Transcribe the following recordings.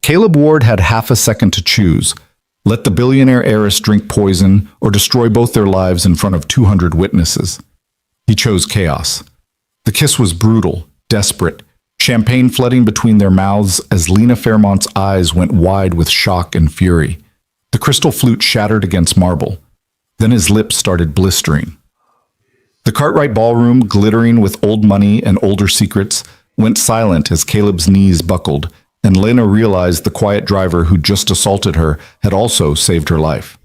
Caleb Ward had half a second to choose. Let the billionaire heiress drink poison or destroy both their lives in front of 200 witnesses. He chose chaos. The kiss was brutal, desperate, champagne flooding between their mouths as Lena Fairmont's eyes went wide with shock and fury. The crystal flute shattered against marble. Then his lips started blistering. The Cartwright ballroom, glittering with old money and older secrets, went silent as Caleb's knees buckled, and Lena realized the quiet driver who just assaulted her had also saved her life.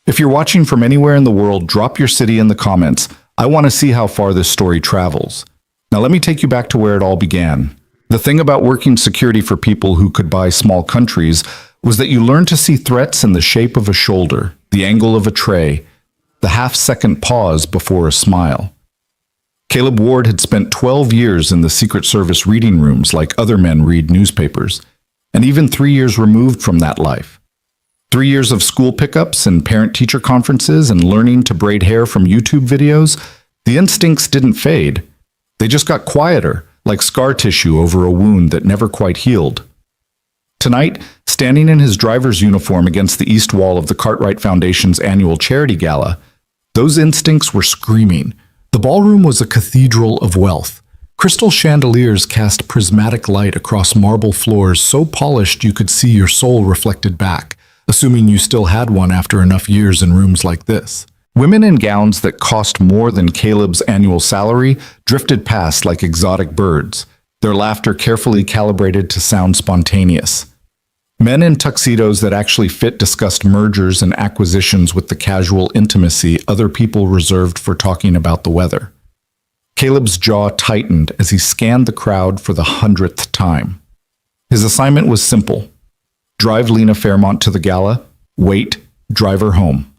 If you're watching from anywhere in the world, drop your city in the comments. I want to see how far this story travels. Now let me take you back to where it all began. The thing about working security for people who could buy small countries was that you learned to see threats in the shape of a shoulder, the angle of a tray, the half-second pause before a smile. Caleb Ward had spent 12 years in the Secret Service reading rooms like other men read newspapers, and even 3 years removed from that life. 3 years of school pickups and parent-teacher conferences and learning to braid hair from YouTube videos, the instincts didn't fade. They just got quieter, like scar tissue over a wound that never quite healed. Tonight, standing in his driver's uniform against the east wall of the Cartwright Foundation's annual charity gala, those instincts were screaming. The ballroom was a cathedral of wealth. Crystal chandeliers cast prismatic light across marble floors so polished you could see your soul reflected back, assuming you still had one after enough years in rooms like this. Women in gowns that cost more than Caleb's annual salary drifted past like exotic birds, their laughter carefully calibrated to sound spontaneous. Men in tuxedos that actually fit discussed mergers and acquisitions with the casual intimacy other people reserved for talking about the weather. Caleb's jaw tightened as he scanned the crowd for the 100th time. His assignment was simple. Drive Lena Fairmont to the gala, wait, drive her home.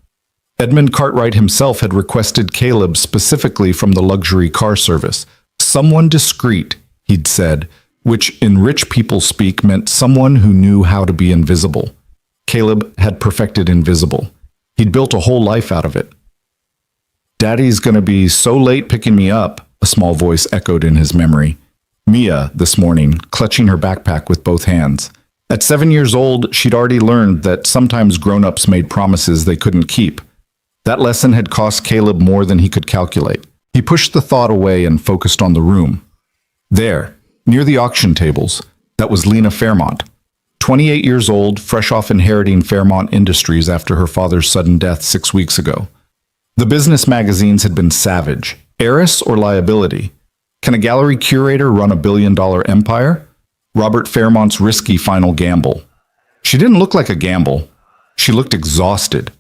Edmund Cartwright himself had requested Caleb specifically from the luxury car service. Someone discreet, he'd said, which in rich people speak meant someone who knew how to be invisible. Caleb had perfected invisible. He'd built a whole life out of it. "Daddy's gonna be so late picking me up," a small voice echoed in his memory. Mia, this morning, clutching her backpack with both hands. At 7 years old, she'd already learned that sometimes grown-ups made promises they couldn't keep. That lesson had cost Caleb more than he could calculate. He pushed the thought away and focused on the room. There, near the auction tables, that was Lena Fairmont. 28 years old, fresh off inheriting Fairmont Industries after her father's sudden death 6 weeks ago. The business magazines had been savage. Heiress or liability? Can a gallery curator run a billion-dollar empire? Robert Fairmont's risky final gamble. She didn't look like a gamble. She looked exhausted.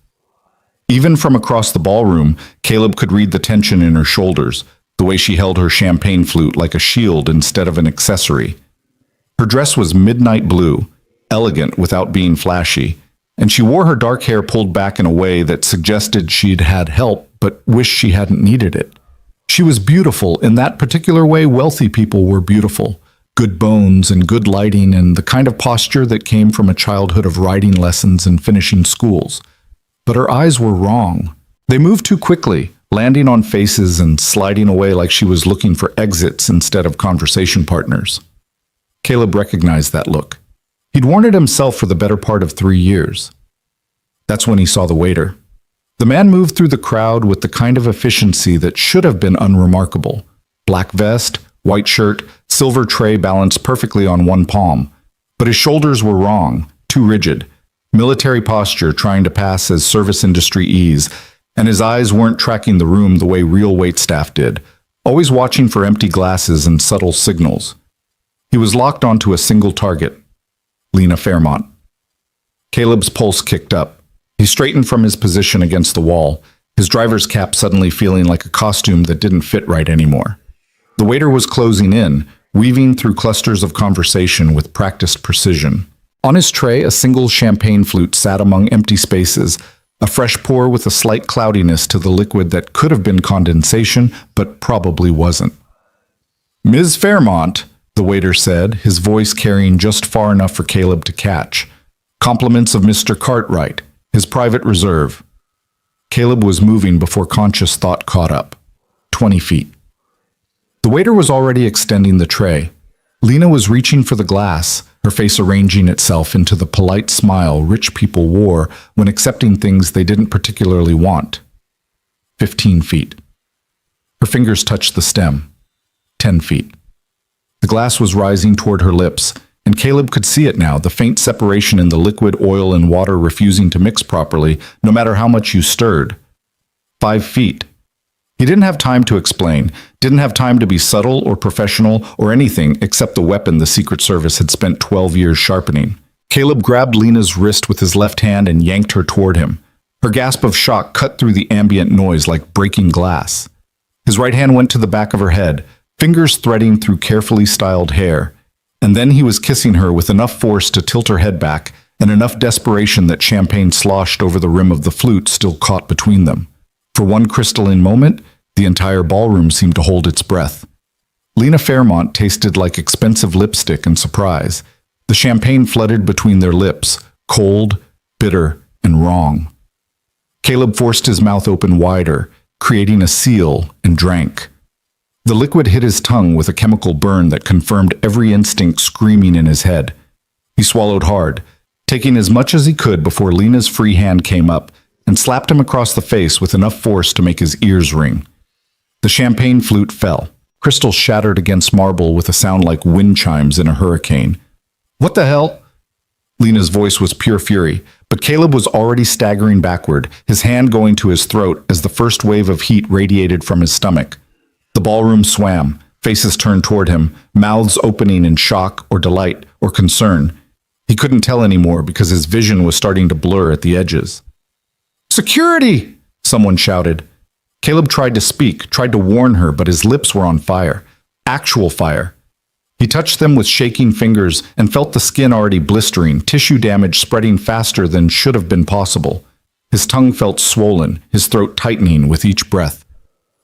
Even from across the ballroom, Caleb could read the tension in her shoulders, the way she held her champagne flute like a shield instead of an accessory. Her dress was midnight blue, elegant without being flashy, and she wore her dark hair pulled back in a way that suggested she'd had help but wished she hadn't needed it. She was beautiful in that particular way wealthy people were beautiful. Good bones and good lighting and the kind of posture that came from a childhood of riding lessons and finishing schools. But her eyes were wrong. They moved too quickly, landing on faces and sliding away like she was looking for exits instead of conversation partners. Caleb recognized that look. He'd worn it himself for the better part of 3 years. That's when he saw the waiter. The man moved through the crowd with the kind of efficiency that should have been unremarkable. Black vest, white shirt, silver tray balanced perfectly on one palm. But his shoulders were wrong, too rigid. Military posture trying to pass as service industry ease, and his eyes weren't tracking the room the way real waitstaff did, always watching for empty glasses and subtle signals. He was locked onto a single target, Lena Fairmont. Caleb's pulse kicked up. He straightened from his position against the wall, his driver's cap suddenly feeling like a costume that didn't fit right anymore. The waiter was closing in, weaving through clusters of conversation with practiced precision. On his tray, a single champagne flute sat among empty spaces, a fresh pour with a slight cloudiness to the liquid that could have been condensation, but probably wasn't. "Ms. Fairmont," the waiter said, his voice carrying just far enough for Caleb to catch. "Compliments of Mr. Cartwright, his private reserve." Caleb was moving before conscious thought caught up. 20 feet. The waiter was already extending the tray. Lena was reaching for the glass, her face arranging itself into the polite smile rich people wore when accepting things they didn't particularly want. 15 feet. Her fingers touched the stem. 10 feet. The glass was rising toward her lips, and Caleb could see it now, the faint separation in the liquid, oil, and water refusing to mix properly, no matter how much you stirred. 5 feet. He didn't have time to explain, didn't have time to be subtle or professional or anything except the weapon the Secret Service had spent 12 years sharpening. Caleb grabbed Lena's wrist with his left hand and yanked her toward him. Her gasp of shock cut through the ambient noise like breaking glass. His right hand went to the back of her head, fingers threading through carefully styled hair, and then he was kissing her with enough force to tilt her head back and enough desperation that champagne sloshed over the rim of the flute still caught between them. For one crystalline moment, the entire ballroom seemed to hold its breath. Lena Fairmont tasted like expensive lipstick in surprise. The champagne flooded between their lips, cold, bitter, and wrong. Caleb forced his mouth open wider, creating a seal, and drank. The liquid hit his tongue with a chemical burn that confirmed every instinct screaming in his head. He swallowed hard, taking as much as he could before Lena's free hand came up and slapped him across the face with enough force to make his ears ring. The champagne flute fell. Crystal shattered against marble with a sound like wind chimes in a hurricane. "What the hell?" Lena's voice was pure fury, but Caleb was already staggering backward, his hand going to his throat as the first wave of heat radiated from his stomach. The ballroom swam, faces turned toward him, mouths opening in shock or delight or concern. He couldn't tell anymore because his vision was starting to blur at the edges. "Security!" someone shouted. Caleb tried to speak, tried to warn her, but his lips were on fire. Actual fire. He touched them with shaking fingers and felt the skin already blistering, tissue damage spreading faster than should have been possible. His tongue felt swollen, his throat tightening with each breath.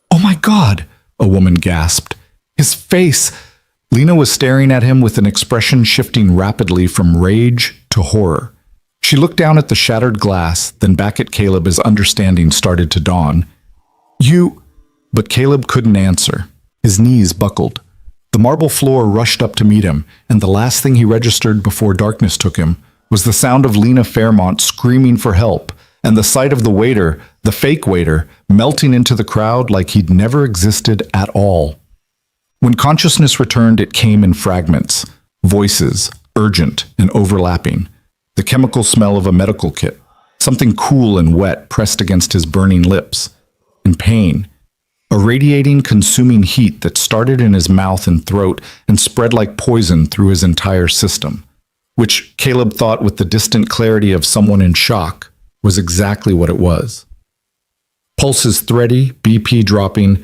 "Oh my God!" a woman gasped. "His face!" Lena was staring at him with an expression shifting rapidly from rage to horror. She looked down at the shattered glass, then back at Caleb as understanding started to dawn. "You—" But Caleb couldn't answer. His knees buckled. The marble floor rushed up to meet him, and the last thing he registered before darkness took him was the sound of Lena Fairmont screaming for help, and the sight of the waiter, the fake waiter, melting into the crowd like he'd never existed at all. When consciousness returned, it came in fragments, voices, urgent and overlapping, the chemical smell of a medical kit, something cool and wet pressed against his burning lips, and pain, a radiating, consuming heat that started in his mouth and throat and spread like poison through his entire system, which Caleb thought with the distant clarity of someone in shock was exactly what it was. Pulses thready, BP dropping.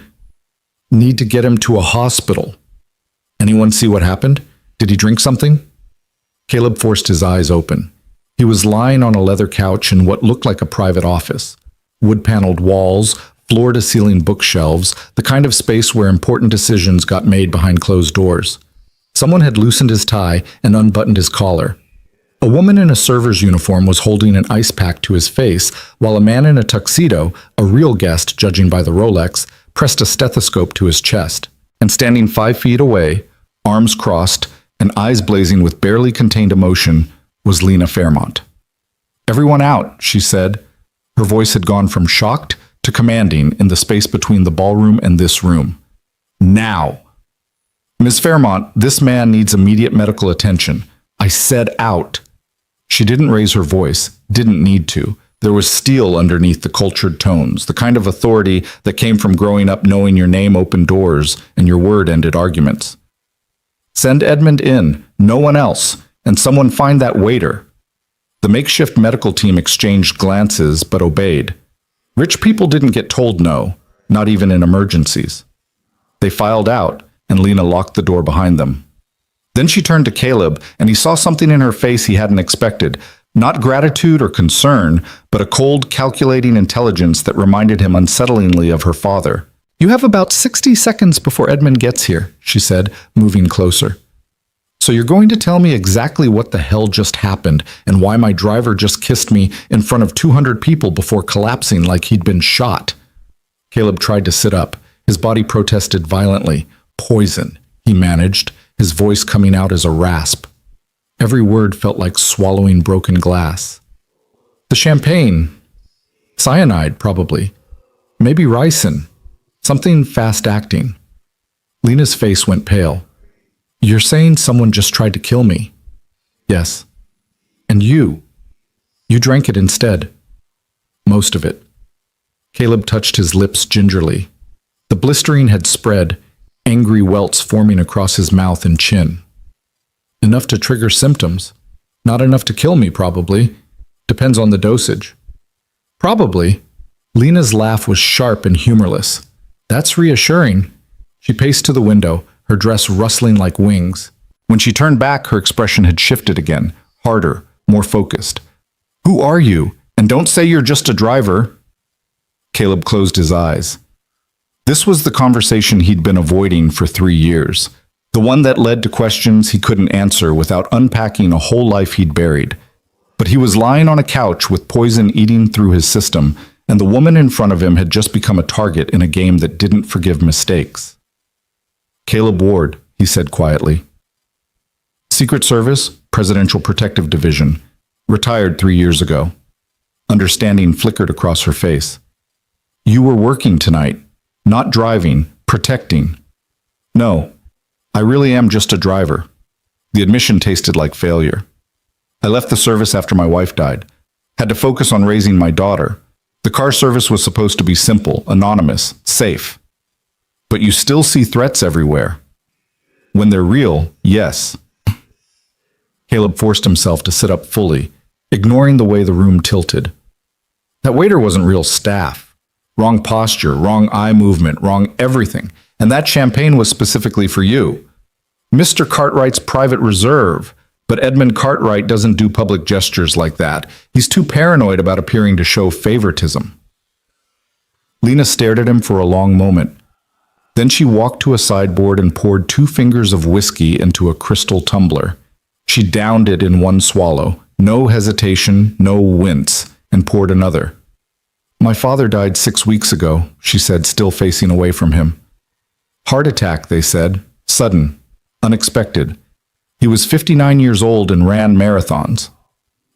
Need to get him to a hospital. Anyone see what happened? Did he drink something? Caleb forced his eyes open. He was lying on a leather couch in what looked like a private office. Wood-paneled walls, floor-to-ceiling bookshelves, the kind of space where important decisions got made behind closed doors. Someone had loosened his tie and unbuttoned his collar. A woman in a server's uniform was holding an ice pack to his face, while a man in a tuxedo, a real guest judging by the Rolex, pressed a stethoscope to his chest. And standing 5 feet away, arms crossed and eyes blazing with barely contained emotion, was Lena Fairmont. "Everyone out," she said. Her voice had gone from shocked to commanding in the space between the ballroom and this room. "Now!" "Ms. Fairmont, this man needs immediate medical attention. I said out." She didn't raise her voice, didn't need to. There was steel underneath the cultured tones, the kind of authority that came from growing up knowing your name opened doors and your word ended arguments. "Send Edmund in, no one else, and someone find that waiter." The makeshift medical team exchanged glances but obeyed. Rich people didn't get told no, not even in emergencies. They filed out, and Lena locked the door behind them. Then she turned to Caleb, and he saw something in her face he hadn't expected. Not gratitude or concern, but a cold, calculating intelligence that reminded him unsettlingly of her father. "You have about 60 seconds before Edmund gets here," she said, moving closer. "So you're going to tell me exactly what the hell just happened and why my driver just kissed me in front of 200 people before collapsing like he'd been shot." Caleb tried to sit up. His body protested violently. "Poison," he managed, his voice coming out as a rasp. Every word felt like swallowing broken glass. The champagne. Cyanide, probably. Maybe ricin. Something fast-acting. Lena's face went pale. You're saying someone just tried to kill me? Yes. And you? You drank it instead. Most of it. Caleb touched his lips gingerly. The blistering had spread, angry welts forming across his mouth and chin. Enough to trigger symptoms. Not enough to kill me, probably. Depends on the dosage. Probably. Lena's laugh was sharp and humorless. That's reassuring. She paced to the window, her dress rustling like wings. When she turned back, her expression had shifted again, harder, more focused. Who are you? And don't say you're just a driver. Caleb closed his eyes. This was the conversation he'd been avoiding for 3 years. The one that led to questions he couldn't answer without unpacking a whole life he'd buried. But he was lying on a couch with poison eating through his system, and the woman in front of him had just become a target in a game that didn't forgive mistakes. Caleb Ward, he said quietly. Secret Service, Presidential Protective Division. Retired 3 years ago. Understanding flickered across her face. You were working tonight. Not driving. Protecting. No, I really am just a driver. The admission tasted like failure. I left the service after my wife died. Had to focus on raising my daughter. The car service was supposed to be simple, anonymous, safe. But you still see threats everywhere. When they're real, yes. Caleb forced himself to sit up fully, ignoring the way the room tilted. That waiter wasn't real staff. Wrong posture, wrong eye movement, wrong everything. And that champagne was specifically for you. Mr. Cartwright's private reserve. But Edmund Cartwright doesn't do public gestures like that. He's too paranoid about appearing to show favoritism. Lena stared at him for a long moment. Then she walked to a sideboard and poured 2 fingers of whiskey into a crystal tumbler. She downed it in one swallow, no hesitation, no wince, and poured another. My father died 6 weeks ago, she said, still facing away from him. Heart attack, they said. Sudden. Unexpected. He was 59 years old and ran marathons.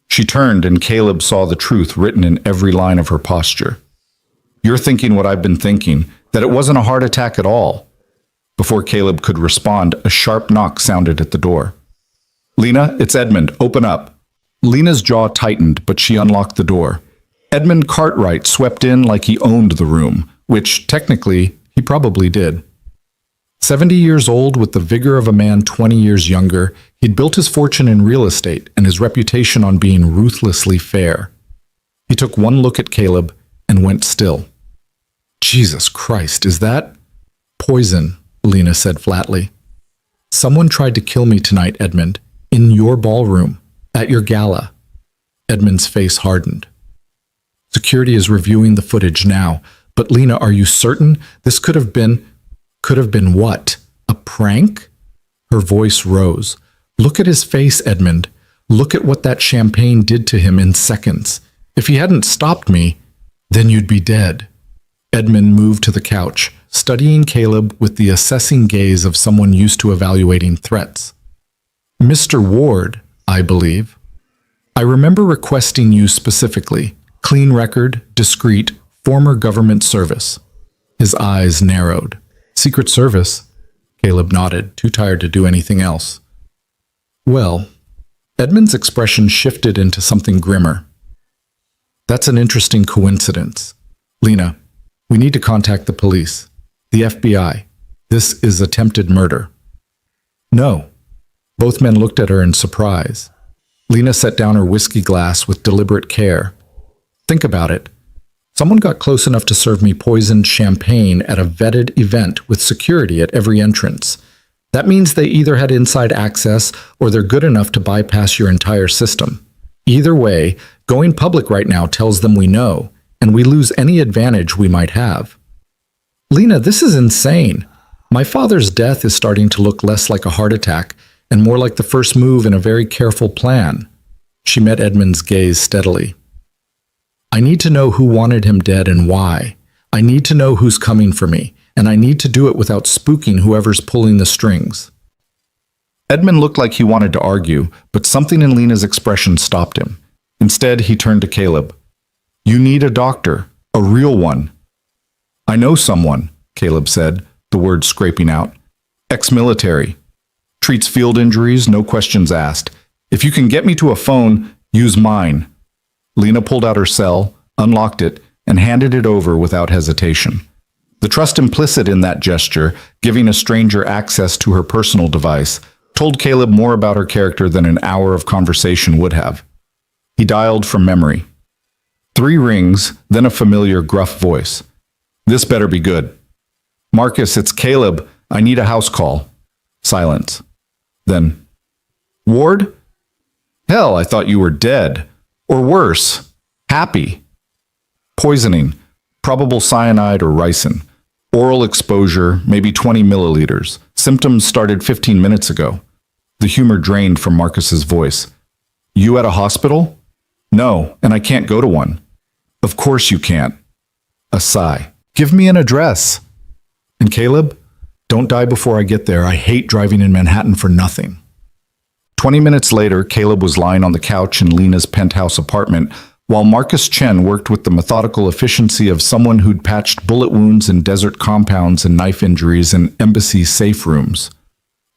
She turned and Caleb saw the truth written in every line of her posture. You're thinking what I've been thinking, that it wasn't a heart attack at all. Before Caleb could respond, a sharp knock sounded at the door. Lena, it's Edmund. Open up. Lena's jaw tightened, but she unlocked the door. Edmund Cartwright swept in like he owned the room, which, technically, he probably did. 70 years old, with the vigor of a man 20 years younger, he'd built his fortune in real estate and his reputation on being ruthlessly fair. He took one look at Caleb and went still. Jesus Christ, is that? Poison, Lena said flatly. Someone tried to kill me tonight, Edmund, in your ballroom, at your gala. Edmund's face hardened. Security is reviewing the footage now, but Lena, are you certain this could have been what? A prank? Her voice rose. Look at his face, Edmund. Look at what that champagne did to him in seconds. If he hadn't stopped me, then you'd be dead. Edmund moved to the couch, studying Caleb with the assessing gaze of someone used to evaluating threats. Mr. Ward, I believe. I remember requesting you specifically. Clean record, discreet, former government service. His eyes narrowed. Secret Service? Caleb nodded, too tired to do anything else. Well, Edmund's expression shifted into something grimmer. That's an interesting coincidence. Lena, we need to contact the police. The FBI. This is attempted murder. No. Both men looked at her in surprise. Lena set down her whiskey glass with deliberate care. Think about it. Someone got close enough to serve me poisoned champagne at a vetted event with security at every entrance. That means they either had inside access or they're good enough to bypass your entire system. Either way, going public right now tells them we know, and we lose any advantage we might have. Lena, this is insane. My father's death is starting to look less like a heart attack and more like the first move in a very careful plan. She met Edmund's gaze steadily. I need to know who wanted him dead and why. I need to know who's coming for me, and I need to do it without spooking whoever's pulling the strings. Edmund looked like he wanted to argue, but something in Lena's expression stopped him. Instead, he turned to Caleb. You need a doctor, a real one. I know someone, Caleb said, the words scraping out. Ex-military. Treats field injuries, no questions asked. If you can get me to a phone, use mine. Lena pulled out her cell, unlocked it, and handed it over without hesitation. The trust implicit in that gesture, giving a stranger access to her personal device, told Caleb more about her character than an hour of conversation would have. He dialed from memory. 3 rings, then a familiar gruff voice. This better be good. Marcus, it's Caleb. I need a house call. Silence. Then, Ward? Hell, I thought you were dead. Or worse, happy. Poisoning. Probable cyanide or ricin. Oral exposure, maybe 20 milliliters. Symptoms started 15 minutes ago. The humor drained from Marcus's voice. You at a hospital? No, and I can't go to one. Of course you can't. A sigh. Give me an address. And Caleb, don't die before I get there. I hate driving in Manhattan for nothing. 20 minutes later, Caleb was lying on the couch in Lena's penthouse apartment, while Marcus Chen worked with the methodical efficiency of someone who'd patched bullet wounds in desert compounds and knife injuries in embassy safe rooms.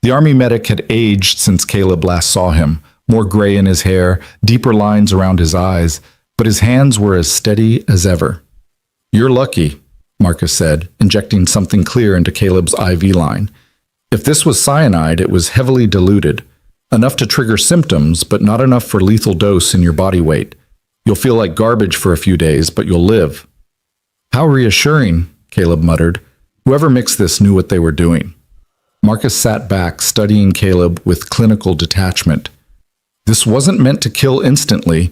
The army medic had aged since Caleb last saw him, more gray in his hair, deeper lines around his eyes, but his hands were as steady as ever. You're lucky, Marcus said, injecting something clear into Caleb's IV line. If this was cyanide, it was heavily diluted, enough to trigger symptoms, but not enough for lethal dose in your body weight. You'll feel like garbage for a few days, but you'll live. How reassuring, Caleb muttered. Whoever mixed this knew what they were doing. Marcus sat back, studying Caleb with clinical detachment. This wasn't meant to kill instantly,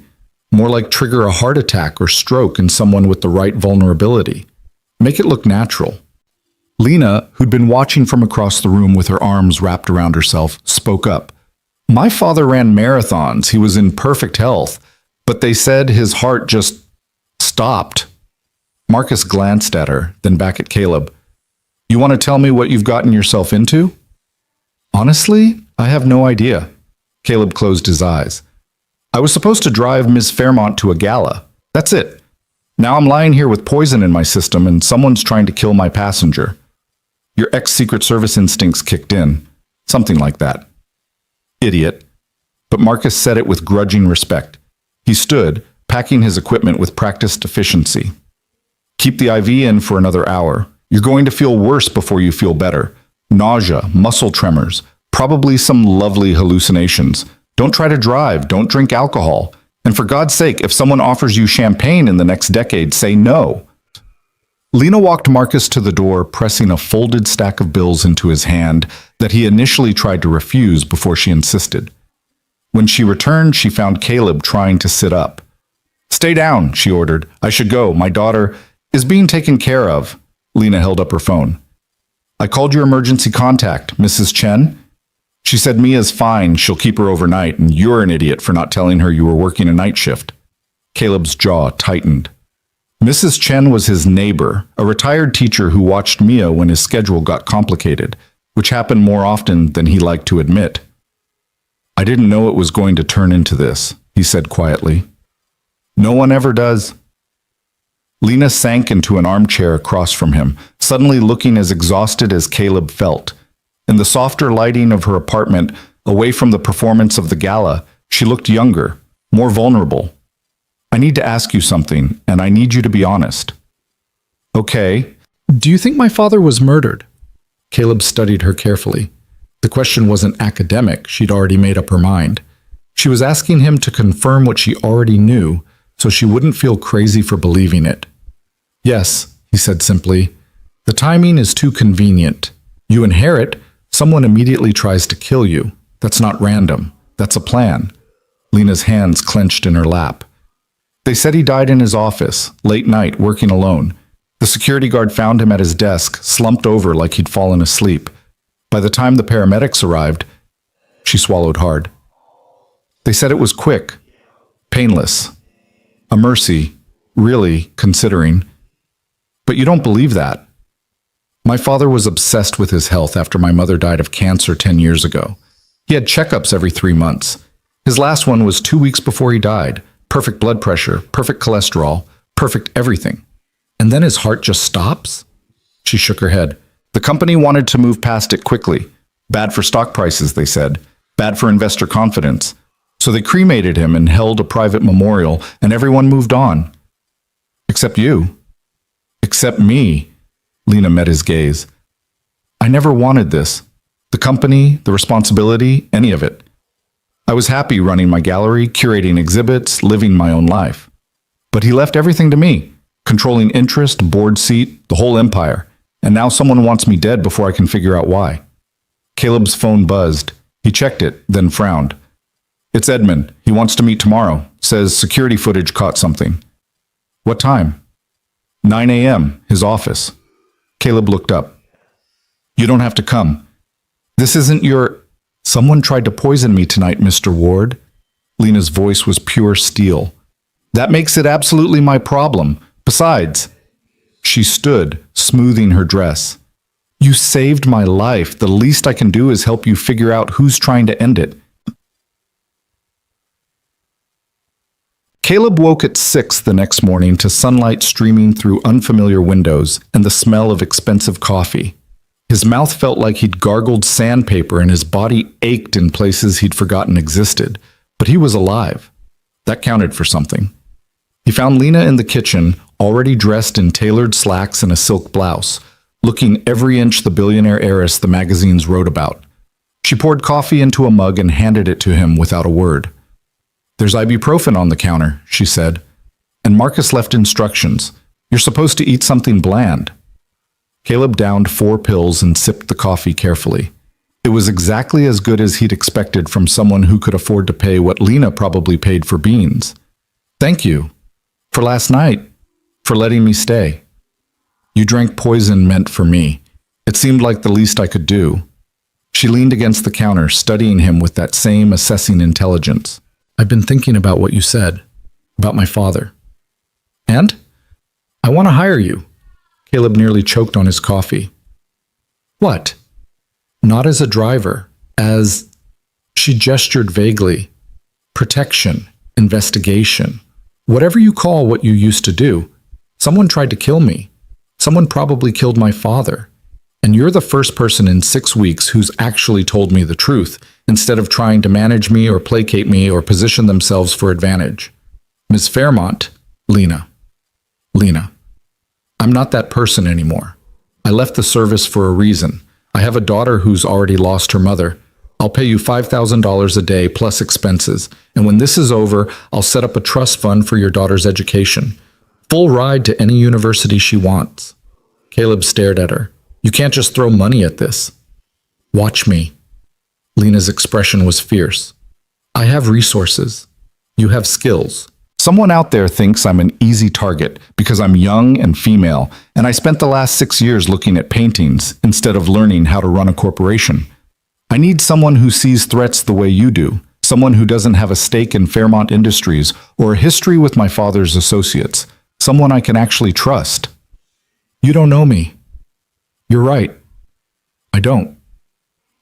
more like trigger a heart attack or stroke in someone with the right vulnerability. Make it look natural. Lena, who'd been watching from across the room with her arms wrapped around herself, spoke up. My father ran marathons. He was in perfect health, but they said his heart just stopped. Marcus glanced at her, then back at Caleb. You want to tell me what you've gotten yourself into? Honestly, I have no idea. Caleb closed his eyes. I was supposed to drive Miss Fairmont to a gala. That's it. Now I'm lying here with poison in my system and someone's trying to kill my passenger. Your ex-Secret Service instincts kicked in. Something like that. Idiot. But Marcus said it with grudging respect. He stood, packing his equipment with practiced efficiency. Keep the IV in for another hour. You're going to feel worse before you feel better. Nausea, muscle tremors, probably some lovely hallucinations. Don't try to drive. Don't drink alcohol. And for God's sake, if someone offers you champagne in the next decade, say no. Lena walked Marcus to the door, pressing a folded stack of bills into his hand that he initially tried to refuse before she insisted. When she returned, she found Caleb trying to sit up. Stay down, she ordered. I should go. My daughter is being taken care of. Lena held up her phone. I called your emergency contact, Mrs. Chen. She said Mia's fine, she'll keep her overnight, and you're an idiot for not telling her you were working a night shift. Caleb's jaw tightened. Mrs. Chen was his neighbor, a retired teacher who watched Mia when his schedule got complicated, which happened more often than he liked to admit. I didn't know it was going to turn into this, he said quietly. No one ever does. Lena sank into an armchair across from him, suddenly looking as exhausted as Caleb felt. In the softer lighting of her apartment, away from the performance of the gala, she looked younger, more vulnerable. I need to ask you something, and I need you to be honest. Okay. Do you think my father was murdered? Caleb studied her carefully. The question wasn't academic, she'd already made up her mind. She was asking him to confirm what she already knew, so she wouldn't feel crazy for believing it. Yes, he said simply. The timing is too convenient. You inherit, someone immediately tries to kill you. That's not random. That's a plan. Lena's hands clenched in her lap. They said he died in his office, late night, working alone. The security guard found him at his desk, slumped over like he'd fallen asleep. By the time the paramedics arrived, she swallowed hard. They said it was quick, painless. A mercy, really, considering. But you don't believe that. My father was obsessed with his health after my mother died of cancer 10 years ago. He had checkups every 3 months. His last one was 2 weeks before he died. Perfect blood pressure, perfect cholesterol, perfect everything. And then his heart just stops? She shook her head. The company wanted to move past it quickly. Bad for stock prices, they said. Bad for investor confidence. So they cremated him and held a private memorial, and everyone moved on. Except you. Except me. Lena met his gaze. I never wanted this. The company, the responsibility, any of it. I was happy running my gallery, curating exhibits, living my own life. But he left everything to me, controlling interest, board seat, the whole empire. And now someone wants me dead before I can figure out why. Caleb's phone buzzed. He checked it, then frowned. It's Edmund. He wants to meet tomorrow. Says security footage caught something. What time? 9 a.m., his office. Caleb looked up. You don't have to come. This isn't your... Someone tried to poison me tonight, Mr. Ward. Lena's voice was pure steel. That makes it absolutely my problem. Besides... She stood, smoothing her dress. You saved my life. The least I can do is help you figure out who's trying to end it. Caleb woke at 6 the next morning to sunlight streaming through unfamiliar windows and the smell of expensive coffee. His mouth felt like he'd gargled sandpaper and his body ached in places he'd forgotten existed. But he was alive. That counted for something. He found Lena in the kitchen, already dressed in tailored slacks and a silk blouse, looking every inch the billionaire heiress the magazines wrote about. She poured coffee into a mug and handed it to him without a word. There's ibuprofen on the counter, she said. And Marcus left instructions. You're supposed to eat something bland. Caleb downed 4 pills and sipped the coffee carefully. It was exactly as good as he'd expected from someone who could afford to pay what Lena probably paid for beans. Thank you. For last night. For letting me stay. You drank poison meant for me. It seemed like the least I could do. She leaned against the counter, studying him with that same assessing intelligence. I've been thinking about what you said. About my father. And? I want to hire you. Caleb nearly choked on his coffee. What? Not as a driver. As... She gestured vaguely. Protection. Investigation. Whatever you call what you used to do. Someone tried to kill me. Someone probably killed my father. And you're the first person in 6 weeks who's actually told me the truth, instead of trying to manage me or placate me or position themselves for advantage. Ms. Fairmont, Lena. I'm not that person anymore. I left the service for a reason. I have a daughter who's already lost her mother. I'll pay you $5,000 a day plus expenses, and when this is over, I'll set up a trust fund for your daughter's education. Full ride to any university she wants. Caleb stared at her. You can't just throw money at this. Watch me. Lena's expression was fierce. I have resources. You have skills. Someone out there thinks I'm an easy target because I'm young and female, and I spent the last 6 years looking at paintings instead of learning how to run a corporation. I need someone who sees threats the way you do, someone who doesn't have a stake in Fairmont Industries or a history with my father's associates, someone I can actually trust. You don't know me. You're right. I don't.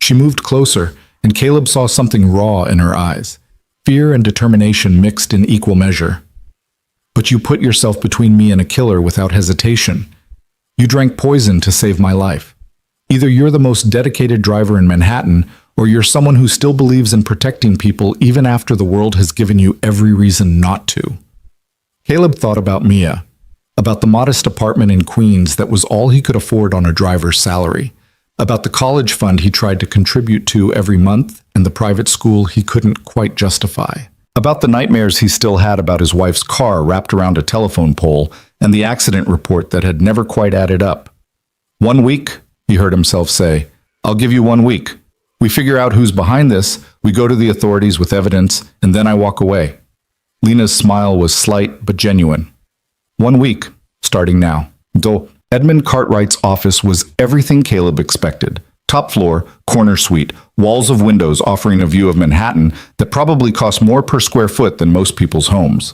She moved closer, and Caleb saw something raw in her eyes. Fear and determination mixed in equal measure. But you put yourself between me and a killer without hesitation. You drank poison to save my life. Either you're the most dedicated driver in Manhattan, or you're someone who still believes in protecting people even after the world has given you every reason not to. Caleb thought about Mia, about the modest apartment in Queens that was all he could afford on a driver's salary, about the college fund he tried to contribute to every month and the private school he couldn't quite justify, about the nightmares he still had about his wife's car wrapped around a telephone pole and the accident report that had never quite added up. 1 week, he heard himself say. I'll give you 1 week. We figure out who's behind this, we go to the authorities with evidence, and then I walk away. Lena's smile was slight but genuine. 1 week, starting now. Though Edmund Cartwright's office was everything Caleb expected. Top floor, corner suite, walls of windows offering a view of Manhattan that probably cost more per square foot than most people's homes.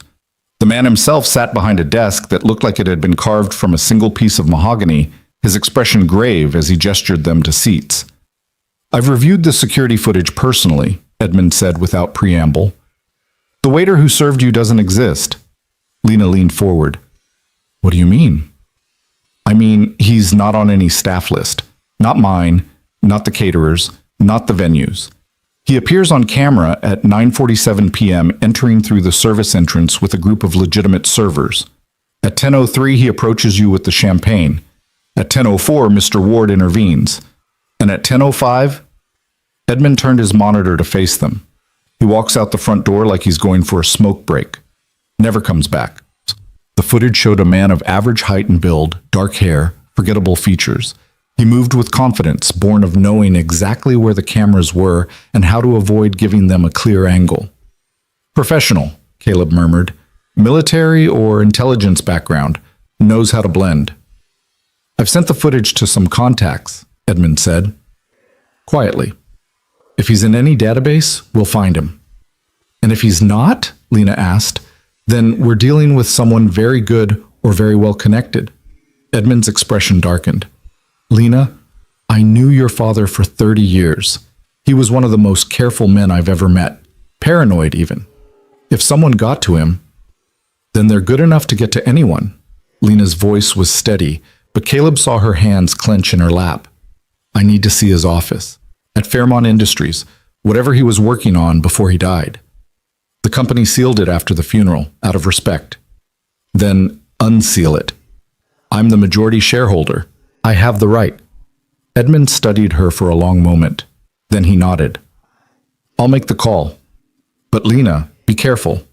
The man himself sat behind a desk that looked like it had been carved from a single piece of mahogany, his expression grave as he gestured them to seats. I've reviewed the security footage personally, Edmund said without preamble. The waiter who served you doesn't exist. Lena leaned forward. What do you mean? I mean, he's not on any staff list. Not mine, not the caterers, not the venues. He appears on camera at 9:47 p.m. entering through the service entrance with a group of legitimate servers. At 10:03 he approaches you with the champagne. At 10:04 Mr. Ward intervenes. And at 10:05, Edmund turned his monitor to face them. He walks out the front door like he's going for a smoke break. Never comes back. The footage showed a man of average height and build, dark hair, forgettable features. He moved with confidence, born of knowing exactly where the cameras were and how to avoid giving them a clear angle. Professional, Caleb murmured. Military or intelligence background. Knows how to blend. I've sent the footage to some contacts, Edmund said. Quietly. If he's in any database, we'll find him. And if he's not, Lena asked, then we're dealing with someone very good or very well connected. Edmund's expression darkened. Lena, I knew your father for 30 years. He was one of the most careful men I've ever met. Paranoid, even. If someone got to him, then they're good enough to get to anyone. Lena's voice was steady, but Caleb saw her hands clench in her lap. I need to see his office. At Fairmont Industries, whatever he was working on before he died. The company sealed it after the funeral, out of respect. Then unseal it. I'm the majority shareholder. I have the right. Edmund studied her for a long moment. Then he nodded. I'll make the call. But Lena, be careful.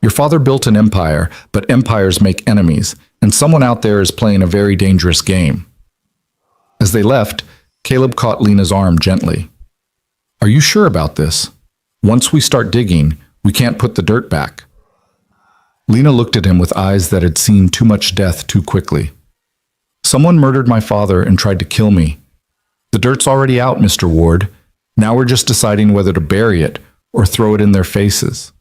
Your father built an empire, but empires make enemies, and someone out there is playing a very dangerous game. As they left, Caleb caught Lena's arm gently. Are you sure about this? Once we start digging, we can't put the dirt back. Lena looked at him with eyes that had seen too much death too quickly. Someone murdered my father and tried to kill me. The dirt's already out, Mr. Ward. Now we're just deciding whether to bury it or throw it in their faces.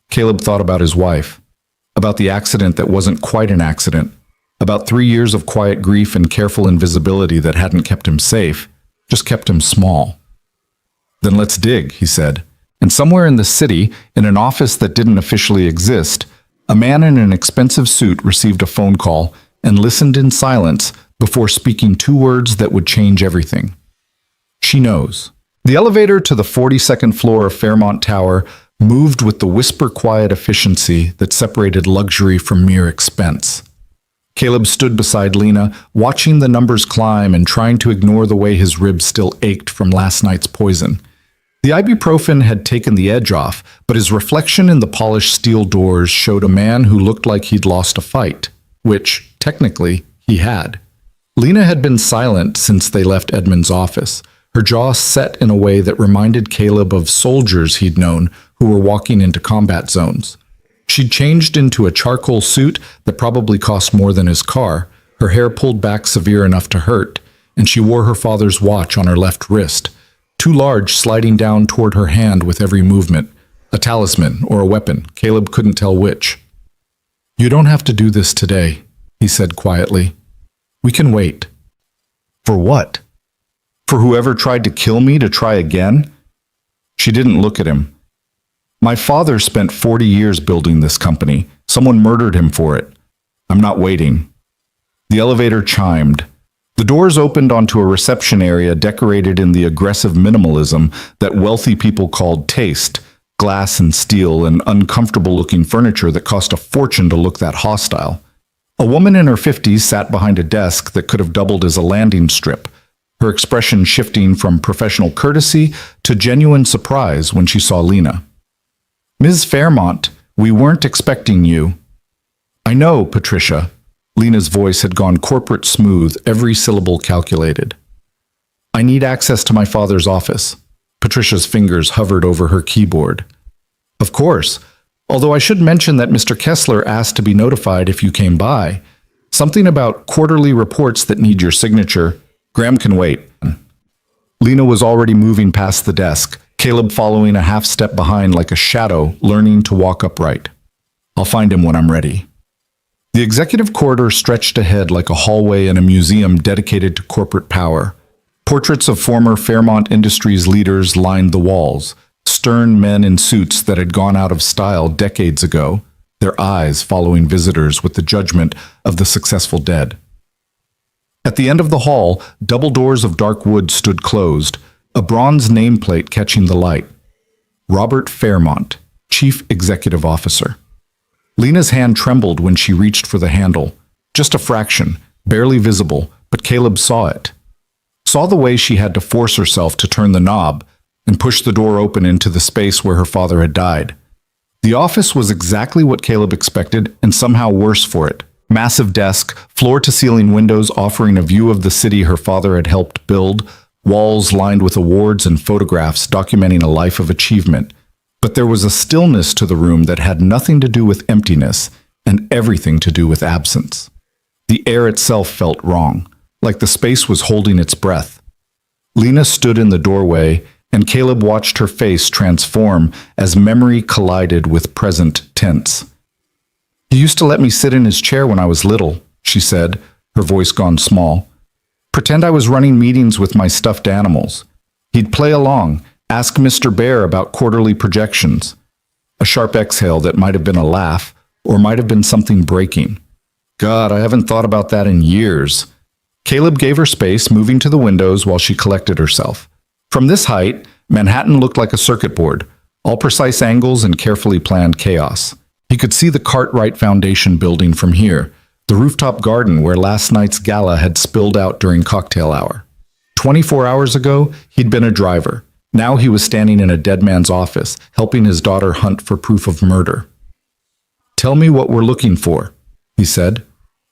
Caleb thought about his wife, about the accident that wasn't quite an accident, about 3 years of quiet grief and careful invisibility that hadn't kept him safe, just kept him small. Then let's dig, he said. And somewhere in the city, in an office that didn't officially exist, a man in an expensive suit received a phone call and listened in silence before speaking 2 words that would change everything. She knows. The elevator to the 42nd floor of Fairmont Tower moved with the whisper-quiet efficiency that separated luxury from mere expense. Caleb stood beside Lena, watching the numbers climb and trying to ignore the way his ribs still ached from last night's poison. The ibuprofen had taken the edge off, but his reflection in the polished steel doors showed a man who looked like he'd lost a fight, which, technically, he had. Lena had been silent since they left Edmund's office, her jaw set in a way that reminded Caleb of soldiers he'd known who were walking into combat zones. She'd changed into a charcoal suit that probably cost more than his car, her hair pulled back severe enough to hurt, and she wore her father's watch on her left wrist, too large sliding down toward her hand with every movement, a talisman or a weapon, Caleb couldn't tell which. You don't have to do this today, he said quietly. We can wait. For what? For whoever tried to kill me to try again? She didn't look at him. My father spent 40 years building this company. Someone murdered him for it. I'm not waiting. The elevator chimed. The doors opened onto a reception area decorated in the aggressive minimalism that wealthy people called taste, glass and steel and uncomfortable-looking furniture that cost a fortune to look that hostile. A woman in her 50s sat behind a desk that could have doubled as a landing strip, her expression shifting from professional courtesy to genuine surprise when she saw Lena. Ms. Fairmont, we weren't expecting you. I know, Patricia. Lena's voice had gone corporate smooth, every syllable calculated. I need access to my father's office. Patricia's fingers hovered over her keyboard. Of course, although I should mention that Mr. Kessler asked to be notified if you came by. Something about quarterly reports that need your signature. Graham can wait. Lena was already moving past the desk, Caleb following a half step behind like a shadow, learning to walk upright. I'll find him when I'm ready. The executive corridor stretched ahead like a hallway in a museum dedicated to corporate power. Portraits of former Fairmont Industries leaders lined the walls, stern men in suits that had gone out of style decades ago, their eyes following visitors with the judgment of the successful dead. At the end of the hall, double doors of dark wood stood closed, a bronze nameplate catching the light. Robert Fairmont, Chief Executive Officer. Lena's hand trembled when she reached for the handle. Just a fraction, barely visible, but Caleb saw it. Saw the way she had to force herself to turn the knob and push the door open into the space where her father had died. The office was exactly what Caleb expected, and somehow worse for it. Massive desk, floor-to-ceiling windows offering a view of the city her father had helped build, walls lined with awards and photographs documenting a life of achievement. But there was a stillness to the room that had nothing to do with emptiness and everything to do with absence. The air itself felt wrong, like the space was holding its breath. Lena stood in the doorway, and Caleb watched her face transform as memory collided with present tense. "He used to let me sit in his chair when I was little," she said, her voice gone small. "Pretend I was running meetings with my stuffed animals. He'd play along, ask Mr. Bear about quarterly projections." A sharp exhale that might have been a laugh, or might have been something breaking. "God, I haven't thought about that in years." Caleb gave her space, moving to the windows while she collected herself. From this height, Manhattan looked like a circuit board, all precise angles and carefully planned chaos. He could see the Cartwright Foundation building from here, the rooftop garden where last night's gala had spilled out during cocktail hour. 24 hours ago, he'd been a driver. Now he was standing in a dead man's office, helping his daughter hunt for proof of murder. "Tell me what we're looking for," he said.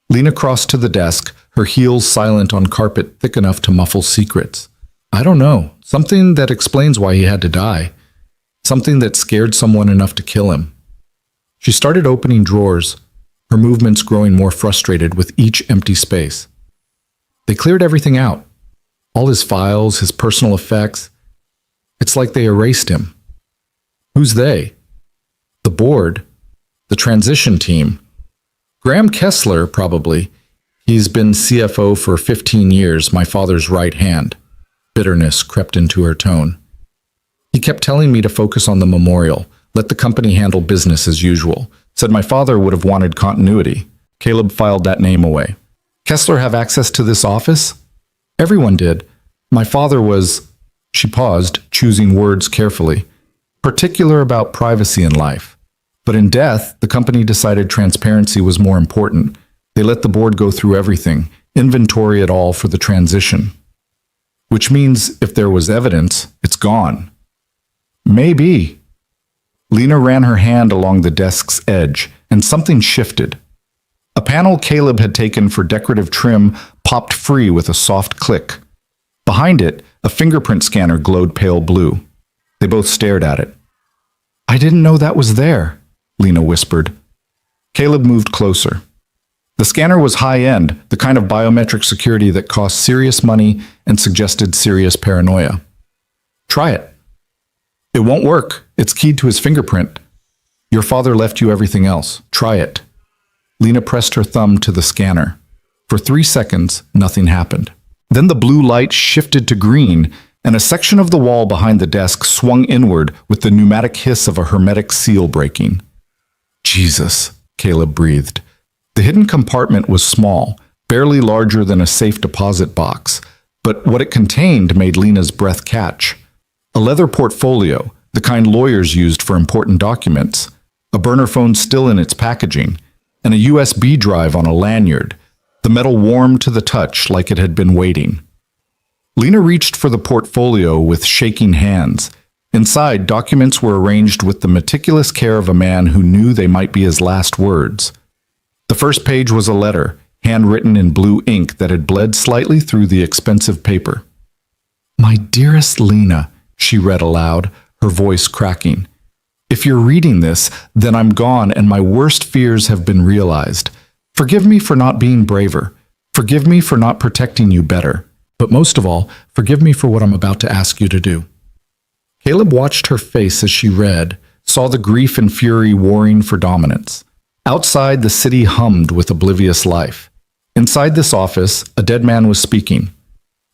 Lena crossed to the desk, her heels silent on carpet thick enough to muffle secrets. "I don't know. Something that explains why he had to die. Something that scared someone enough to kill him." She started opening drawers, her movements growing more frustrated with each empty space. They cleared everything out. All his files, his personal effects. It's like they erased him. Who's they? The board? The transition team? Graham Kessler, probably. He's been CFO for 15 years, my father's right hand. Bitterness crept into her tone. He kept telling me to focus on the memorial, let the company handle business as usual. Said my father would have wanted continuity. Caleb filed that name away. Kessler have access to this office? Everyone did. My father was... She paused, choosing words carefully. Particular about privacy in life. But in death, the company decided transparency was more important. They let the board go through everything, inventory it all for the transition. Which means if there was evidence, it's gone. Maybe. Lena ran her hand along the desk's edge, and something shifted. A panel Caleb had taken for decorative trim popped free with a soft click. Behind it, a fingerprint scanner glowed pale blue. They both stared at it. "I didn't know that was there," Lena whispered. Caleb moved closer. The scanner was high-end, the kind of biometric security that cost serious money and suggested serious paranoia. "Try it." "It won't work. It's keyed to his fingerprint." "Your father left you everything else. Try it." Lena pressed her thumb to the scanner. For 3 seconds, nothing happened. Then the blue light shifted to green, and a section of the wall behind the desk swung inward with the pneumatic hiss of a hermetic seal breaking. "Jesus," Caleb breathed. The hidden compartment was small, barely larger than a safe deposit box, but what it contained made Lena's breath catch. A leather portfolio, the kind lawyers used for important documents, a burner phone still in its packaging, and a USB drive on a lanyard, the metal warm to the touch like it had been waiting. Lena reached for the portfolio with shaking hands. Inside, documents were arranged with the meticulous care of a man who knew they might be his last words. The first page was a letter, handwritten in blue ink that had bled slightly through the expensive paper. "My dearest Lena," she read aloud, her voice cracking. "If you're reading this, then I'm gone and my worst fears have been realized. Forgive me for not being braver. Forgive me for not protecting you better. But most of all, forgive me for what I'm about to ask you to do." Caleb watched her face as she read, saw the grief and fury warring for dominance. Outside, the city hummed with oblivious life. Inside this office, a dead man was speaking.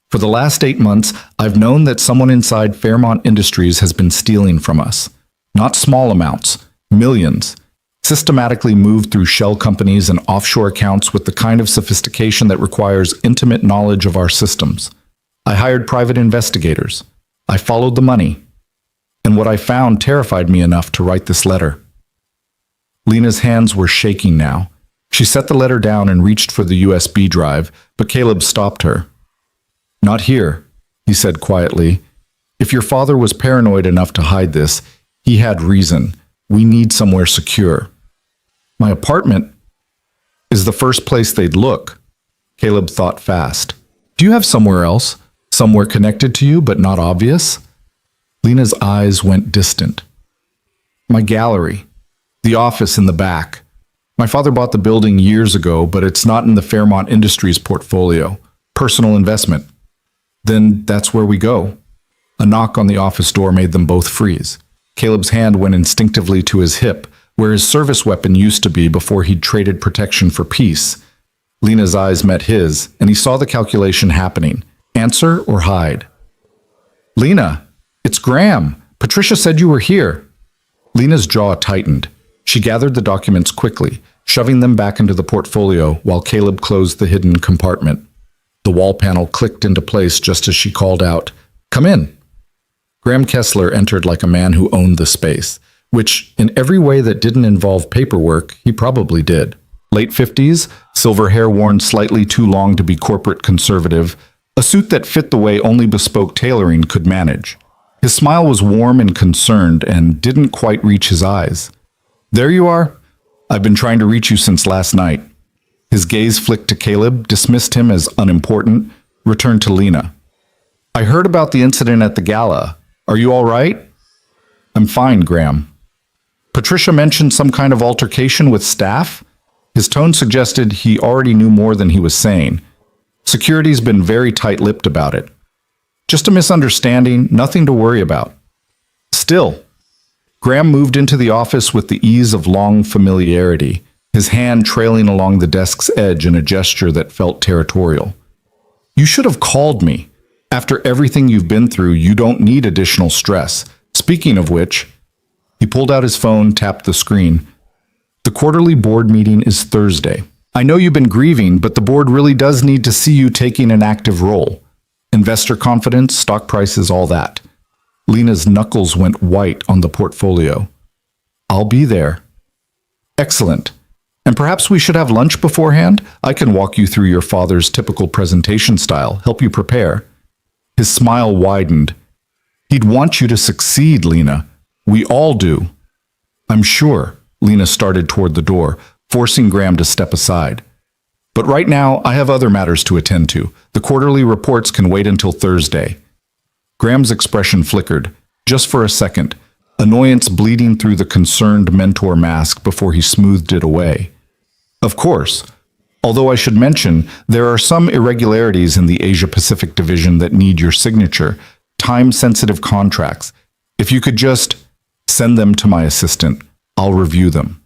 For the last 8 months, I've known that someone inside Fairmont Industries has been stealing from us. Not small amounts, millions. Systematically moved through shell companies and offshore accounts with the kind of sophistication that requires intimate knowledge of our systems. I hired private investigators. I followed the money. And what I found terrified me enough to write this letter. Lena's hands were shaking now. She set the letter down and reached for the USB drive, but Caleb stopped her. "Not here," he said quietly. "If your father was paranoid enough to hide this, he had reason. We need somewhere secure." "My apartment is the first place they'd look." Caleb thought fast. "Do you have somewhere else? Somewhere connected to you, but not obvious?" Lena's eyes went distant. "My gallery. The office in the back. My father bought the building years ago, but it's not in the Fairmont Industries portfolio. Personal investment." "Then that's where we go." A knock on the office door made them both freeze. Caleb's hand went instinctively to his hip, where his service weapon used to be before he'd traded protection for peace. Lena's eyes met his, and he saw the calculation happening. Answer or hide? "Lena, it's Graham. Patricia said you were here." Lena's jaw tightened. She gathered the documents quickly, shoving them back into the portfolio while Caleb closed the hidden compartment. The wall panel clicked into place just as she called out, "Come in." Graham Kessler entered like a man who owned the space, which, in every way that didn't involve paperwork, he probably did. Late 50s, silver hair worn slightly too long to be corporate conservative, a suit that fit the way only bespoke tailoring could manage. His smile was warm and concerned and didn't quite reach his eyes. "There you are. I've been trying to reach you since last night." His gaze flicked to Caleb, dismissed him as unimportant, returned to Lena. "I heard about the incident at the gala. Are you all right?" "I'm fine, Graham." "Patricia mentioned some kind of altercation with staff?" His tone suggested he already knew more than he was saying. Security's been very tight-lipped about it. "Just a misunderstanding, nothing to worry about." Still, Graham moved into the office with the ease of long familiarity, his hand trailing along the desk's edge in a gesture that felt territorial. "You should have called me. After everything you've been through, you don't need additional stress. Speaking of which," he pulled out his phone, tapped the screen. "The quarterly board meeting is Thursday. I know you've been grieving, but the board really does need to see you taking an active role. Investor confidence, stock prices, all that." Lena's knuckles went white on the portfolio. "I'll be there." "Excellent. And perhaps we should have lunch beforehand? I can walk you through your father's typical presentation style, help you prepare." His smile widened. "He'd want you to succeed, Lena. We all do." "I'm sure." Lena started toward the door, forcing Graham to step aside. "But right now, I have other matters to attend to. The quarterly reports can wait until Thursday." Graham's expression flickered, just for a second, annoyance bleeding through the concerned mentor mask before he smoothed it away. "Of course. Although I should mention, there are some irregularities in the Asia-Pacific division that need your signature, time-sensitive contracts. If you could just send them to my assistant, I'll review them."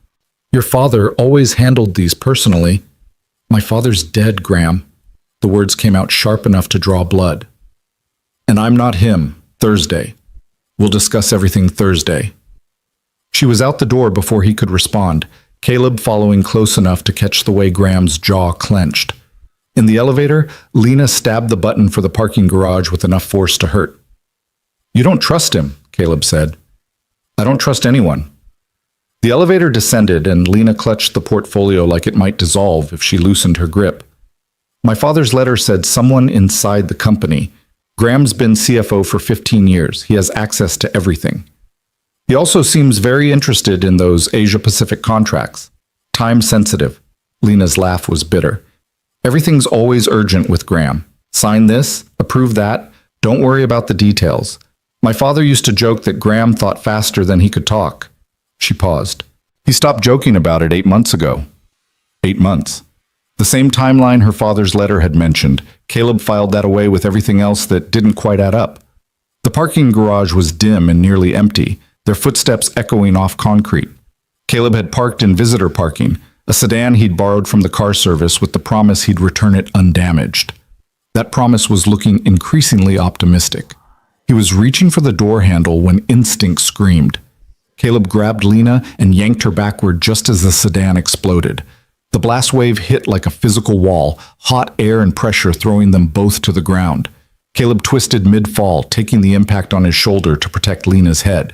"Your father always handled these personally." "My father's dead, Graham." The words came out sharp enough to draw blood. "And I'm not him. Thursday. We'll discuss everything Thursday." She was out the door before he could respond, Caleb following close enough to catch the way Graham's jaw clenched. In the elevator, Lena stabbed the button for the parking garage with enough force to hurt. "You don't trust him," Caleb said. "I don't trust anyone." The elevator descended, and Lena clutched the portfolio like it might dissolve if she loosened her grip. "My father's letter said someone inside the company. Graham's been CFO for 15 years. He has access to everything. He also seems very interested in those Asia-Pacific contracts. Time sensitive." Lena's laugh was bitter. "Everything's always urgent with Graham. Sign this, approve that, don't worry about the details. My father used to joke that Graham thought faster than he could talk." She paused. "He stopped joking about it 8 months ago." 8 months. The same timeline her father's letter had mentioned. Caleb filed that away with everything else that didn't quite add up. The parking garage was dim and nearly empty, their footsteps echoing off concrete. Caleb had parked in visitor parking, a sedan he'd borrowed from the car service with the promise he'd return it undamaged. That promise was looking increasingly optimistic. He was reaching for the door handle when instinct screamed. Caleb grabbed Lena and yanked her backward just as the sedan exploded. The blast wave hit like a physical wall, hot air and pressure throwing them both to the ground. Caleb twisted mid-fall, taking the impact on his shoulder to protect Lena's head.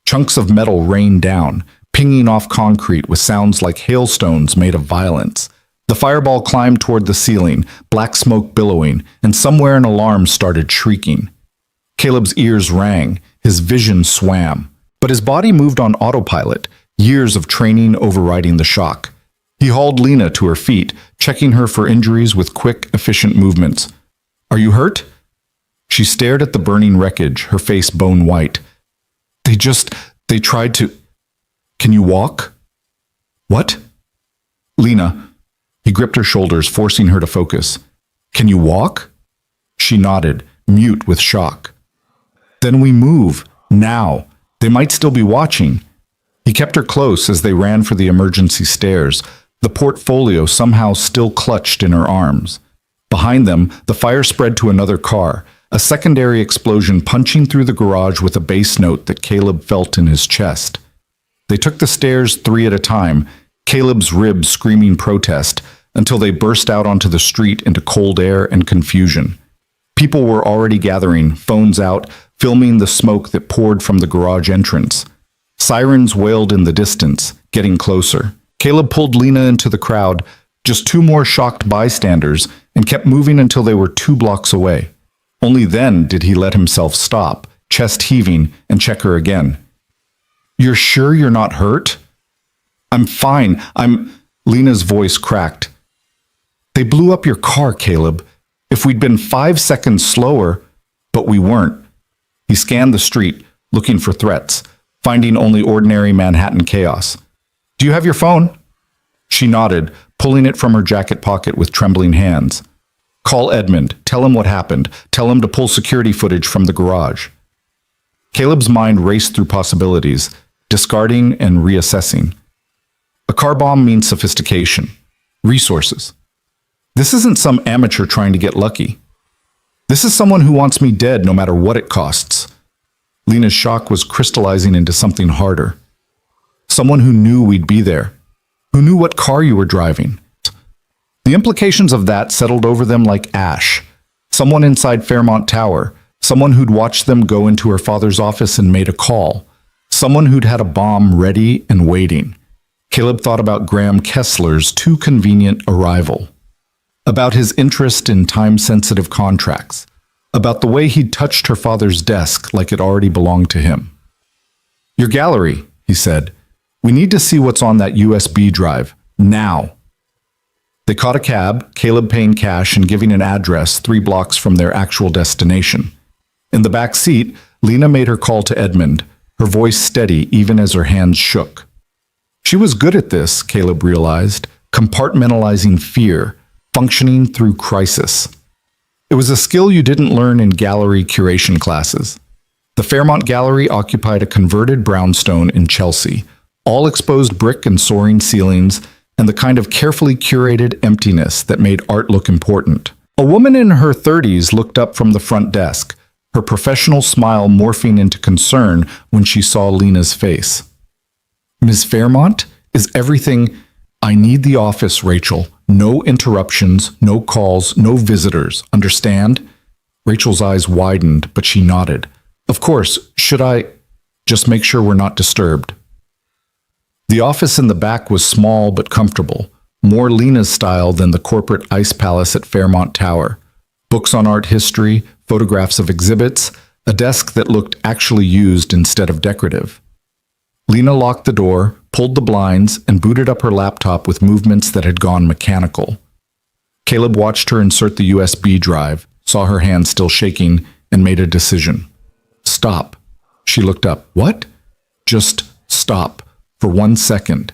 Chunks of metal rained down, pinging off concrete with sounds like hailstones made of violence. The fireball climbed toward the ceiling, black smoke billowing, and somewhere an alarm started shrieking. Caleb's ears rang, his vision swam, but his body moved on autopilot, years of training overriding the shock. He hauled Lena to her feet, checking her for injuries with quick, efficient movements. "Are you hurt?" She stared at the burning wreckage, her face bone white. They tried to... Can you walk?" "What?" "Lena." He gripped her shoulders, forcing her to focus. "Can you walk?" She nodded, mute with shock. "Then we move. Now. They might still be watching." He kept her close as they ran for the emergency stairs, the portfolio somehow still clutched in her arms. Behind them, the fire spread to another car, a secondary explosion punching through the garage with a bass note that Caleb felt in his chest. They took the stairs 3 at a time, Caleb's ribs screaming protest, until they burst out onto the street into cold air and confusion. People were already gathering, phones out, filming the smoke that poured from the garage entrance. Sirens wailed in the distance, getting closer. Caleb pulled Lena into the crowd, just 2 more shocked bystanders, and kept moving until they were 2 blocks away. Only then did he let himself stop, chest heaving, and check her again. "You're sure you're not hurt?" "I'm fine. Lena's voice cracked. "They blew up your car, Caleb. If we'd been 5 seconds slower..." But we weren't. He scanned the street, looking for threats, finding only ordinary Manhattan chaos. "Do you have your phone?" She nodded, pulling it from her jacket pocket with trembling hands. "Call Edmund. Tell him what happened. Tell him to pull security footage from the garage." Caleb's mind raced through possibilities, discarding and reassessing. A car bomb means sophistication, resources. This isn't some amateur trying to get lucky. This is someone who wants me dead no matter what it costs. Lena's shock was crystallizing into something harder. Someone who knew we'd be there, who knew what car you were driving. The implications of that settled over them like ash. Someone inside Fairmont Tower, someone who'd watched them go into her father's office and made a call, someone who'd had a bomb ready and waiting. Caleb thought about Graham Kessler's too convenient arrival, about his interest in time-sensitive contracts, about the way he'd touched her father's desk like it already belonged to him. "Your gallery," he said. "We need to see what's on that USB drive, now." They caught a cab, Caleb paying cash and giving an address 3 blocks from their actual destination. In the back seat, Lena made her call to Edmund, her voice steady even as her hands shook. She was good at this, Caleb realized, compartmentalizing fear, functioning through crisis. It was a skill you didn't learn in gallery curation classes. The Fairmont Gallery occupied a converted brownstone in Chelsea, all exposed brick and soaring ceilings, and the kind of carefully curated emptiness that made art look important. A woman in her 30s looked up from the front desk, her professional smile morphing into concern when she saw Lena's face. "Ms. Fairmont, is everything—" "I need the office, Rachel. No interruptions, no calls, no visitors. Understand?" Rachel's eyes widened, but she nodded. "Of course. Should I—" "Just make sure we're not disturbed." The office in the back was small but comfortable, more Lena's style than the corporate ice palace at Fairmont Tower. Books on art history, photographs of exhibits, a desk that looked actually used instead of decorative. Lena locked the door, pulled the blinds, and booted up her laptop with movements that had gone mechanical. Caleb watched her insert the USB drive, saw her hand still shaking, and made a decision. "Stop." She looked up. "What?" "Just stop. For 1 second."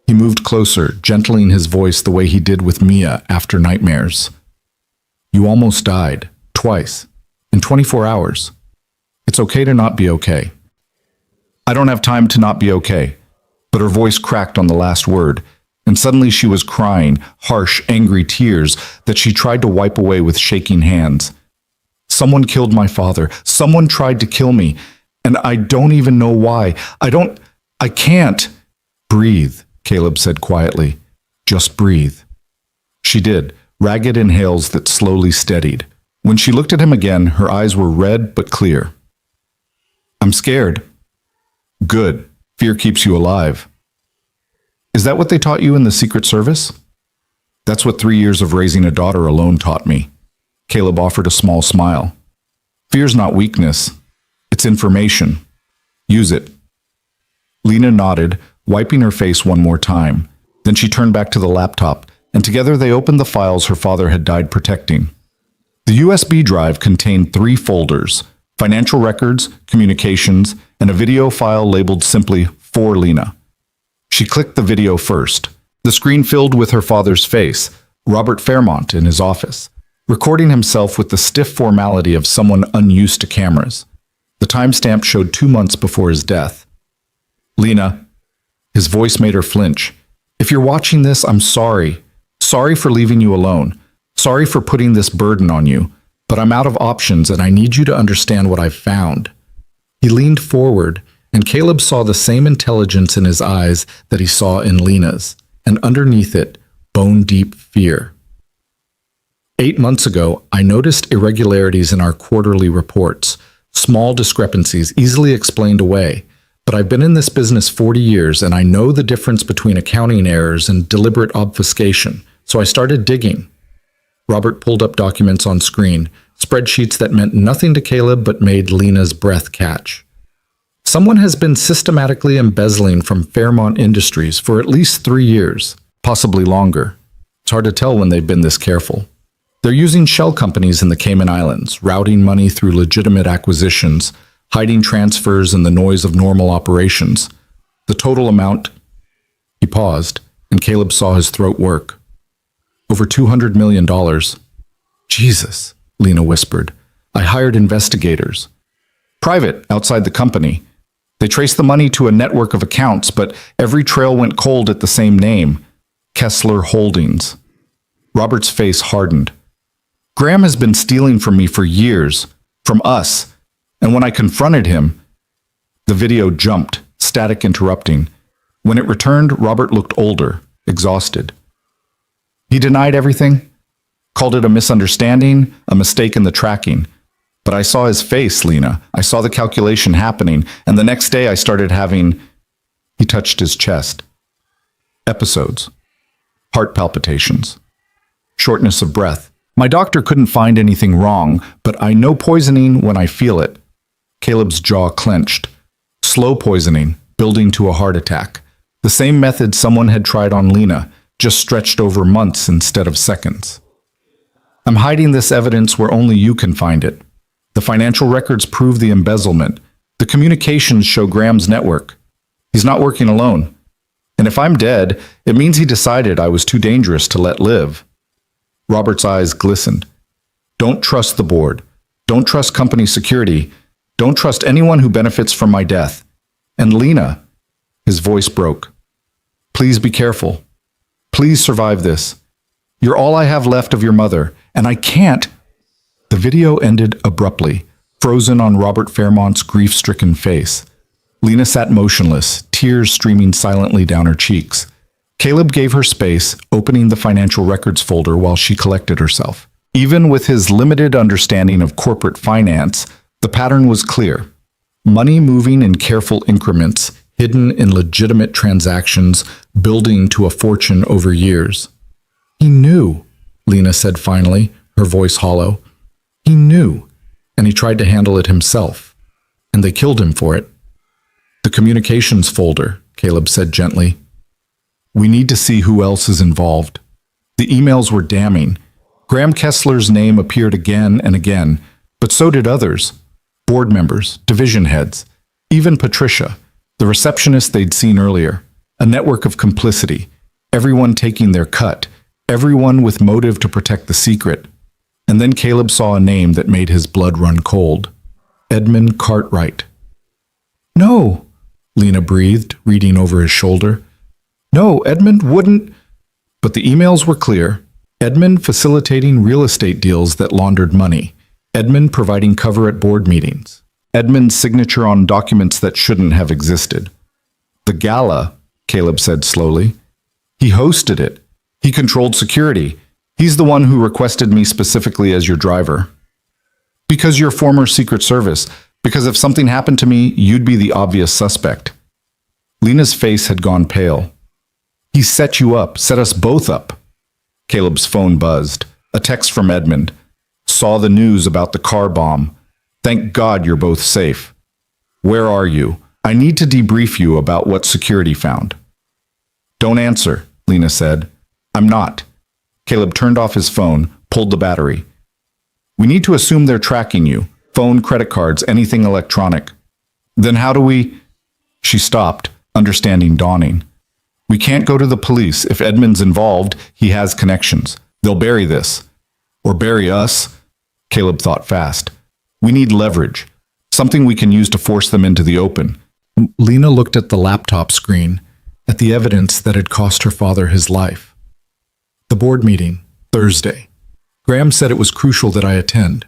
He moved closer, gentling his voice the way he did with Mia after nightmares. "You almost died. Twice. In 24 hours. It's okay to not be okay." "I don't have time to not be okay." But her voice cracked on the last word. and suddenly she was crying, harsh, angry tears that she tried to wipe away with shaking hands. Someone killed my father. Someone tried to kill me, and I don't even know why. I can't. Breathe, Caleb said quietly. Just breathe. She did, ragged inhales that slowly steadied. When she looked at him again, her eyes were red but clear. I'm scared. Good. Fear keeps you alive. Is that what they taught you in the Secret Service? That's what 3 years of raising a daughter alone taught me. Caleb offered a small smile. Fear's not weakness. It's information. Use it. Lena nodded, wiping her face one more time. Then she turned back to the laptop, and together they opened the files her father had died protecting. The USB drive contained 3 folders: financial records, communications, and a video file labeled simply For Lena. She clicked the video first. The screen filled with her father's face, Robert Fairmont in his office, recording himself with the stiff formality of someone unused to cameras. The timestamp showed 2 months before his death. Lena, his voice made her flinch. If you're watching this, I'm sorry. Sorry for leaving you alone. Sorry for putting this burden on you. But I'm out of options and I need you to understand what I've found. He leaned forward, and Caleb saw the same intelligence in his eyes that he saw in Lena's, and underneath it, bone-deep fear. 8 months ago, I noticed irregularities in our quarterly reports, small discrepancies easily explained away. But I've been in this business 40 years, and I know the difference between accounting errors and deliberate obfuscation, so I started digging. Robert pulled up documents on screen, spreadsheets that meant nothing to Caleb but made Lena's breath catch. Someone has been systematically embezzling from Fairmont Industries for at least 3 years, possibly longer. It's hard to tell when they've been this careful. They're using shell companies in the Cayman Islands, routing money through legitimate acquisitions, hiding transfers in the noise of normal operations. The total amount... He paused, and Caleb saw his throat work. Over $200 million. Jesus, Lena whispered. I hired investigators. Private, outside the company. They traced the money to a network of accounts, but every trail went cold at the same name, Kessler Holdings. Robert's face hardened. Graham has been stealing from me for years, from us, and when I confronted him, the video jumped, static interrupting. When it returned, Robert looked older, exhausted. He denied everything, called it a misunderstanding, a mistake in the tracking. But I saw his face, Lena. I saw the calculation happening, and the next day I started having... He touched his chest. Episodes. Heart palpitations. Shortness of breath. My doctor couldn't find anything wrong, but I know poisoning when I feel it. Caleb's jaw clenched. Slow poisoning, building to a heart attack. The same method someone had tried on Lena, just stretched over months instead of seconds. I'm hiding this evidence where only you can find it. The financial records prove the embezzlement. The communications show Graham's network. He's not working alone. And if I'm dead, it means he decided I was too dangerous to let live. Robert's eyes glistened. Don't trust the board. Don't trust company security. Don't trust anyone who benefits from my death. And Lena, his voice broke. Please be careful. Please survive this. You're all I have left of your mother, and I can't. The video ended abruptly, frozen on Robert Fairmont's grief-stricken face. Lena sat motionless, tears streaming silently down her cheeks. Caleb gave her space, opening the financial records folder while she collected herself. Even with his limited understanding of corporate finance, the pattern was clear. Money moving in careful increments, hidden in legitimate transactions, building to a fortune over years. He knew, Lena said finally, her voice hollow. He knew, and he tried to handle it himself. And they killed him for it. The communications folder, Caleb said gently. We need to see who else is involved. The emails were damning. Graham Kessler's name appeared again and again, but so did others. Board members, division heads, even Patricia, the receptionist they'd seen earlier. A network of complicity, everyone taking their cut, everyone with motive to protect the secret. And then Caleb saw a name that made his blood run cold. Edmund Cartwright. No, Lena breathed, reading over his shoulder. No, Edmund wouldn't. But the emails were clear. Edmund facilitating real estate deals that laundered money. Edmund providing cover at board meetings. Edmund's signature on documents that shouldn't have existed. The gala, Caleb said slowly. He hosted it. He controlled security. He's the one who requested me specifically as your driver. Because you're former Secret Service. Because if something happened to me, you'd be the obvious suspect. Lena's face had gone pale. He set you up, set us both up. Caleb's phone buzzed. A text from Edmund. Saw the news about the car bomb. Thank God you're both safe. Where are you? I need to debrief you about what security found. Don't answer, Lena said. I'm not. Caleb turned off his phone, pulled the battery. We need to assume they're tracking you. Phone, credit cards, anything electronic. Then how do we... She stopped, understanding dawning. We can't go to the police. If Edmund's involved, he has connections. They'll bury this. Or bury us. Caleb thought fast. We need leverage. Something we can use to force them into the open. Lena looked at the laptop screen, at the evidence that had cost her father his life. The board meeting, Thursday. Graham said it was crucial that I attend,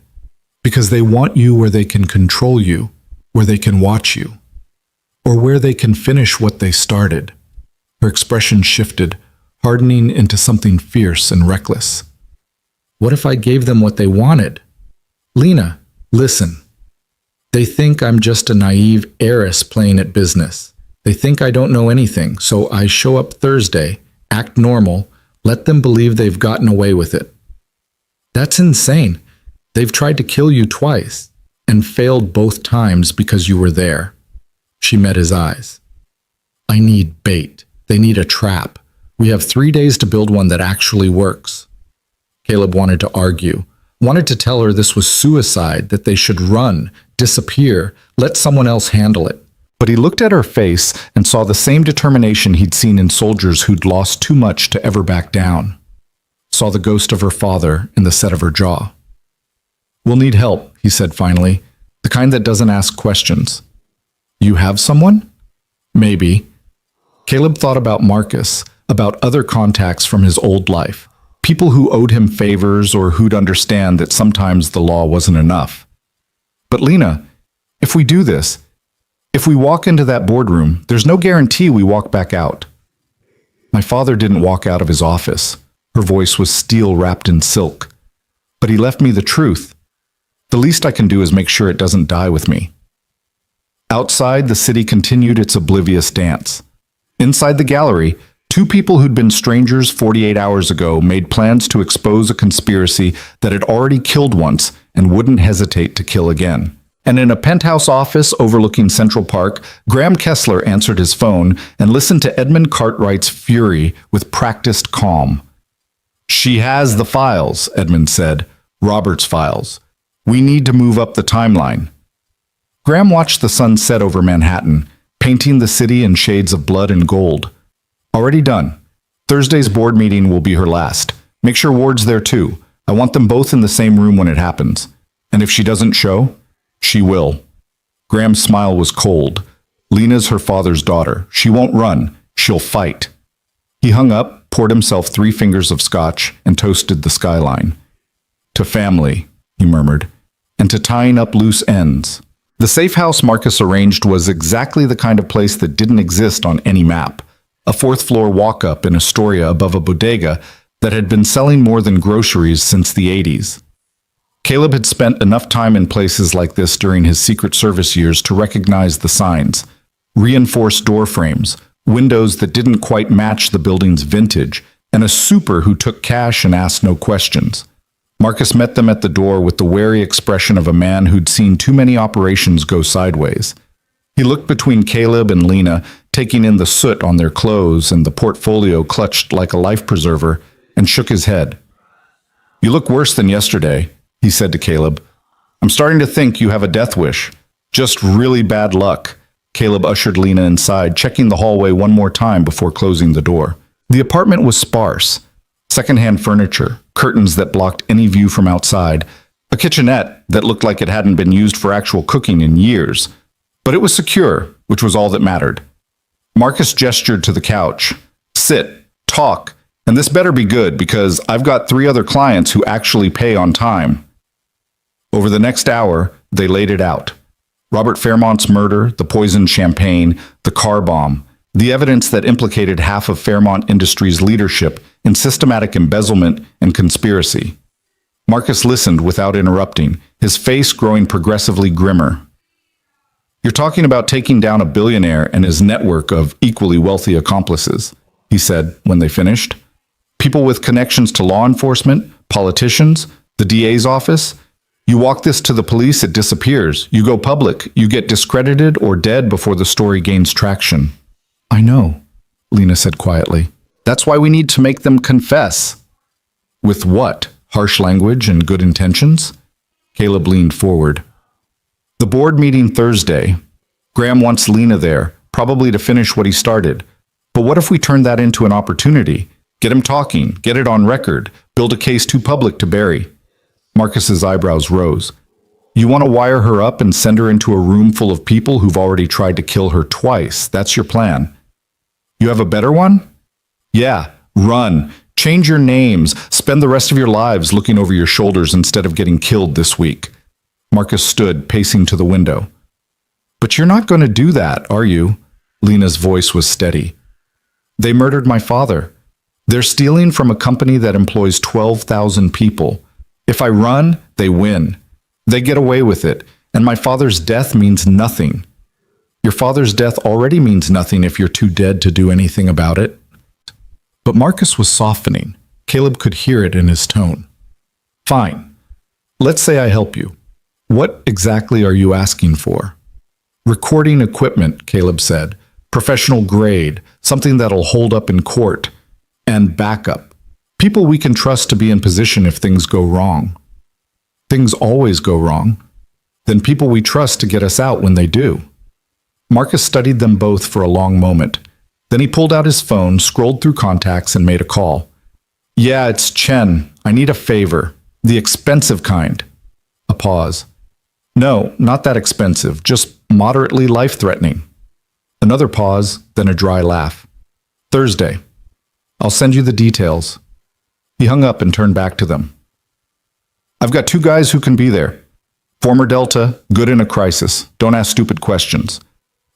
because they want you where they can control you, where they can watch you, or where they can finish what they started. Her expression shifted, hardening into something fierce and reckless. What if I gave them what they wanted? Lena, listen. They think I'm just a naive heiress playing at business. They think I don't know anything, so I show up Thursday, act normal, let them believe they've gotten away with it. That's insane. They've tried to kill you twice, and failed both times because you were there. She met his eyes. I need bait. They need a trap. We have 3 days to build one that actually works. Caleb wanted to argue, wanted to tell her this was suicide, that they should run, disappear, let someone else handle it. But he looked at her face and saw the same determination he'd seen in soldiers who'd lost too much to ever back down. Saw the ghost of her father in the set of her jaw. We'll need help, he said finally, the kind that doesn't ask questions. You have someone? Maybe. Caleb thought about Marcus, about other contacts from his old life, people who owed him favors or who'd understand that sometimes the law wasn't enough. But Lena, if we do this, if we walk into that boardroom, there's no guarantee we walk back out. My father didn't walk out of his office. Her voice was steel wrapped in silk. But he left me the truth. The least I can do is make sure it doesn't die with me. Outside, the city continued its oblivious dance. Inside the gallery, two people who'd been strangers 48 hours ago made plans to expose a conspiracy that had already killed once and wouldn't hesitate to kill again. And in a penthouse office overlooking Central Park, Graham Kessler answered his phone and listened to Edmund Cartwright's fury with practiced calm. She has the files, Edmund said. Robert's files. We need to move up the timeline. Graham watched the sun set over Manhattan, painting the city in shades of blood and gold. Already done. Thursday's board meeting will be her last. Make sure Ward's there too. I want them both in the same room when it happens. And if she doesn't show, she will. Graham's smile was cold. Lena's her father's daughter. She won't run. She'll fight. He hung up, poured himself 3 fingers of scotch, and toasted the skyline. To family, he murmured, and to tying up loose ends. The safe house Marcus arranged was exactly the kind of place that didn't exist on any map. A 4th-floor walk-up in Astoria above a bodega that had been selling more than groceries since the 80s. Caleb had spent enough time in places like this during his Secret Service years to recognize the signs. Reinforced door frames, windows that didn't quite match the building's vintage, and a super who took cash and asked no questions. Marcus met them at the door with the wary expression of a man who'd seen too many operations go sideways. He looked between Caleb and Lena, taking in the soot on their clothes and the portfolio clutched like a life preserver, and shook his head. You look worse than yesterday, he said to Caleb. I'm starting to think you have a death wish. Just really bad luck. Caleb ushered Lena inside, checking the hallway one more time before closing the door. The apartment was sparse. Secondhand furniture, curtains that blocked any view from outside, a kitchenette that looked like it hadn't been used for actual cooking in years. But it was secure, which was all that mattered. Marcus gestured to the couch. Sit, talk, and this better be good because I've got 3 other clients who actually pay on time. Over the next hour, they laid it out. Robert Fairmont's murder, the poisoned champagne, the car bomb, the evidence that implicated half of Fairmont Industries' leadership in systematic embezzlement and conspiracy. Marcus listened without interrupting, his face growing progressively grimmer. You're talking about taking down a billionaire and his network of equally wealthy accomplices, he said when they finished. People with connections to law enforcement, politicians, the DA's office. You walk this to the police, it disappears. You go public, you get discredited or dead before the story gains traction. I know, Lena said quietly. That's why we need to make them confess. With what? Harsh language and good intentions? Caleb leaned forward. The board meeting Thursday. Graham wants Lena there, probably to finish what he started. But what if we turn that into an opportunity? Get him talking, get it on record, build a case too public to bury. Marcus's eyebrows rose. You want to wire her up and send her into a room full of people who've already tried to kill her twice. That's your plan. You have a better one? Yeah, run. Change your names. Spend the rest of your lives looking over your shoulders instead of getting killed this week. Marcus stood, pacing to the window. But you're not going to do that, are you? Lena's voice was steady. They murdered my father. They're stealing from a company that employs 12,000 people. If I run, they win. They get away with it, and my father's death means nothing. Your father's death already means nothing if you're too dead to do anything about it. But Marcus was softening. Caleb could hear it in his tone. Fine. Let's say I help you. What exactly are you asking for? Recording equipment, Caleb said. Professional grade, something that'll hold up in court. And backup. People we can trust to be in position if things go wrong. Things always go wrong. Then people we trust to get us out when they do. Marcus studied them both for a long moment. Then he pulled out his phone, scrolled through contacts, and made a call. Yeah, it's Chen. I need a favor. The expensive kind. A pause. No, not that expensive, just moderately life-threatening. Another pause, then a dry laugh. Thursday. I'll send you the details. He hung up and turned back to them. I've got 2 guys who can be there. Former Delta, good in a crisis. Don't ask stupid questions.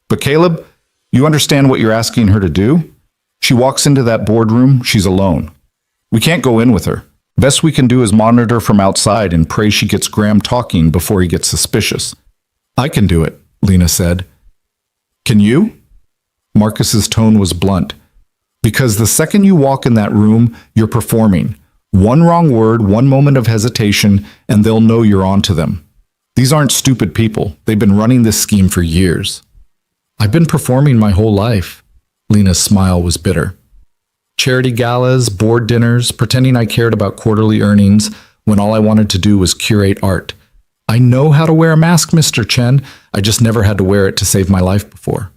But Caleb, you understand what you're asking her to do? She walks into that boardroom, she's alone. We can't go in with her. Best we can do is monitor from outside and pray she gets Graham talking before he gets suspicious. I can do it, Lena said. Can you? Marcus's tone was blunt. Because the second you walk in that room, you're performing. One wrong word, one moment of hesitation, and they'll know you're onto them. These aren't stupid people. They've been running this scheme for years. I've been performing my whole life. Lena's smile was bitter. Charity galas, board dinners, pretending I cared about quarterly earnings when all I wanted to do was curate art. I know how to wear a mask, Mr. Chen. I just never had to wear it to save my life before.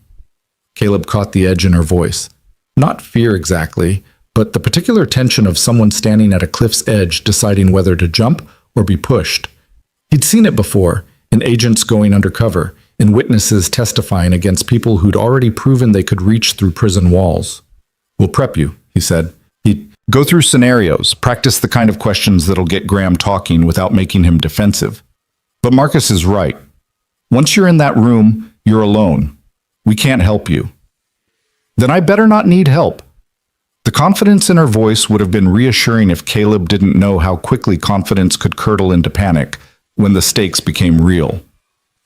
Caleb caught the edge in her voice. Not fear exactly, but the particular tension of someone standing at a cliff's edge deciding whether to jump or be pushed. He'd seen it before, in agents going undercover, in witnesses testifying against people who'd already proven they could reach through prison walls. We'll prep you, he said. He'd go through scenarios, practice the kind of questions that'll get Graham talking without making him defensive. But Marcus is right. Once you're in that room, you're alone. We can't help you. Then I better not need help. The confidence in her voice would have been reassuring if Caleb didn't know how quickly confidence could curdle into panic when the stakes became real.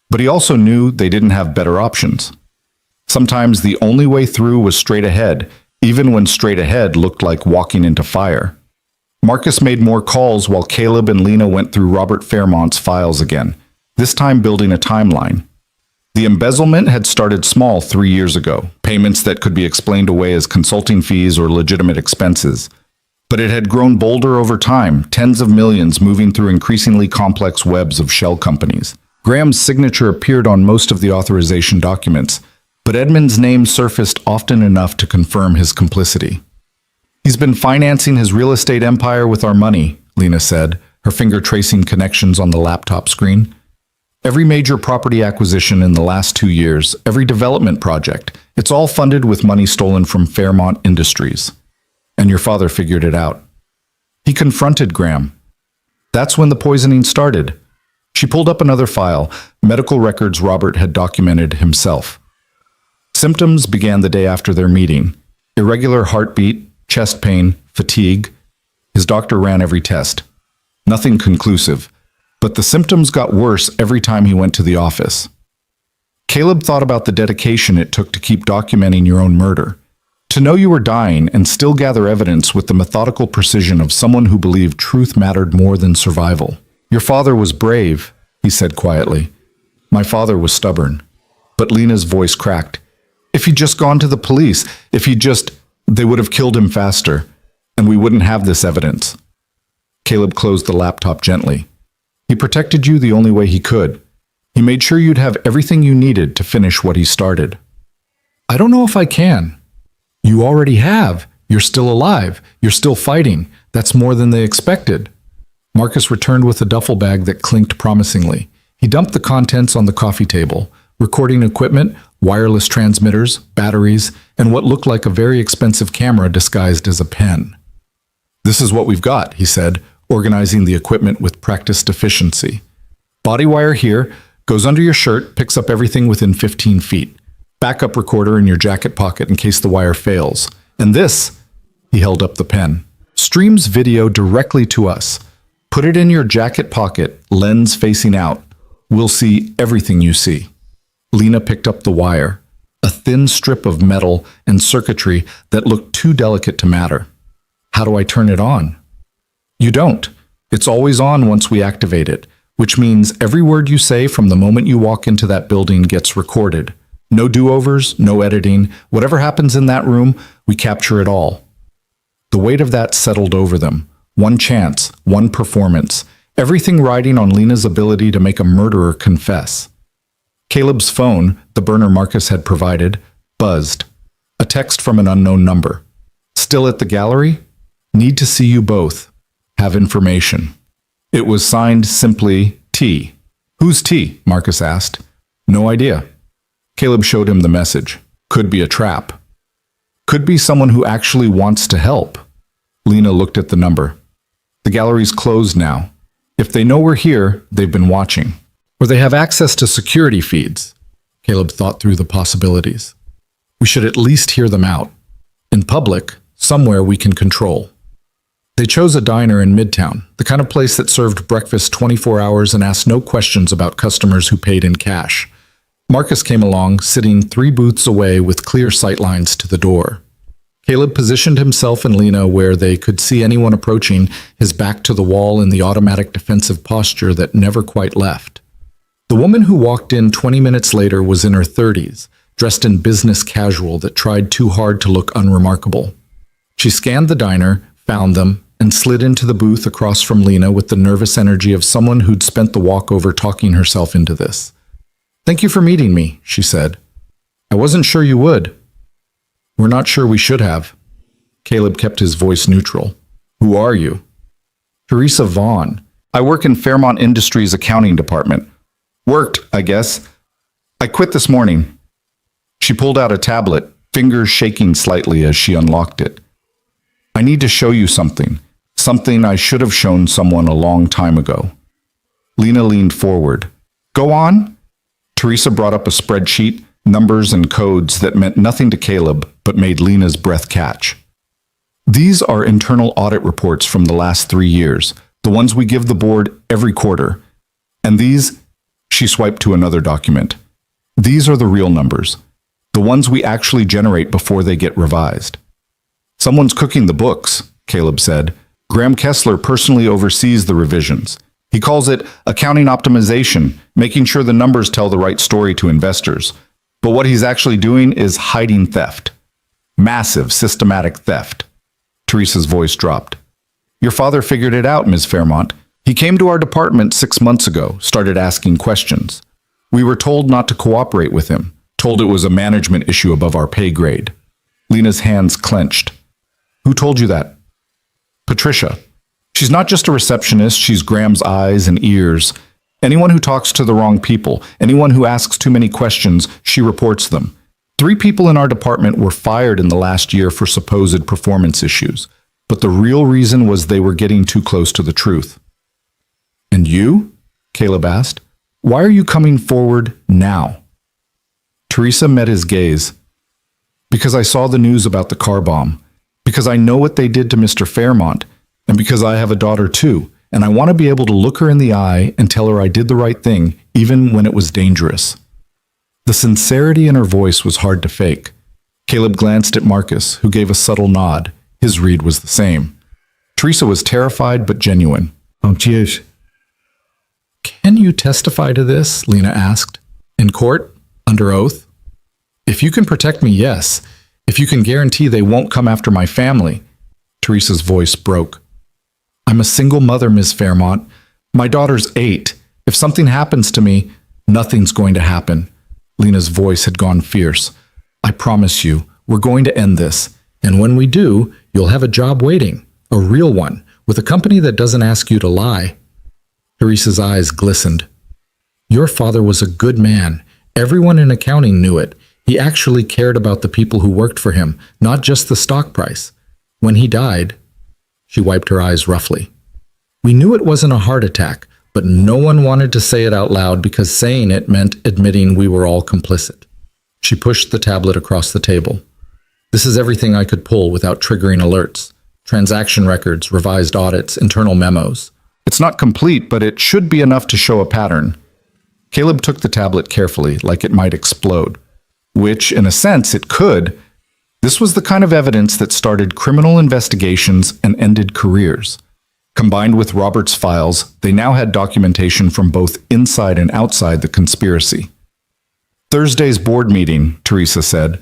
But he also knew they didn't have better options. Sometimes the only way through was straight ahead, even when straight ahead looked like walking into fire. Marcus made more calls while Caleb and Lena went through Robert Fairmont's files again, this time building a timeline. The embezzlement had started small 3 years ago, payments that could be explained away as consulting fees or legitimate expenses. But it had grown bolder over time, tens of millions moving through increasingly complex webs of shell companies. Graham's signature appeared on most of the authorization documents, but Edmund's name surfaced often enough to confirm his complicity. He's been financing his real estate empire with our money, Lena said, her finger tracing connections on the laptop screen. Every major property acquisition in the last 2 years, every development project, it's all funded with money stolen from Fairmont Industries. And your father figured it out. He confronted Graham. That's when the poisoning started. She pulled up another file, medical records Robert had documented himself. Symptoms began the day after their meeting. Irregular heartbeat, chest pain, fatigue. His doctor ran every test. Nothing conclusive. But the symptoms got worse every time he went to the office. Caleb thought about the dedication it took to keep documenting your own murder. To know you were dying and still gather evidence with the methodical precision of someone who believed truth mattered more than survival. Your father was brave, he said quietly. My father was stubborn. But Lena's voice cracked. If he'd just gone to the police, they would have killed him faster, and we wouldn't have this evidence. Caleb closed the laptop gently. He protected you the only way he could. He made sure you'd have everything you needed to finish what he started. I don't know if I can. You already have. You're still alive. You're still fighting. That's more than they expected. Marcus returned with a duffel bag that clinked promisingly. He dumped the contents on the coffee table, recording equipment, wireless transmitters, batteries, and what looked like a very expensive camera disguised as a pen. This is what we've got, he said, organizing the equipment with practiced efficiency. Body wire here, goes under your shirt, picks up everything within 15 feet. Backup recorder in your jacket pocket in case the wire fails. And this, he held up the pen, streams video directly to us. Put it in your jacket pocket, lens facing out. We'll see everything you see. Lena picked up the wire, a thin strip of metal and circuitry that looked too delicate to matter. How do I turn it on? You don't. It's always on once we activate it, which means every word you say from the moment you walk into that building gets recorded. No do-overs, no editing. Whatever happens in that room, we capture it all. The weight of that settled over them. One chance, one performance, everything riding on Lena's ability to make a murderer confess. Caleb's phone, the burner Marcus had provided, buzzed. A text from an unknown number. Still at the gallery? Need to see you both. Have information. It was signed simply T. Who's T? Marcus asked. No idea. Caleb showed him the message. Could be a trap. Could be someone who actually wants to help. Lena looked at the number. The gallery's closed now. If they know we're here, they've been watching. Or they have access to security feeds. Caleb thought through the possibilities. We should at least hear them out. In public, somewhere we can control. They chose a diner in Midtown, the kind of place that served breakfast 24 hours and asked no questions about customers who paid in cash. Marcus came along, sitting 3 booths away with clear sightlines to the door. Caleb positioned himself and Lena where they could see anyone approaching, his back to the wall in the automatic defensive posture that never quite left. The woman who walked in 20 minutes later was in her 30s, dressed in business casual that tried too hard to look unremarkable. She scanned the diner, found them, and slid into the booth across from Lena with the nervous energy of someone who'd spent the walkover talking herself into this. Thank you for meeting me, she said. I wasn't sure you would. We're not sure we should have. Caleb kept his voice neutral. Who are you? Teresa Vaughn. I work in Fairmont Industries accounting department. Worked, I guess. I quit this morning. She pulled out a tablet, fingers shaking slightly as she unlocked it. I need to show you something. Something I should have shown someone a long time ago. Lena leaned forward. Go on? Teresa brought up a spreadsheet, numbers and codes that meant nothing to Caleb but made Lena's breath catch. These are internal audit reports from the last 3 years, the ones we give the board every quarter. And these, she swiped to another document. These are the real numbers, the ones we actually generate before they get revised. Someone's cooking the books, Caleb said. Graham Kessler personally oversees the revisions. He calls it accounting optimization, making sure the numbers tell the right story to investors. But what he's actually doing is hiding theft. Massive, systematic theft. Teresa's voice dropped. Your father figured it out, Ms. Fairmont. He came to our department 6 months ago, started asking questions. We were told not to cooperate with him, told it was a management issue above our pay grade. Lena's hands clenched. Who told you that? Patricia. She's not just a receptionist, she's Graham's eyes and ears. Anyone who talks to the wrong people, anyone who asks too many questions, she reports them. 3 people in our department were fired in the last year for supposed performance issues, but the real reason was they were getting too close to the truth. And you? Caleb asked. Why are you coming forward now? Teresa met his gaze. Because I saw the news about the car bomb. Because I know what they did to Mr. Fairmont. And because I have a daughter too. And I want to be able to look her in the eye and tell her I did the right thing, even when it was dangerous. The sincerity in her voice was hard to fake. Caleb glanced at Marcus, who gave a subtle nod. His read was the same. Teresa was terrified but genuine. Oh, cheers. Can you testify to this? Lena asked. In court? Under oath? If you can protect me, yes. If you can guarantee they won't come after my family. Teresa's voice broke. I'm a single mother, Miss Fairmont. My daughter's 8. If something happens to me, nothing's going to happen. Lena's voice had gone fierce. I promise you, we're going to end this. And when we do, you'll have a job waiting. A real one, with a company that doesn't ask you to lie. Teresa's eyes glistened. Your father was a good man. Everyone in accounting knew it. He actually cared about the people who worked for him, not just the stock price. When he died, she wiped her eyes roughly. We knew it wasn't a heart attack, but no one wanted to say it out loud because saying it meant admitting we were all complicit. She pushed the tablet across the table. This is everything I could pull without triggering alerts. Transaction records, revised audits, internal memos. It's not complete, but it should be enough to show a pattern. Caleb took the tablet carefully, like it might explode. Which, in a sense, it could. This was the kind of evidence that started criminal investigations and ended careers. Combined with Robert's files, they now had documentation from both inside and outside the conspiracy. Thursday's board meeting, Teresa said.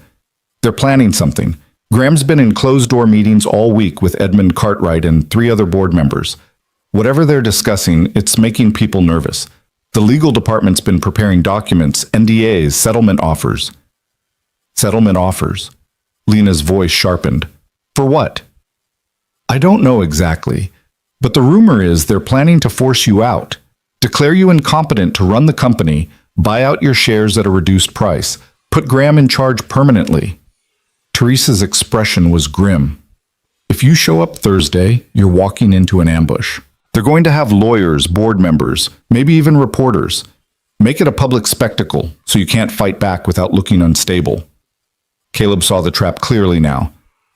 They're planning something. Graham's been in closed-door meetings all week with Edmund Cartwright and 3 other board members. Whatever they're discussing, it's making people nervous. The legal department's been preparing documents, NDAs, settlement offers. Settlement offers. Lena's voice sharpened. For what? I don't know exactly. But the rumor is they're planning to force you out, declare you incompetent to run the company, buy out your shares at a reduced price, put Graham in charge permanently. Teresa's expression was grim. If you show up Thursday, you're walking into an ambush. They're going to have lawyers, board members, maybe even reporters. Make it a public spectacle so you can't fight back without looking unstable. Caleb saw the trap clearly now.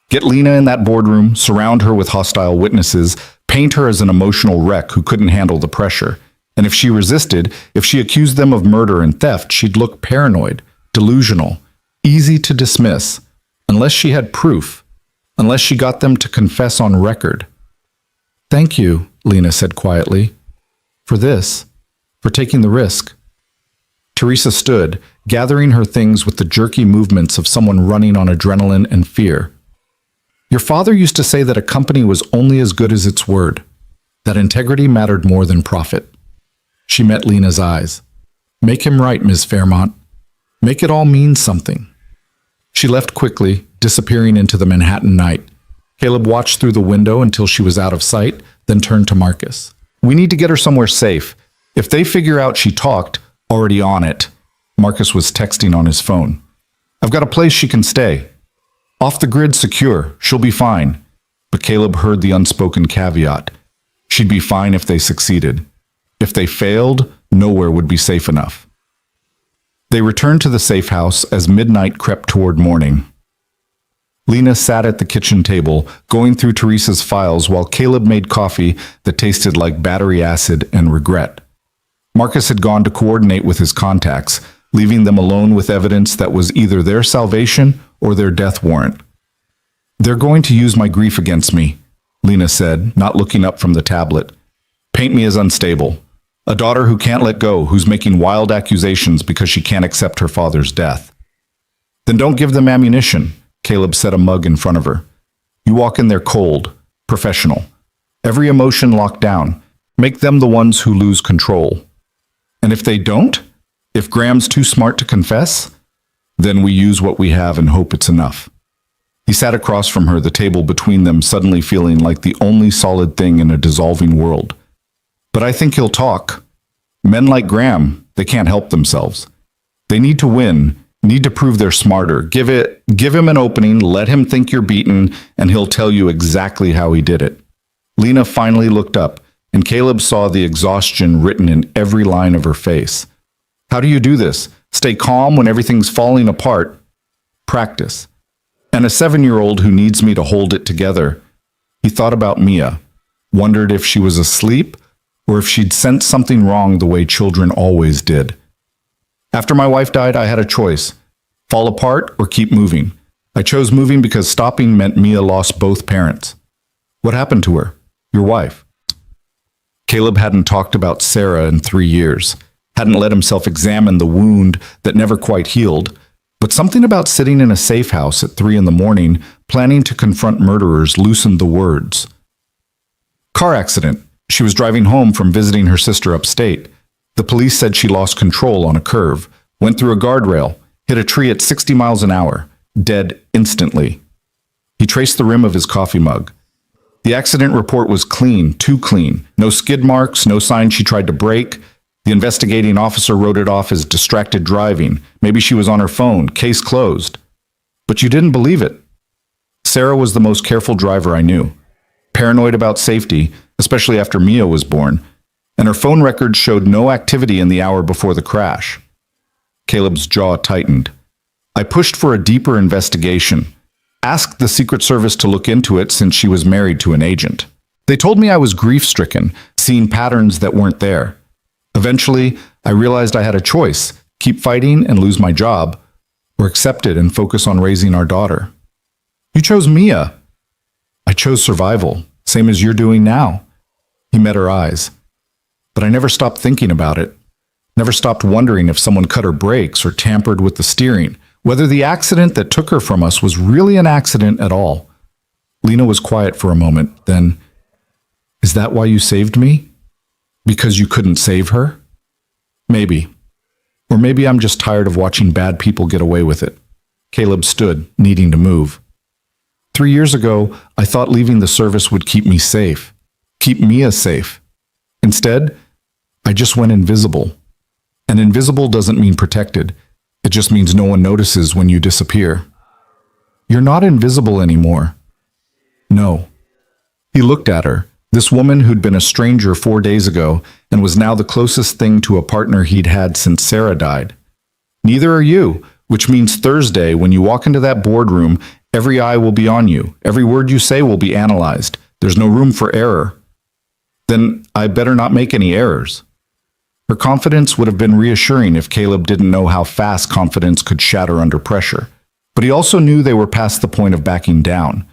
Get Lena in that boardroom, surround her with hostile witnesses, paint her as an emotional wreck who couldn't handle the pressure. And if she resisted, if she accused them of murder and theft, she'd look paranoid, delusional, easy to dismiss, unless she had proof, unless she got them to confess on record. Thank you, Lena said quietly, for this, for taking the risk. Teresa stood, gathering her things with the jerky movements of someone running on adrenaline and fear. Your father used to say that a company was only as good as its word, that integrity mattered more than profit. She met Lena's eyes. Make him right, Ms. Fairmont. Make it all mean something. She left quickly, disappearing into the Manhattan night. Caleb watched through the window until she was out of sight, then turned to Marcus. We need to get her somewhere safe. If they figure out she talked, already on it. Marcus was texting on his phone. I've got a place she can stay. Off the grid secure, she'll be fine. But Caleb heard the unspoken caveat. She'd be fine if they succeeded. If they failed, nowhere would be safe enough. They returned to the safe house as midnight crept toward morning. Lena sat at the kitchen table, going through Teresa's files while Caleb made coffee that tasted like battery acid and regret. Marcus had gone to coordinate with his contacts, leaving them alone with evidence that was either their salvation or their death warrant. They're going to use my grief against me, Lena said, not looking up from the tablet. Paint me as unstable. A daughter who can't let go, who's making wild accusations because she can't accept her father's death. Then don't give them ammunition, Caleb set a mug in front of her. You walk in there cold, professional. Every emotion locked down. Make them the ones who lose control. And if they don't? If Graham's too smart to confess? Then we use what we have and hope it's enough. He sat across from her, the table between them suddenly feeling like the only solid thing in a dissolving world. But I think he'll talk. Men like Graham, they can't help themselves. They need to win, need to prove they're smarter. Give him an opening, let him think you're beaten, and he'll tell you exactly how he did it. Lena finally looked up, and Caleb saw the exhaustion written in every line of her face. How do you do this? Stay calm when everything's falling apart? Practice. And a 7-year-old who needs me to hold it together. He thought about Mia, wondered if she was asleep or if she'd sensed something wrong the way children always did. After my wife died, I had a choice. Fall apart or keep moving. I chose moving because stopping meant Mia lost both parents. What happened to her? Your wife. Caleb hadn't talked about Sarah in 3 years, hadn't let himself examine the wound that never quite healed, but something about sitting in a safe house at 3 a.m, planning to confront murderers, loosened the words. Car accident. She was driving home from visiting her sister upstate. The police said she lost control on a curve, went through a guardrail, hit a tree at 60 miles an hour, dead instantly. He traced the rim of his coffee mug. The accident report was clean, too clean. No skid marks, no sign she tried to brake. The investigating officer wrote it off as distracted driving. Maybe she was on her phone, case closed. But you didn't believe it. Sarah was the most careful driver I knew. Paranoid about safety, especially after Mia was born, and her phone records showed no activity in the hour before the crash. Caleb's jaw tightened. I pushed for a deeper investigation. Asked the Secret Service to look into it since she was married to an agent. They told me I was grief-stricken, seeing patterns that weren't there. Eventually, I realized I had a choice, keep fighting and lose my job, or accept it and focus on raising our daughter. You chose Mia. I chose survival, same as you're doing now. He met her eyes. But I never stopped thinking about it. Never stopped wondering if someone cut her brakes or tampered with the steering, whether the accident that took her from us was really an accident at all. Lena was quiet for a moment, then, is that why you saved me? Because you couldn't save her? Maybe. Or maybe I'm just tired of watching bad people get away with it. Caleb stood, needing to move. 3 years ago, I thought leaving the service would keep me safe, keep Mia safe. Instead, I just went invisible. And invisible doesn't mean protected. It just means no one notices when you disappear. You're not invisible anymore. No. He looked at her, this woman who'd been a stranger 4 days ago and was now the closest thing to a partner he'd had since Sarah died. Neither are you, which means Thursday, when you walk into that boardroom, every eye will be on you. Every word you say will be analyzed. There's no room for error. Then I better not make any errors. Her confidence would have been reassuring if Caleb didn't know how fast confidence could shatter under pressure. But he also knew they were past the point of backing down.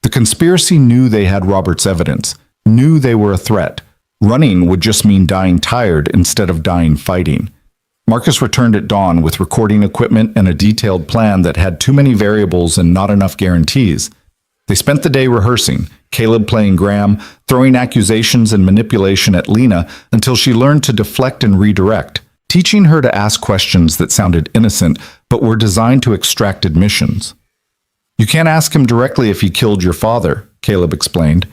The conspiracy knew they had Robert's evidence, knew they were a threat. Running would just mean dying tired instead of dying fighting. Marcus returned at dawn with recording equipment and a detailed plan that had too many variables and not enough guarantees. They spent the day rehearsing, Caleb playing Graham, throwing accusations and manipulation at Lena until she learned to deflect and redirect, teaching her to ask questions that sounded innocent but were designed to extract admissions. You can't ask him directly if he killed your father, Caleb explained.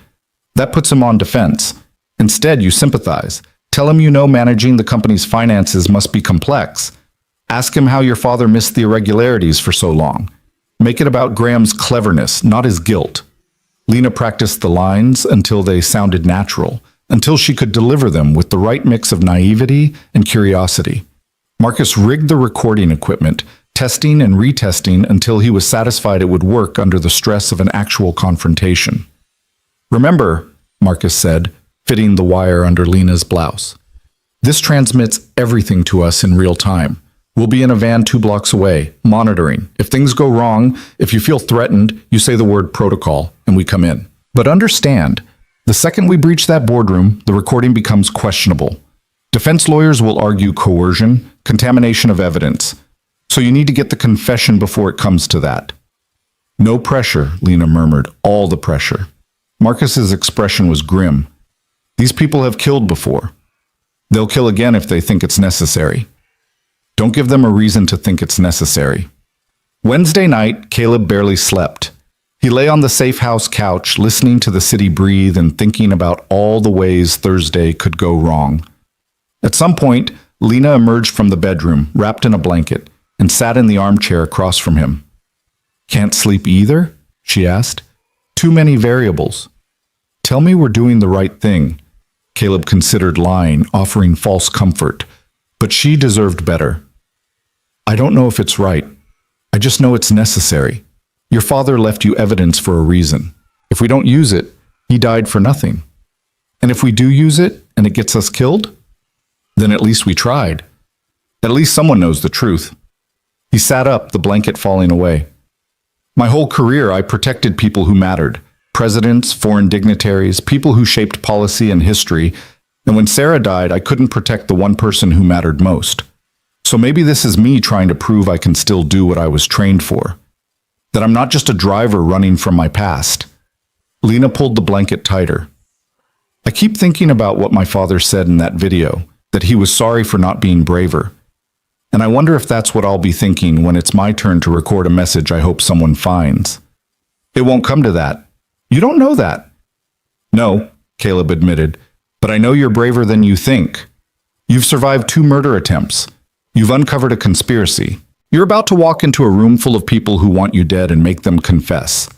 That puts him on defense. Instead, you sympathize. Tell him you know managing the company's finances must be complex. Ask him how your father missed the irregularities for so long. Make it about Graham's cleverness, not his guilt. Lena practiced the lines until they sounded natural, until she could deliver them with the right mix of naivety and curiosity. Marcus rigged the recording equipment, testing and retesting until he was satisfied it would work under the stress of an actual confrontation. Remember, Marcus said, fitting the wire under Lena's blouse. This transmits everything to us in real time. We'll be in a van 2 blocks away, monitoring. If things go wrong, if you feel threatened, you say the word protocol, and we come in. But understand, the second we breach that boardroom, the recording becomes questionable. Defense lawyers will argue coercion, contamination of evidence. So you need to get the confession before it comes to that. No pressure, Lena murmured, all the pressure. Marcus's expression was grim. These people have killed before. They'll kill again if they think it's necessary. Don't give them a reason to think it's necessary. Wednesday night, Caleb barely slept. He lay on the safe house couch, listening to the city breathe and thinking about all the ways Thursday could go wrong. At some point, Lena emerged from the bedroom, wrapped in a blanket, and sat in the armchair across from him. "Can't sleep either?" she asked. "Too many variables." "Tell me we're doing the right thing." Caleb considered lying, offering false comfort, but she deserved better. "I don't know if it's right. I just know it's necessary. Your father left you evidence for a reason. If we don't use it, he died for nothing. And if we do use it and it gets us killed, then at least we tried. At least someone knows the truth." He sat up, the blanket falling away. "My whole career, I protected people who mattered. Presidents, foreign dignitaries, people who shaped policy and history. And when Sarah died, I couldn't protect the one person who mattered most. So maybe this is me trying to prove I can still do what I was trained for. That I'm not just a driver running from my past." Lena pulled the blanket tighter. "I keep thinking about what my father said in that video, that he was sorry for not being braver. And I wonder if that's what I'll be thinking when it's my turn to record a message I hope someone finds. It won't come to that. You don't know that." "No," Caleb admitted, "but I know you're braver than you think. You've survived 2 murder attempts. You've uncovered a conspiracy. You're about to walk into a room full of people who want you dead and make them confess.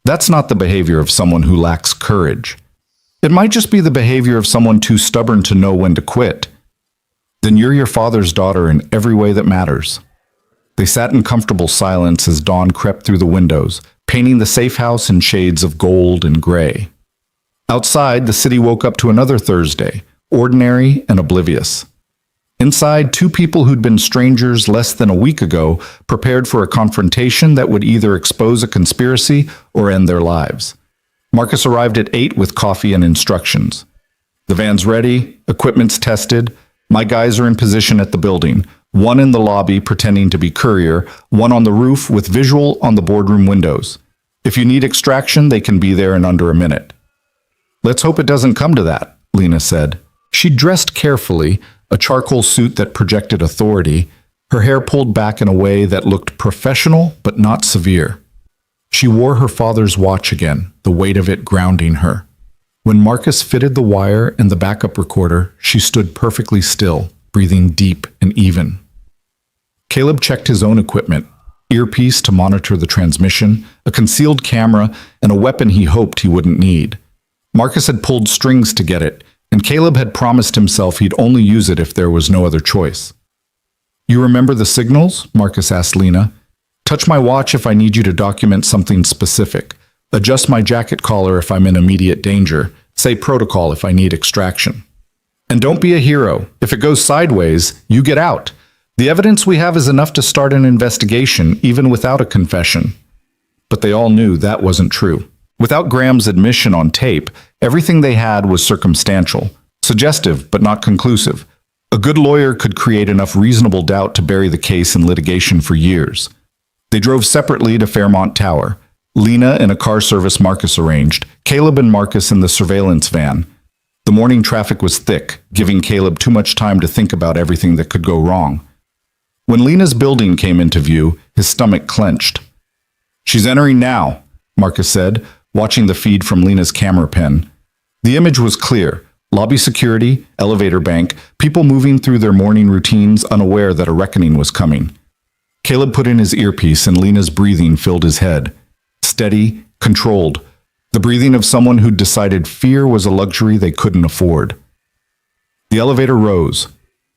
That's not the behavior of someone who lacks courage. It might just be the behavior of someone too stubborn to know when to quit. Then you're your father's daughter in every way that matters." They sat in comfortable silence as dawn crept through the windows, painting the safe house in shades of gold and gray. Outside, the city woke up to another Thursday, ordinary and oblivious. Inside, 2 people who'd been strangers less than a week ago prepared for a confrontation that would either expose a conspiracy or end their lives. Marcus arrived at 8 with coffee and instructions. "The van's ready, equipment's tested. My guys are in position at the building, one in the lobby pretending to be courier, one on the roof with visual on the boardroom windows. If you need extraction, they can be there in under a minute." "Let's hope it doesn't come to that," Lena said. She dressed carefully, a charcoal suit that projected authority, her hair pulled back in a way that looked professional but not severe. She wore her father's watch again, the weight of it grounding her. When Marcus fitted the wire and the backup recorder, she stood perfectly still, breathing deep and even. Caleb checked his own equipment, earpiece to monitor the transmission, a concealed camera, and a weapon he hoped he wouldn't need. Marcus had pulled strings to get it, and Caleb had promised himself he'd only use it if there was no other choice. "You remember the signals?" Marcus asked Lena. "Touch my watch if I need you to document something specific. Adjust my jacket collar if I'm in immediate danger. Say protocol if I need extraction. And don't be a hero. If it goes sideways, you get out. The evidence we have is enough to start an investigation, even without a confession." But they all knew that wasn't true. Without Graham's admission on tape, everything they had was circumstantial, suggestive but not conclusive. A good lawyer could create enough reasonable doubt to bury the case in litigation for years. They drove separately to Fairmont Tower. Lena in a car service Marcus arranged, Caleb and Marcus in the surveillance van. The morning traffic was thick, giving Caleb too much time to think about everything that could go wrong. When Lena's building came into view, his stomach clenched. "She's entering now," Marcus said, watching the feed from Lena's camera pen. The image was clear. Lobby security, elevator bank, people moving through their morning routines unaware that a reckoning was coming. Caleb put in his earpiece and Lena's breathing filled his head. Steady, controlled. The breathing of someone who'd decided fear was a luxury they couldn't afford. The elevator rose.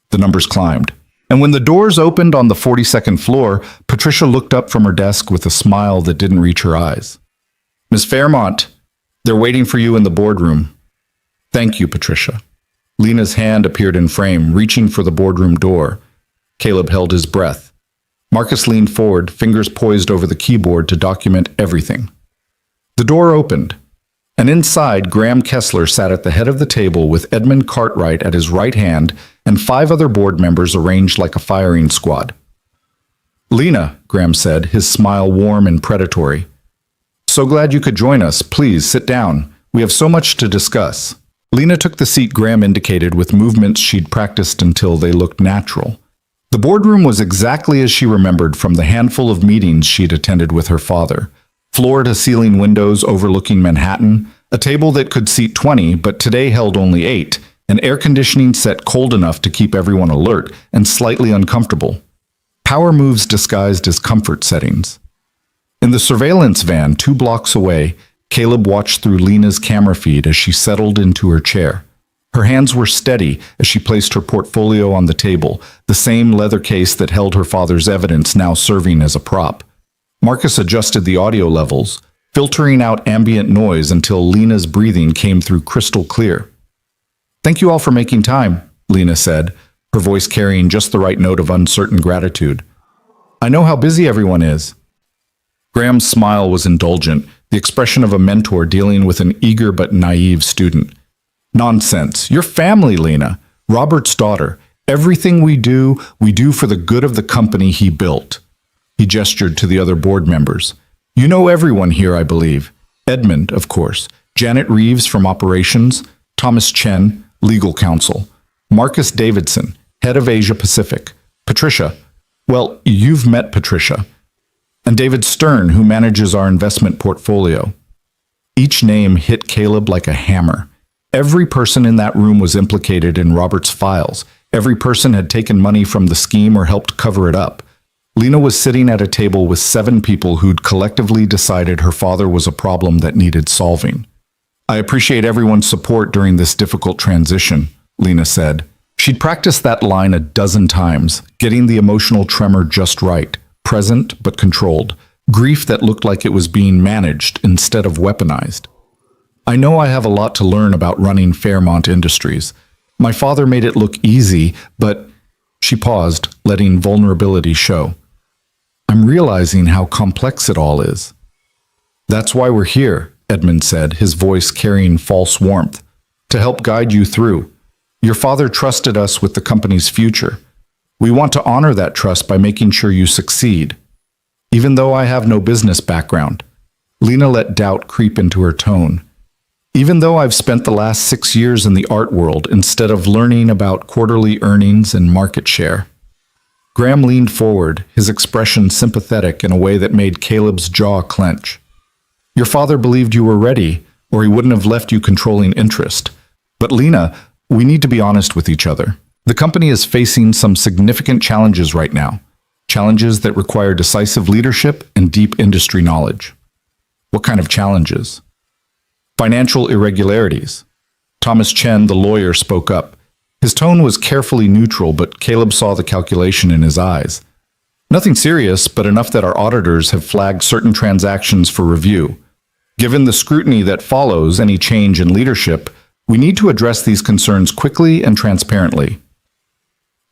The numbers climbed. And when the doors opened on the 42nd floor, Patricia looked up from her desk with a smile that didn't reach her eyes. "Miss Fairmont, they're waiting for you in the boardroom." "Thank you, Patricia." Lena's hand appeared in frame, reaching for the boardroom door. Caleb held his breath. Marcus leaned forward, fingers poised over the keyboard to document everything. The door opened, and inside, Graham Kessler sat at the head of the table with Edmund Cartwright at his right hand and 5 other board members arranged like a firing squad. "Lena," Graham said, his smile warm and predatory. "So glad you could join us. Please, sit down. We have so much to discuss." Lena took the seat Graham indicated with movements she'd practiced until they looked natural. The boardroom was exactly as she remembered from the handful of meetings she'd attended with her father. Floor-to-ceiling windows overlooking Manhattan, a table that could seat 20 but today held only 8, an air conditioning set cold enough to keep everyone alert and slightly uncomfortable. Power moves disguised as comfort settings. In the surveillance van 2 blocks away, Caleb watched through Lena's camera feed as she settled into her chair. Her hands were steady as she placed her portfolio on the table, the same leather case that held her father's evidence now serving as a prop. Marcus adjusted the audio levels, filtering out ambient noise until Lena's breathing came through crystal clear. "Thank you all for making time," Lena said, her voice carrying just the right note of uncertain gratitude. "I know how busy everyone is." Graham's smile was indulgent, the expression of a mentor dealing with an eager but naive student. "Nonsense. Your family, Lena. Robert's daughter. Everything we do for the good of the company he built." He gestured to the other board members. "You know everyone here, I believe. Edmund, of course. Janet Reeves from Operations. Thomas Chen, Legal Counsel. Marcus Davidson, Head of Asia Pacific. Patricia. Well, you've met Patricia. And David Stern, who manages our investment portfolio." Each name hit Caleb like a hammer. Every person in that room was implicated in Robert's files. Every person had taken money from the scheme or helped cover it up. Lena was sitting at a table with 7 people who'd collectively decided her father was a problem that needed solving. "I appreciate everyone's support during this difficult transition," Lena said. She'd practiced that line a dozen times, getting the emotional tremor just right, present but controlled, grief that looked like it was being managed instead of weaponized. "I know I have a lot to learn about running Fairmont Industries. My father made it look easy, but..." She paused, letting vulnerability show. "I'm realizing how complex it all is." "That's why we're here," Edmund said, his voice carrying false warmth. "To help guide you through. Your father trusted us with the company's future. We want to honor that trust by making sure you succeed. Even though I have no business background." Lena let doubt creep into her tone. "Even though I've spent the last 6 years in the art world instead of learning about quarterly earnings and market share." Graham leaned forward, his expression sympathetic in a way that made Caleb's jaw clench. "Your father believed you were ready, or he wouldn't have left you controlling interest. But Lena, we need to be honest with each other. The company is facing some significant challenges right now. Challenges that require decisive leadership and deep industry knowledge." "What kind of challenges?" "Financial irregularities." Thomas Chen, the lawyer, spoke up. His tone was carefully neutral, but Caleb saw the calculation in his eyes. "Nothing serious, but enough that our auditors have flagged certain transactions for review. Given the scrutiny that follows any change in leadership, we need to address these concerns quickly and transparently."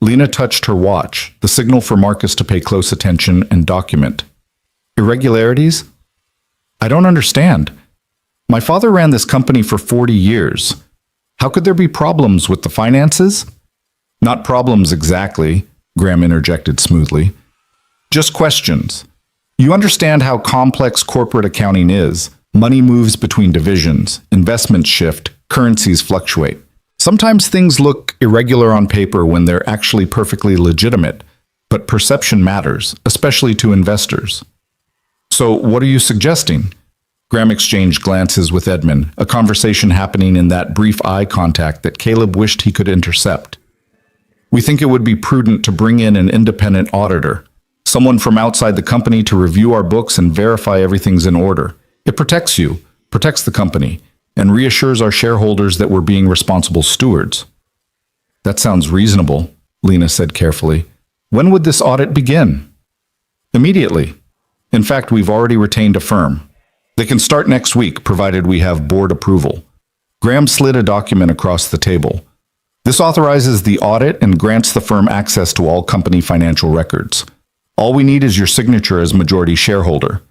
Lena touched her watch, the signal for Marcus to pay close attention and document. "Irregularities? I don't understand. My father ran this company for 40 years. How could there be problems with the finances?" "Not problems exactly," Graham interjected smoothly. "Just questions. You understand how complex corporate accounting is. Money moves between divisions, investments shift, currencies fluctuate. Sometimes things look irregular on paper when they're actually perfectly legitimate, but perception matters, especially to investors." "So what are you suggesting?" Graham exchanged glances with Edmund, a conversation happening in that brief eye contact that Caleb wished he could intercept. "We think it would be prudent to bring in an independent auditor, someone from outside the company to review our books and verify everything's in order. It protects you, protects the company, and reassures our shareholders that we're being responsible stewards." "That sounds reasonable," Lena said carefully. "When would this audit begin?" "Immediately. In fact, we've already retained a firm. They can start next week, provided we have board approval." Graham slid a document across the table. "This authorizes the audit and grants the firm access to all company financial records. All we need is your signature as majority shareholder."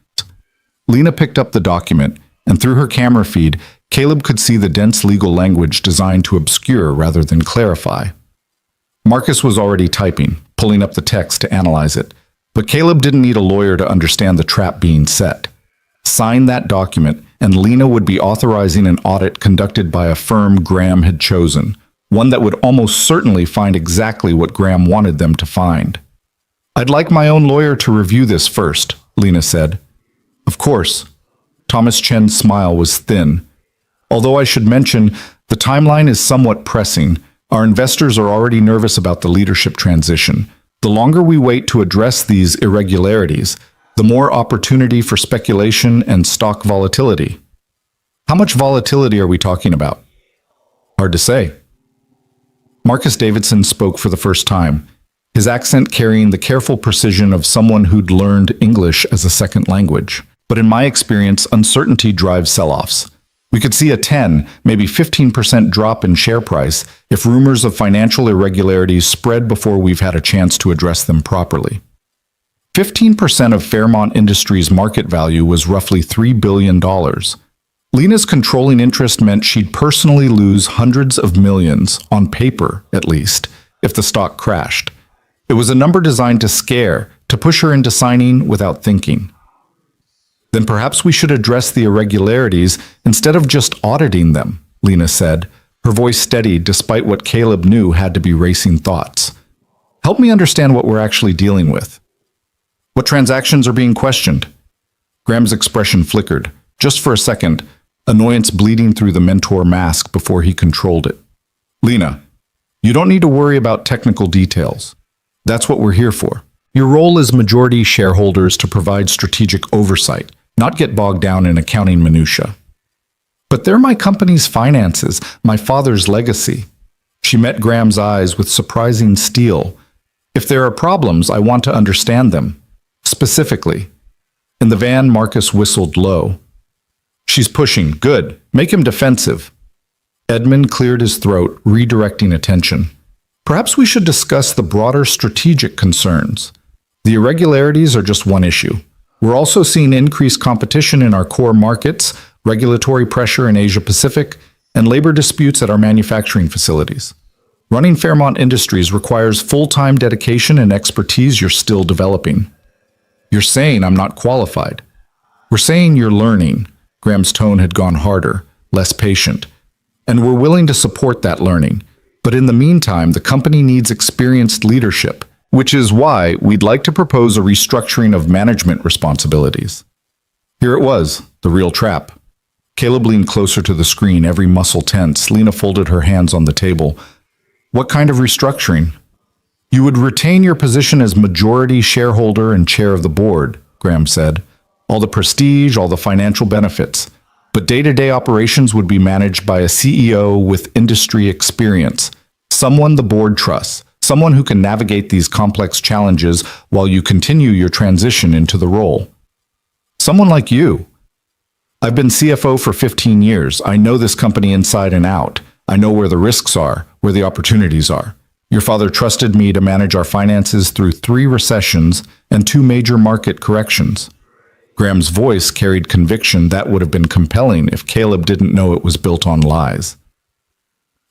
Lena picked up the document, and through her camera feed, Caleb could see the dense legal language designed to obscure rather than clarify. Marcus was already typing, pulling up the text to analyze it, but Caleb didn't need a lawyer to understand the trap being set. Sign that document, and Lena would be authorizing an audit conducted by a firm Graham had chosen, one that would almost certainly find exactly what Graham wanted them to find. "I'd like my own lawyer to review this first," Lena said. "Of course." Thomas Chen's smile was thin. "Although I should mention, The timeline is somewhat pressing. Our investors are already nervous about the leadership transition. The longer we wait to address these irregularities, the more opportunity for speculation and stock volatility. How much volatility are we talking about? Hard to say. Marcus Davidson spoke for the first time, his accent carrying the careful precision of someone who'd learned English as a second language. But in my experience, uncertainty drives sell-offs. We could see a 10, maybe 15% drop in share price if rumors of financial irregularities spread before we've had a chance to address them properly. 15% of Fairmont Industries' market value was roughly $3 billion. Lena's controlling interest meant she'd personally lose hundreds of millions, on paper at least, if the stock crashed. It was a number designed to scare, to push her into signing without thinking. Then perhaps we should address the irregularities instead of just auditing them, Lena said, her voice steady despite what Caleb knew had to be racing thoughts. Help me understand what we're actually dealing with. What transactions are being questioned? Graham's expression flickered, just for a second, annoyance bleeding through the mentor mask before he controlled it. Lena, you don't need to worry about technical details. That's what we're here for. Your role as majority shareholders to provide strategic oversight, not get bogged down in accounting minutia. But they're my company's finances, my father's legacy. She met Graham's eyes with surprising steel. If there are problems, I want to understand them. Specifically. In the van, Marcus whistled low. She's pushing. Good. Make him defensive. Edmund cleared his throat, redirecting attention. Perhaps we should discuss the broader strategic concerns. The irregularities are just one issue. We're also seeing increased competition in our core markets, regulatory pressure in Asia-Pacific, and labor disputes at our manufacturing facilities. Running Fairmont Industries requires full-time dedication and expertise you're still developing. You're saying I'm not qualified. We're saying you're learning. Graham's tone had gone harder, less patient. And we're willing to support that learning. But in the meantime, the company needs experienced leadership, which is why we'd like to propose a restructuring of management responsibilities. Here it was, the real trap. Caleb leaned closer to the screen, every muscle tense. Lena folded her hands on the table. What kind of restructuring? You would retain your position as majority shareholder and chair of the board, Graham said. All the prestige, all the financial benefits. But day-to-day operations would be managed by a CEO with industry experience, someone the board trusts, someone who can navigate these complex challenges while you continue your transition into the role. Someone like you. I've been CFO for 15 years. I know this company inside and out. I know where the risks are, where the opportunities are. Your father trusted me to manage our finances through 3 recessions and 2 major market corrections. Graham's voice carried conviction that would have been compelling if Caleb didn't know it was built on lies.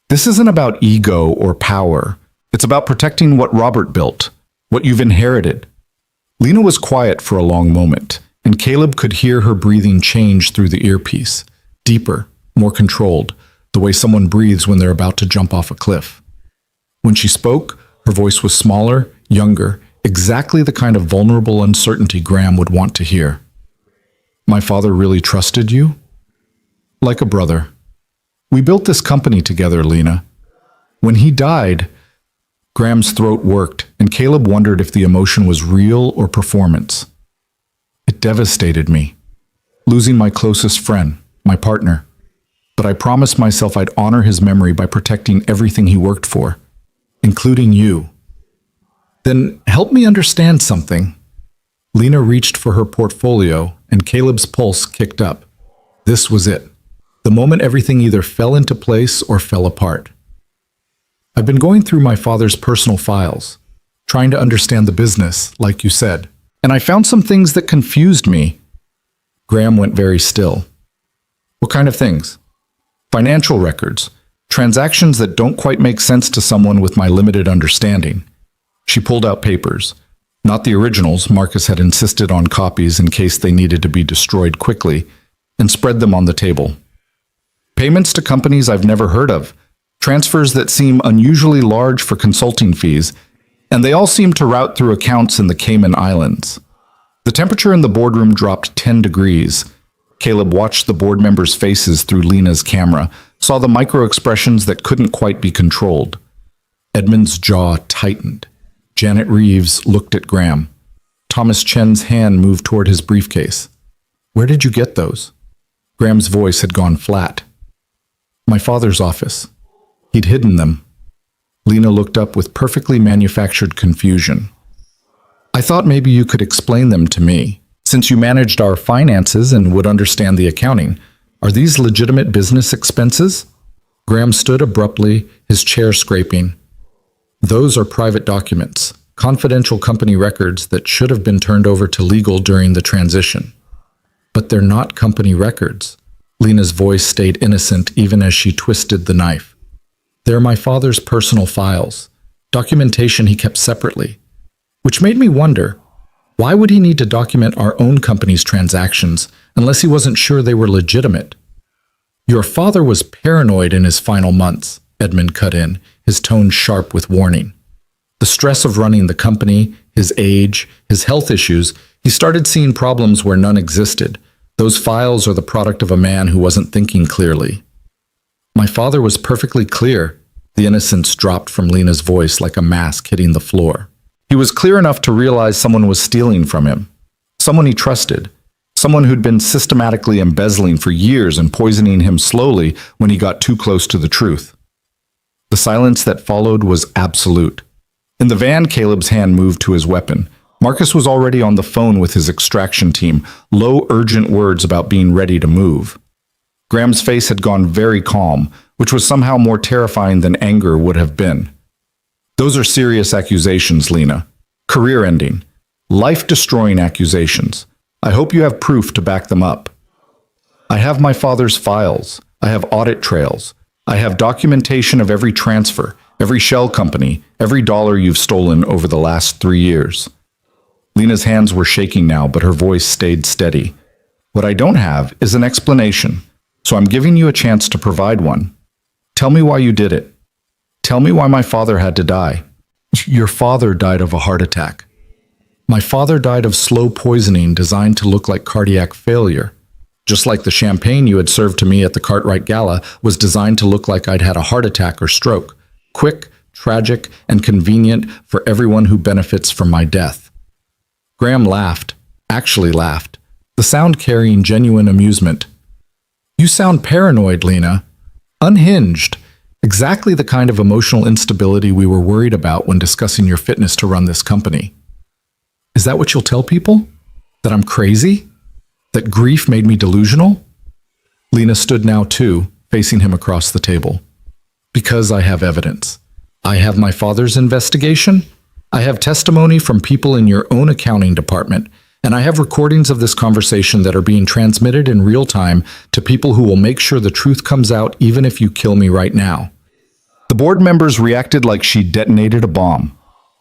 This isn't about ego or power. It's about protecting what Robert built, what you've inherited. Lena was quiet for a long moment, and Caleb could hear her breathing change through the earpiece, deeper, more controlled, the way someone breathes when they're about to jump off a cliff. When she spoke, her voice was smaller, younger, exactly the kind of vulnerable uncertainty Graham would want to hear. My father really trusted you? Like a brother. We built this company together, Lena. When he died, Graham's throat worked, and Caleb wondered if the emotion was real or performance. It devastated me, losing my closest friend, my partner. But I promised myself I'd honor his memory by protecting everything he worked for, including you. Then help me understand something. Lena reached for her portfolio, and Caleb's pulse kicked up. This was it. The moment everything either fell into place or fell apart. I've been going through my father's personal files, trying to understand the business, like you said, and I found some things that confused me. Graham went very still. What kind of things? Financial records, transactions that don't quite make sense to someone with my limited understanding. She pulled out papers. Not the originals, Marcus had insisted on copies in case they needed to be destroyed quickly, and spread them on the table. Payments to companies I've never heard of, transfers that seem unusually large for consulting fees, and they all seem to route through accounts in the Cayman Islands. The temperature in the boardroom dropped 10 degrees. Caleb watched the board members' faces through Lena's camera, saw the micro-expressions that couldn't quite be controlled. Edmund's jaw tightened. Janet Reeves looked at Graham. Thomas Chen's hand moved toward his briefcase. "Where did you get those?" Graham's voice had gone flat. "My father's office. He'd hidden them." Lena looked up with perfectly manufactured confusion. "I thought maybe you could explain them to me. Since you managed our finances and would understand the accounting, are these legitimate business expenses?" Graham stood abruptly, his chair scraping. "Those are private documents, confidential company records that should have been turned over to legal during the transition. But they're not company records." Lena's voice stayed innocent even as she twisted the knife. "They're my father's personal files, documentation he kept separately. Which made me wonder, why would he need to document our own company's transactions unless he wasn't sure they were legitimate?" "Your father was paranoid in his final months," Edmund cut in, his tone sharp with warning. "The stress of running the company, his age, his health issues, he started seeing problems where none existed. Those files are the product of a man who wasn't thinking clearly." "My father was perfectly clear." The innocence dropped from Lena's voice like a mask hitting the floor. "He was clear enough to realize someone was stealing from him. Someone he trusted. Someone who'd been systematically embezzling for years and poisoning him slowly when he got too close to the truth." The silence that followed was absolute. In the van, Caleb's hand moved to his weapon. Marcus was already on the phone with his extraction team, low, urgent words about being ready to move. Graham's face had gone very calm, which was somehow more terrifying than anger would have been. "Those are serious accusations, Lena. Career-ending, life-destroying accusations. I hope you have proof to back them up." "I have my father's files. I have audit trails. I have documentation of every transfer, every shell company, every dollar you've stolen over the last 3 years." Lena's hands were shaking now, but her voice stayed steady. "What I don't have is an explanation, so I'm giving you a chance to provide one. Tell me why you did it. Tell me why my father had to die." "Your father died of a heart attack." "My father died of slow poisoning designed to look like cardiac failure. Just like the champagne you had served to me at the Cartwright Gala was designed to look like I'd had a heart attack or stroke. Quick, tragic, and convenient for everyone who benefits from my death." Graham laughed, actually laughed, the sound carrying genuine amusement. "You sound paranoid, Lena. Unhinged. Exactly the kind of emotional instability we were worried about when discussing your fitness to run this company." "Is that what you'll tell people? That I'm crazy? That grief made me delusional?" Lena stood now too, facing him across the table. "Because I have evidence. I have my father's investigation. I have testimony from people in your own accounting department, and I have recordings of this conversation that are being transmitted in real time to people who will make sure the truth comes out even if you kill me right now." The board members reacted like she detonated a bomb.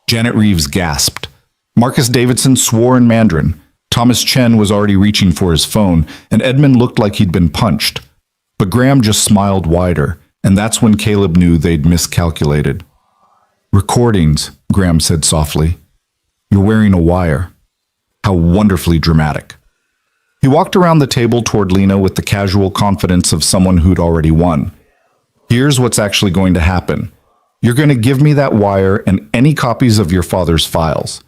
Janet Reeves gasped. Marcus Davidson swore in Mandarin. Thomas Chen was already reaching for his phone, and Edmund looked like he'd been punched. But Graham just smiled wider, and that's when Caleb knew they'd miscalculated. "Recordings," Graham said softly. "You're wearing a wire. How wonderfully dramatic." He walked around the table toward Lena with the casual confidence of someone who'd already won. "Here's what's actually going to happen. You're going to give me that wire and any copies of your father's files.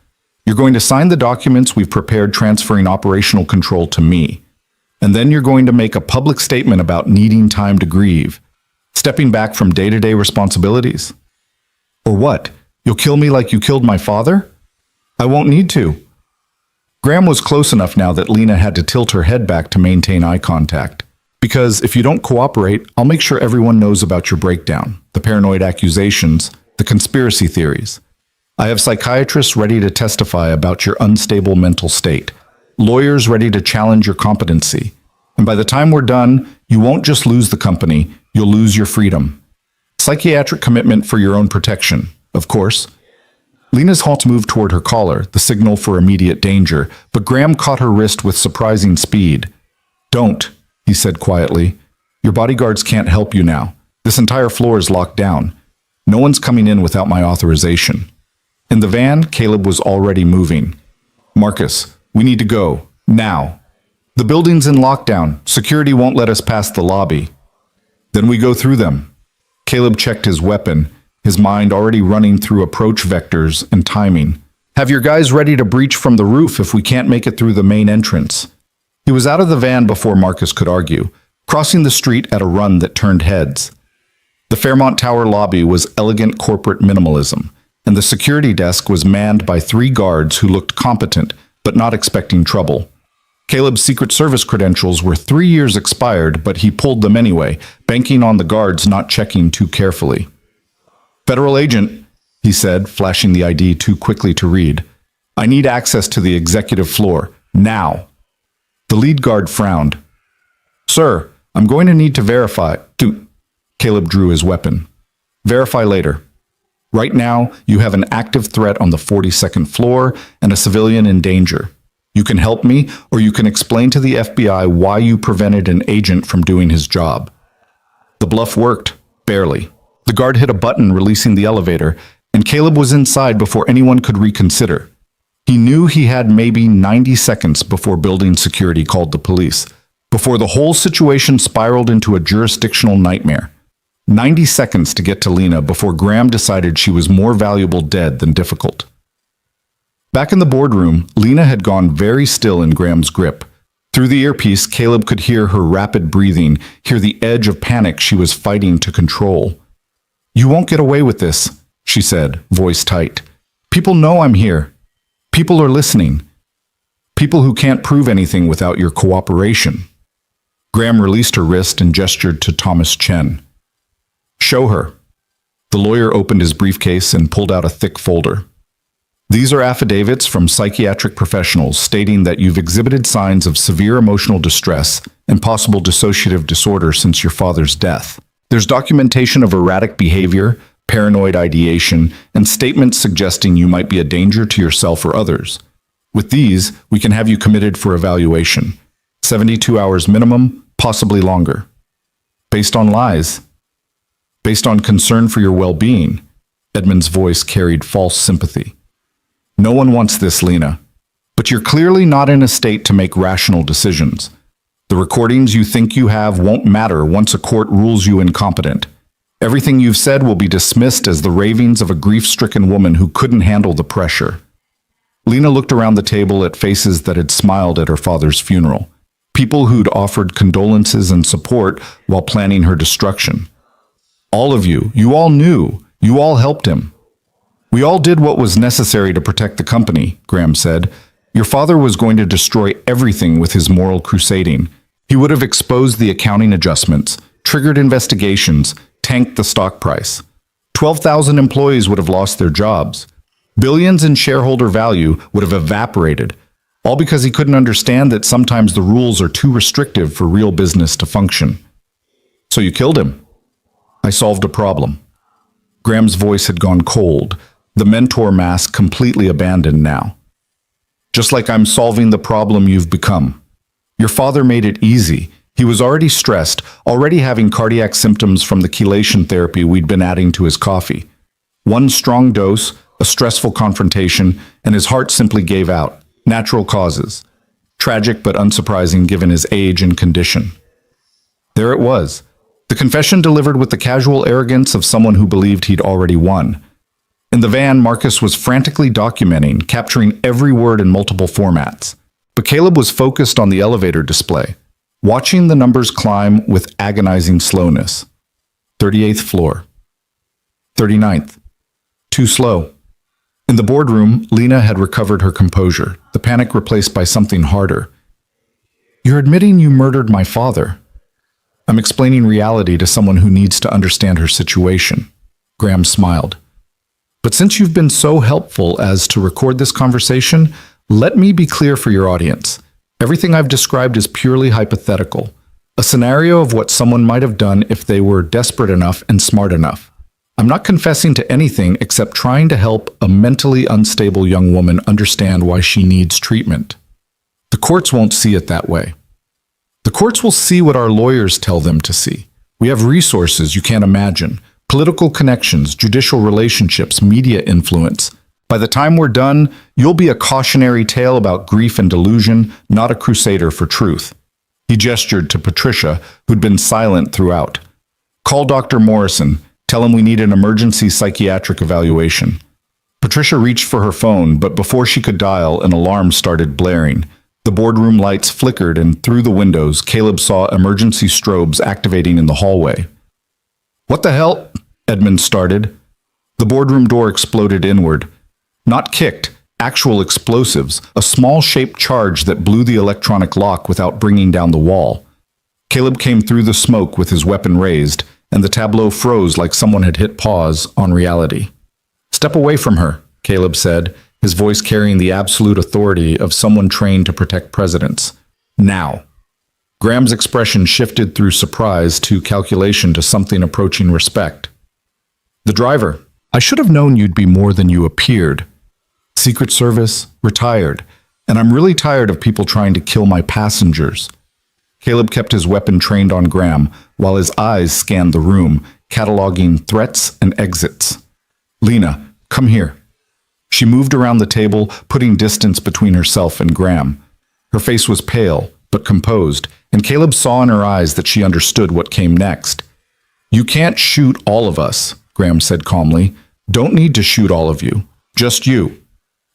You're going to sign the documents we've prepared transferring operational control to me. And then you're going to make a public statement about needing time to grieve, stepping back from day-to-day responsibilities. Or what? You'll kill me like you killed my father? I won't need to." Graham was close enough now that Lena had to tilt her head back to maintain eye contact. "Because if you don't cooperate, I'll make sure everyone knows about your breakdown, the paranoid accusations, the conspiracy theories. I have psychiatrists ready to testify about your unstable mental state, lawyers ready to challenge your competency. And by the time we're done, you won't just lose the company, you'll lose your freedom. Psychiatric commitment for your own protection, of course." Lena's halt moved toward her collar, the signal for immediate danger, but Graham caught her wrist with surprising speed. "Don't," he said quietly. "Your bodyguards can't help you now. This entire floor is locked down. No one's coming in without my authorization." In the van, Caleb was already moving. "Marcus, we need to go. Now. The building's in lockdown. Security won't let us past the lobby." Then we go through them. Caleb checked his weapon, his mind already running through approach vectors and timing. Have your guys ready to breach from the roof if we can't make it through the main entrance. He was out of the van before Marcus could argue, crossing the street at a run that turned heads. The Fairmont Tower lobby was elegant corporate minimalism, and the security desk was manned by 3 guards who looked competent but not expecting trouble. Caleb's Secret Service credentials were 3 years expired, but he pulled them anyway, banking on the guards not checking too carefully. "Federal agent," he said, flashing the ID too quickly to read. "I need access to the executive floor, now." The lead guard frowned. "Sir, I'm going to need to verify." Caleb drew his weapon. "Verify later. Right now, you have an active threat on the 42nd floor and a civilian in danger. You can help me, or you can explain to the FBI why you prevented an agent from doing his job." The bluff worked, barely. The guard hit a button releasing the elevator, and Caleb was inside before anyone could reconsider. He knew he had maybe 90 seconds before building security called the police, before the whole situation spiraled into a jurisdictional nightmare. 90 seconds to get to Lena before Graham decided she was more valuable dead than difficult. Back in the boardroom, Lena had gone very still in Graham's grip. Through the earpiece, Caleb could hear her rapid breathing, hear the edge of panic she was fighting to control. "You won't get away with this," she said, voice tight. "People know I'm here. People are listening. People who can't prove anything without your cooperation." Graham released her wrist and gestured to Thomas Chen. "Show her." The lawyer opened his briefcase and pulled out a thick folder. "These are affidavits from psychiatric professionals stating that you've exhibited signs of severe emotional distress and possible dissociative disorder since your father's death. There's documentation of erratic behavior, paranoid ideation, and statements suggesting you might be a danger to yourself or others. With these, we can have you committed for evaluation. 72 hours minimum, possibly longer. Based on lies. Based on concern for your well-being." Edmund's voice carried false sympathy. "No one wants this, Lena. But you're clearly not in a state to make rational decisions. The recordings you think you have won't matter once a court rules you incompetent. Everything you've said will be dismissed as the ravings of a grief-stricken woman who couldn't handle the pressure." Lena looked around the table at faces that had smiled at her father's funeral, people who'd offered condolences and support while planning her destruction. "All of you, you all knew, you all helped him." "We all did what was necessary to protect the company," Graham said. "Your father was going to destroy everything with his moral crusading. He would have exposed the accounting adjustments, triggered investigations, tanked the stock price. 12,000 employees would have lost their jobs. Billions in shareholder value would have evaporated, all because he couldn't understand that sometimes the rules are too restrictive for real business to function. So you killed him." "I solved a problem." Graham's voice had gone cold, the mentor mask completely abandoned now. "Just like I'm solving the problem you've become. Your father made it easy. He was already stressed, already having cardiac symptoms from the chelation therapy we'd been adding to his coffee. One strong dose, a stressful confrontation, and his heart simply gave out. Natural causes. Tragic but unsurprising given his age and condition." There it was. The confession delivered with the casual arrogance of someone who believed he'd already won. In the van, Marcus was frantically documenting, capturing every word in multiple formats. But Caleb was focused on the elevator display, watching the numbers climb with agonizing slowness. 38th floor. 39th. Too slow. In the boardroom, Lena had recovered her composure, the panic replaced by something harder. "You're admitting you murdered my father." "I'm explaining reality to someone who needs to understand her situation." Graham smiled. "But since you've been so helpful as to record this conversation, let me be clear for your audience. Everything I've described is purely hypothetical, a scenario of what someone might have done if they were desperate enough and smart enough. I'm not confessing to anything except trying to help a mentally unstable young woman understand why she needs treatment. The courts won't see it that way. The courts will see what our lawyers tell them to see. We have resources you can't imagine, political connections, judicial relationships, media influence. By the time we're done, you'll be a cautionary tale about grief and delusion, not a crusader for truth." He gestured to Patricia, who'd been silent throughout. Call Dr. Morrison. Tell him we need an emergency psychiatric evaluation. Patricia reached for her phone, but before she could dial, an alarm started blaring. The boardroom lights flickered, and through the windows, Caleb saw emergency strobes activating in the hallway. "What the hell?" Edmund started. The boardroom door exploded inward. Not kicked, actual explosives, a small-shaped charge that blew the electronic lock without bringing down the wall. Caleb came through the smoke with his weapon raised, and the tableau froze like someone had hit pause on reality. "Step away from her," Caleb said, his voice carrying the absolute authority of someone trained to protect presidents. "Now." Graham's expression shifted through surprise to calculation to something approaching respect. "The driver. I should have known you'd be more than you appeared. Secret Service, retired, and I'm really tired of people trying to kill my passengers." Caleb kept his weapon trained on Graham while his eyes scanned the room, cataloging threats and exits. "Lena, come here." She moved around the table, putting distance between herself and Graham. Her face was pale, but composed, and Caleb saw in her eyes that she understood what came next. "You can't shoot all of us," Graham said calmly. "Don't need to shoot all of you. Just you."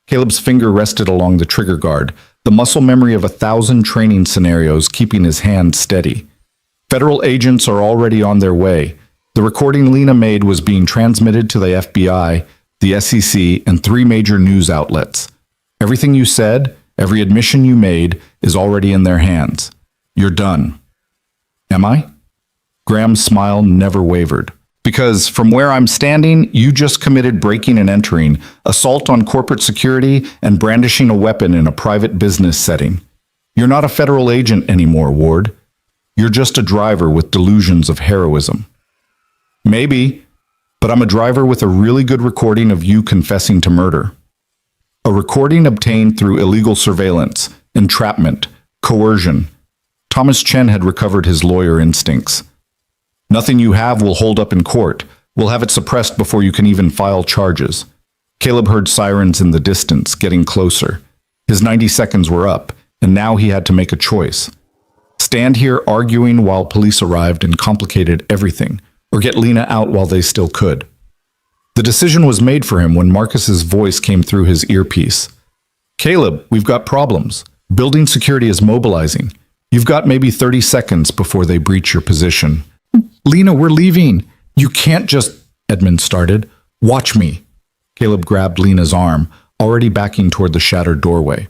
Caleb's finger rested along the trigger guard, the muscle memory of 1,000 training scenarios keeping his hand steady. "Federal agents are already on their way. The recording Lena made was being transmitted to the FBI, the SEC, and 3 major news outlets. Everything you said, every admission you made, is already in their hands. You're done." "Am I?" Graham's smile never wavered. "Because from where I'm standing, you just committed breaking and entering, assault on corporate security, and brandishing a weapon in a private business setting. You're not a federal agent anymore, Ward. You're just a driver with delusions of heroism." "Maybe, but I'm a driver with a really good recording of you confessing to murder. A recording obtained through illegal surveillance, entrapment, coercion." Thomas Chen had recovered his lawyer instincts. "Nothing you have will hold up in court. We'll have it suppressed before you can even file charges." Caleb heard sirens in the distance, getting closer. His 90 seconds were up, and now he had to make a choice. Stand here arguing while police arrived and complicated everything, or get Lena out while they still could. The decision was made for him when Marcus's voice came through his earpiece. "Caleb, we've got problems. Building security is mobilizing. You've got maybe 30 seconds before they breach your position." "Lena, we're leaving." "You can't just—" Edmund started. "Watch me." Caleb grabbed Lena's arm, already backing toward the shattered doorway.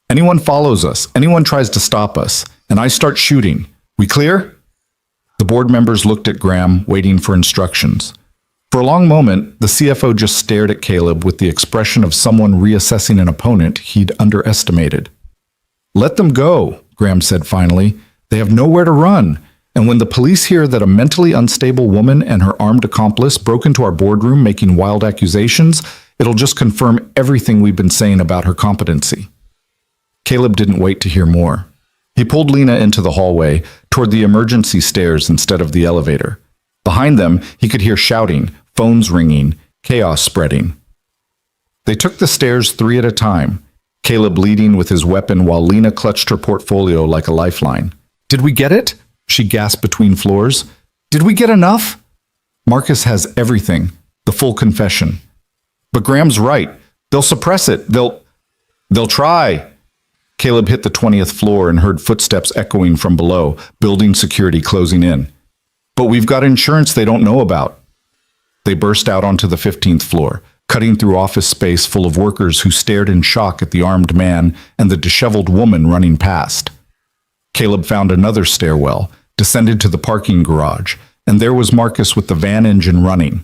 "Anyone follows us, anyone tries to stop us, and I start shooting. We clear?" The board members looked at Graham, waiting for instructions. For a long moment, the CFO just stared at Caleb with the expression of someone reassessing an opponent he'd underestimated. "Let them go," Graham said finally. "They have nowhere to run. And when the police hear that a mentally unstable woman and her armed accomplice broke into our boardroom making wild accusations, it'll just confirm everything we've been saying about her competency." Caleb didn't wait to hear more. He pulled Lena into the hallway, toward the emergency stairs instead of the elevator. Behind them, he could hear shouting, phones ringing, chaos spreading. They took the stairs 3 at a time, Caleb leading with his weapon while Lena clutched her portfolio like a lifeline. "Did we get it?" she gasped between floors. "Did we get enough?" "Marcus has everything, the full confession." "But Graham's right. They'll suppress it. They'll try." Caleb hit the 20th floor and heard footsteps echoing from below, building security closing in. "But we've got insurance they don't know about." They burst out onto the 15th floor, cutting through office space full of workers who stared in shock at the armed man and the disheveled woman running past. Caleb found another stairwell, descended to the parking garage, and there was Marcus with the van engine running.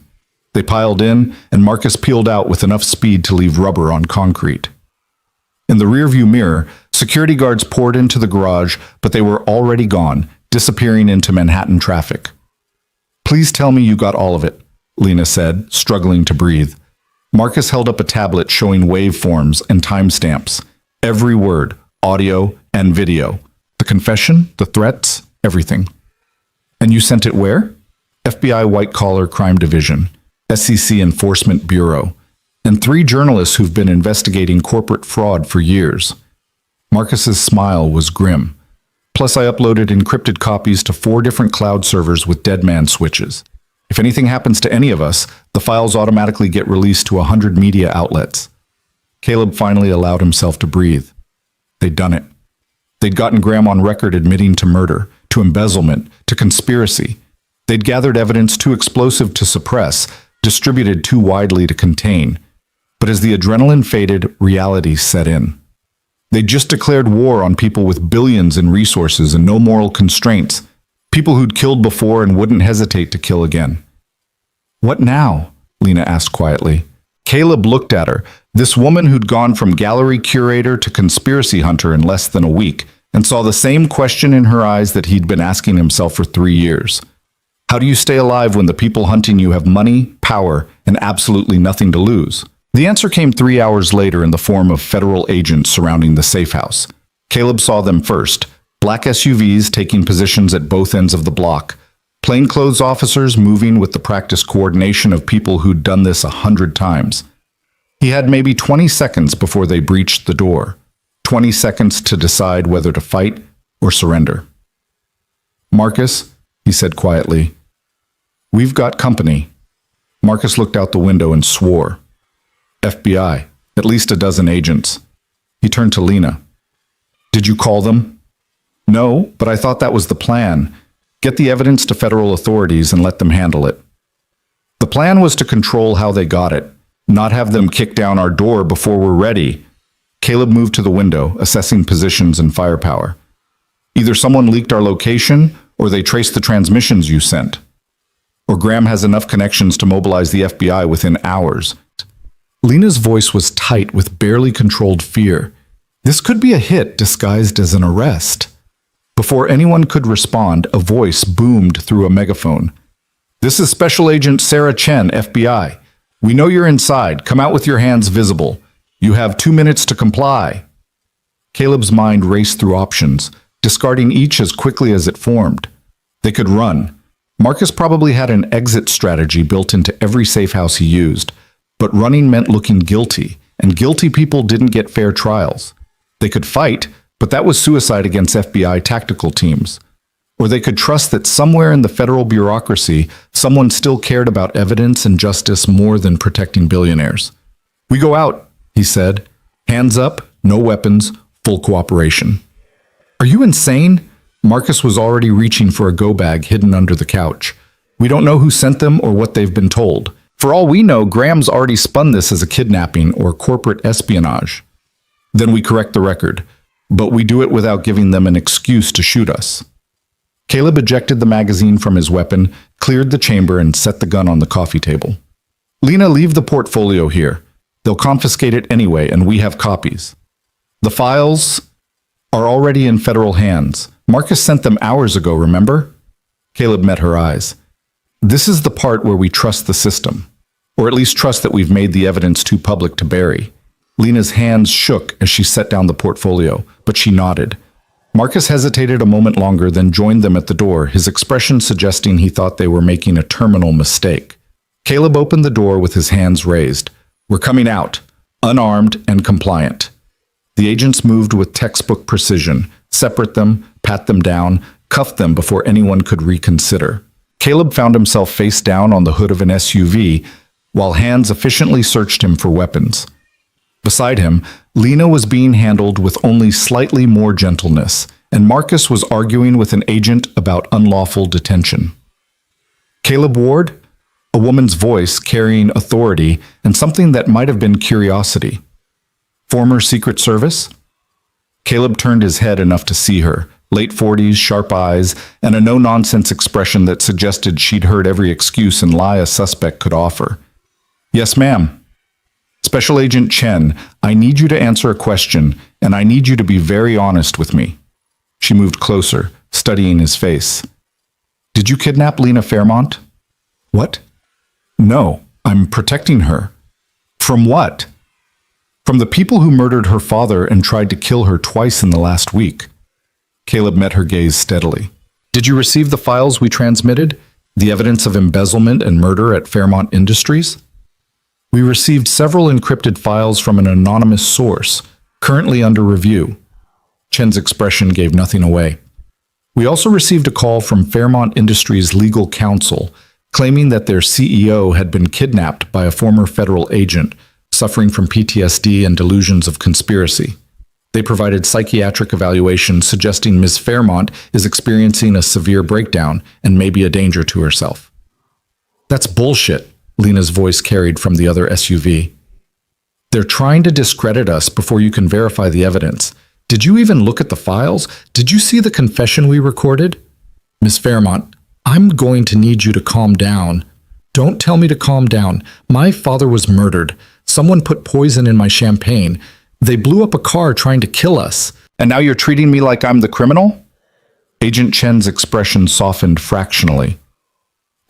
They piled in, and Marcus peeled out with enough speed to leave rubber on concrete. In the rearview mirror, security guards poured into the garage, but they were already gone, disappearing into Manhattan traffic. "Please tell me you got all of it," Lena said, struggling to breathe. Marcus held up a tablet showing waveforms and timestamps. Every word, audio and video. The confession, the threats, everything. "And you sent it where?" "FBI White Collar Crime Division, SEC Enforcement Bureau, and 3 journalists who've been investigating corporate fraud for years." Marcus's smile was grim. Plus, I uploaded encrypted copies to 4 different cloud servers with deadman switches. If anything happens to any of us, the files automatically get released to 100 media outlets. Caleb finally allowed himself to breathe. They'd done it. They'd gotten Graham on record admitting to murder, to embezzlement, to conspiracy. They'd gathered evidence too explosive to suppress, distributed too widely to contain. But as the adrenaline faded, reality set in. They'd just declared war on people with billions in resources and no moral constraints, people who'd killed before and wouldn't hesitate to kill again. "What now?" Lena asked quietly. Caleb looked at her, this woman who'd gone from gallery curator to conspiracy hunter in less than a week, and saw the same question in her eyes that he'd been asking himself for 3 years. How do you stay alive when the people hunting you have money, power, and absolutely nothing to lose? The answer came 3 hours later in the form of federal agents surrounding the safe house. Caleb saw them first, black SUVs taking positions at both ends of the block, plainclothes officers moving with the practiced coordination of people who'd done this 100 times. He had maybe 20 seconds before they breached the door, 20 seconds to decide whether to fight or surrender. "Marcus," he said quietly, "we've got company." Marcus looked out the window and swore. "FBI, at least a dozen agents." He turned to Lena. "Did you call them?" "No, but I thought that was the plan. Get the evidence to federal authorities and let them handle it." The plan was to control how they got it, not have them kick down our door before we're ready. Caleb moved to the window, assessing positions and firepower. "Either someone leaked our location, or they traced the transmissions you sent. Or Graham has enough connections to mobilize the FBI within hours." Lena's voice was tight with barely controlled fear. This could be a hit disguised as an arrest. Before anyone could respond, a voice boomed through a megaphone. "This is Special Agent Sarah Chen, FBI. We know you're inside. Come out with your hands visible. You have 2 minutes to comply." Caleb's mind raced through options, discarding each as quickly as it formed. They could run. Marcus probably had an exit strategy built into every safe house he used. But running meant looking guilty, and guilty people didn't get fair trials. They could fight, but that was suicide against FBI tactical teams. Or they could trust that somewhere in the federal bureaucracy, someone still cared about evidence and justice more than protecting billionaires. "We go out," he said. "Hands up, no weapons, full cooperation." "Are you insane?" Marcus was already reaching for a go bag hidden under the couch. "We don't know who sent them or what they've been told. For all we know, Graham's already spun this as a kidnapping or corporate espionage." "Then we correct the record, but we do it without giving them an excuse to shoot us." Caleb ejected the magazine from his weapon, cleared the chamber, and set the gun on the coffee table. "Lena, leave the portfolio here. They'll confiscate it anyway, and we have copies. The files are already in federal hands. Marcus sent them hours ago, remember?" Caleb met her eyes. "This is the part where we trust the system, or at least trust that we've made the evidence too public to bury." Lena's hands shook as she set down the portfolio, but she nodded. Marcus hesitated a moment longer, then joined them at the door, his expression suggesting he thought they were making a terminal mistake. Caleb opened the door with his hands raised. "We're coming out, unarmed and compliant." The agents moved with textbook precision, separate them, pat them down, cuff them before anyone could reconsider. Caleb found himself face down on the hood of an SUV, while hands efficiently searched him for weapons. Beside him, Lena was being handled with only slightly more gentleness, and Marcus was arguing with an agent about unlawful detention. "Caleb Ward?" A woman's voice carrying authority and something that might have been curiosity. "Former Secret Service?" Caleb turned his head enough to see her, late 40s, sharp eyes, and a no-nonsense expression that suggested she'd heard every excuse and lie a suspect could offer. "Yes, ma'am." "Special Agent Chen, I need you to answer a question, and I need you to be very honest with me." She moved closer, studying his face. "Did you kidnap Lena Fairmont?" "What?" "No, I'm protecting her." "From what?" "From the people who murdered her father and tried to kill her twice in the last week." Caleb met her gaze steadily. "Did you receive the files we transmitted? The evidence of embezzlement and murder at Fairmont Industries?" "We received several encrypted files from an anonymous source, currently under review." Chen's expression gave nothing away. We also received a call from Fairmont Industries' legal counsel claiming that their CEO had been kidnapped by a former federal agent suffering from PTSD and delusions of conspiracy. They provided psychiatric evaluation suggesting Ms. Fairmont is experiencing a severe breakdown and may be a danger to herself. That's bullshit, Lena's voice carried from the other SUV. They're trying to discredit us before you can verify the evidence. Did you even look at the files? Did you see the confession we recorded? Miss Fairmont, I'm going to need you to calm down. Don't tell me to calm down. My father was murdered. Someone put poison in my champagne. They blew up a car trying to kill us. And now you're treating me like I'm the criminal? Agent Chen's expression softened fractionally.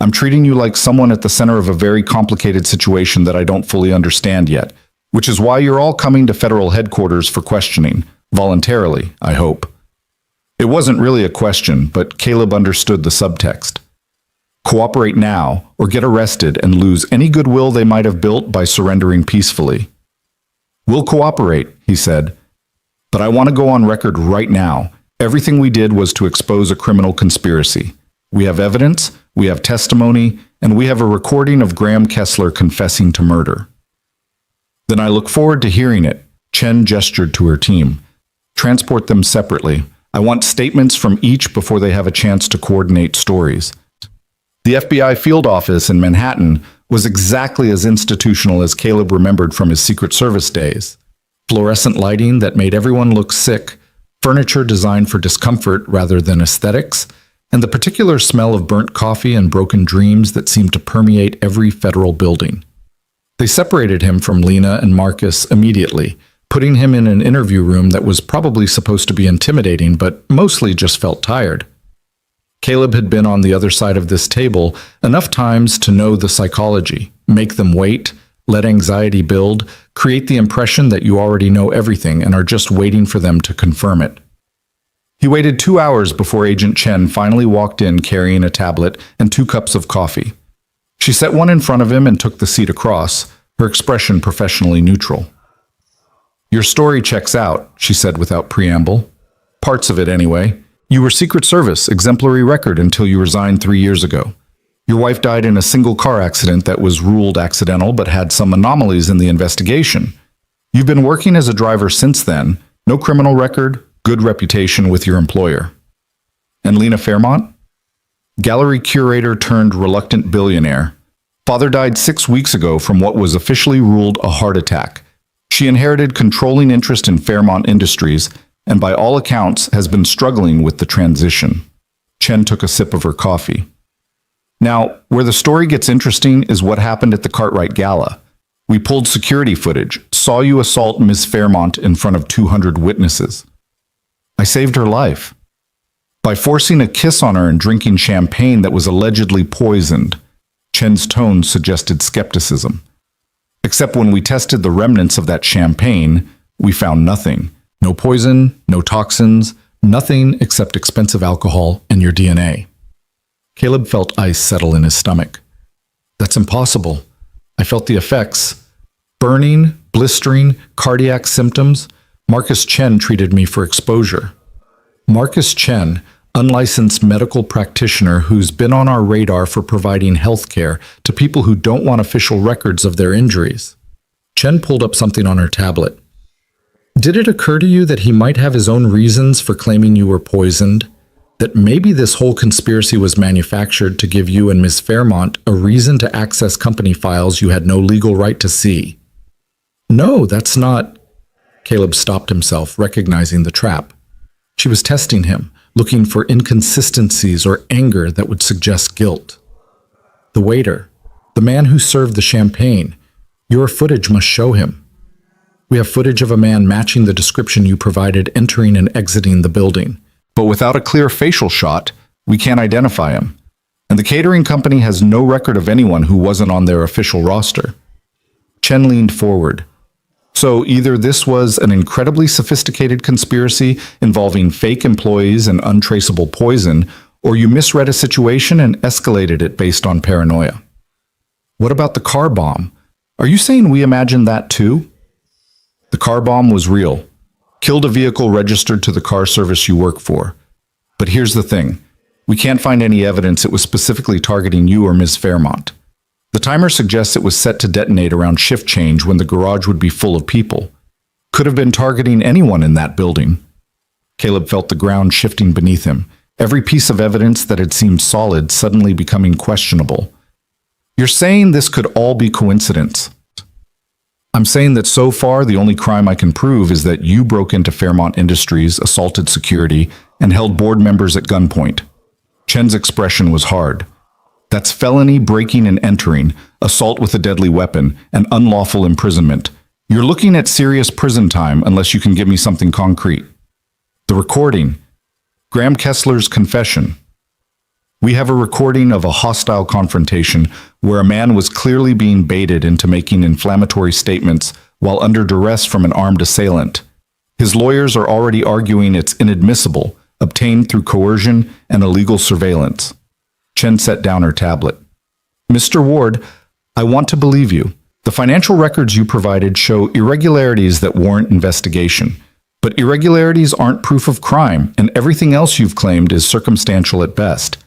I'm treating you like someone at the center of a very complicated situation that I don't fully understand yet, which is why you're all coming to federal headquarters for questioning. Voluntarily, I hope. It wasn't really a question, but Caleb understood the subtext. Cooperate now, or get arrested and lose any goodwill they might have built by surrendering peacefully. We'll cooperate, he said, but I want to go on record right now. Everything we did was to expose a criminal conspiracy. We have evidence, we have testimony, and we have a recording of Graham Kessler confessing to murder. Then I look forward to hearing it. Chen gestured to her team. Transport them separately. I want statements from each before they have a chance to coordinate stories. The FBI field office in Manhattan was exactly as institutional as Caleb remembered from his Secret Service days. Fluorescent lighting that made everyone look sick, furniture designed for discomfort rather than aesthetics, and the particular smell of burnt coffee and broken dreams that seemed to permeate every federal building. They separated him from Lena and Marcus immediately, putting him in an interview room that was probably supposed to be intimidating, but mostly just felt tired. Caleb had been on the other side of this table enough times to know the psychology, make them wait, let anxiety build, create the impression that you already know everything and are just waiting for them to confirm it. He waited 2 hours before Agent Chen finally walked in carrying a tablet and 2 cups of coffee. She set one in front of him and took the seat across, her expression professionally neutral. Your story checks out, she said without preamble. Parts of it, anyway. You were Secret Service, exemplary record until you resigned 3 years ago. Your wife died in a single car accident that was ruled accidental but had some anomalies in the investigation. You've been working as a driver since then. No criminal record, good reputation with your employer. And Lena Fairmont? Gallery curator turned reluctant billionaire. Father died 6 weeks ago from what was officially ruled a heart attack. She inherited controlling interest in Fairmont Industries and by all accounts has been struggling with the transition. Chen took a sip of her coffee. Now, where the story gets interesting is what happened at the Cartwright Gala. We pulled security footage, saw you assault Miss Fairmont in front of 200 witnesses. I saved her life. By forcing a kiss on her and drinking champagne that was allegedly poisoned. Chen's tone suggested skepticism. Except when we tested the remnants of that champagne, we found nothing. No poison, no toxins, nothing except expensive alcohol and your DNA. Caleb felt ice settle in his stomach. That's impossible. I felt the effects. Burning, blistering, cardiac symptoms. Marcus Chen treated me for exposure. Marcus Chen, unlicensed medical practitioner who's been on our radar for providing health care to people who don't want official records of their injuries. Chen pulled up something on her tablet. Did it occur to you that he might have his own reasons for claiming you were poisoned? That maybe this whole conspiracy was manufactured to give you and Miss Fairmont a reason to access company files you had no legal right to see? No, that's not... Caleb stopped himself, recognizing the trap. She was testing him, looking for inconsistencies or anger that would suggest guilt. The waiter, the man who served the champagne, your footage must show him. We have footage of a man matching the description you provided entering and exiting the building. But without a clear facial shot, we can't identify him. And the catering company has no record of anyone who wasn't on their official roster. Chen leaned forward. So either this was an incredibly sophisticated conspiracy involving fake employees and untraceable poison, or you misread a situation and escalated it based on paranoia. What about the car bomb? Are you saying we imagined that too? The car bomb was real. Killed a vehicle registered to the car service you work for. But here's the thing. We can't find any evidence it was specifically targeting you or Ms. Fairmont. The timer suggests it was set to detonate around shift change when the garage would be full of people. Could have been targeting anyone in that building. Caleb felt the ground shifting beneath him, every piece of evidence that had seemed solid suddenly becoming questionable. You're saying this could all be coincidence? I'm saying that so far the only crime I can prove is that you broke into Fairmont Industries, assaulted security, and held board members at gunpoint. Chen's expression was hard. That's felony breaking and entering, assault with a deadly weapon, and unlawful imprisonment. You're looking at serious prison time unless you can give me something concrete. The recording. Graham Kessler's confession. We have a recording of a hostile confrontation where a man was clearly being baited into making inflammatory statements while under duress from an armed assailant. His lawyers are already arguing it's inadmissible, obtained through coercion and illegal surveillance. Chen set down her tablet. Mr. Ward, I want to believe you. The financial records you provided show irregularities that warrant investigation. But irregularities aren't proof of crime, and everything else you've claimed is circumstantial at best.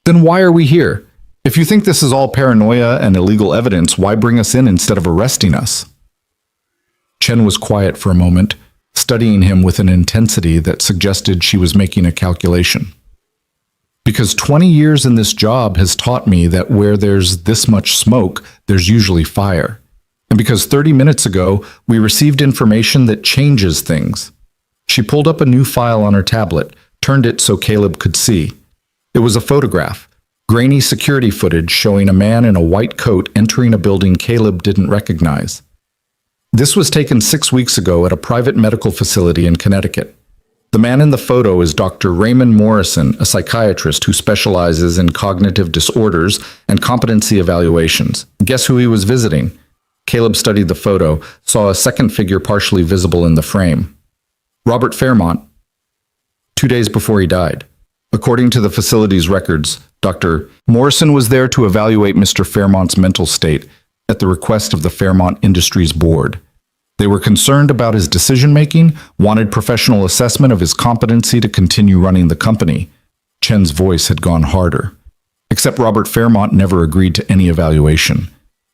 Then why are we here? If you think this is all paranoia and illegal evidence, why bring us in instead of arresting us? Chen was quiet for a moment, studying him with an intensity that suggested she was making a calculation. Because 20 years in this job has taught me that where there's this much smoke, there's usually fire. And because 30 minutes ago, we received information that changes things. She pulled up a new file on her tablet, turned it so Caleb could see. It was a photograph, grainy security footage showing a man in a white coat entering a building Caleb didn't recognize. This was taken 6 weeks ago at a private medical facility in Connecticut. The man in the photo is Dr. Raymond Morrison, a psychiatrist who specializes in cognitive disorders and competency evaluations. Guess who he was visiting? Caleb studied the photo, saw a second figure partially visible in the frame. Robert Fairmont, 2 days before he died. According to the facility's records, Dr. Morrison was there to evaluate Mr. Fairmont's mental state at the request of the Fairmont Industries Board. They were concerned about his decision-making, wanted professional assessment of his competency to continue running the company. Chen's voice had gone harder. Except Robert Fairmont never agreed to any evaluation.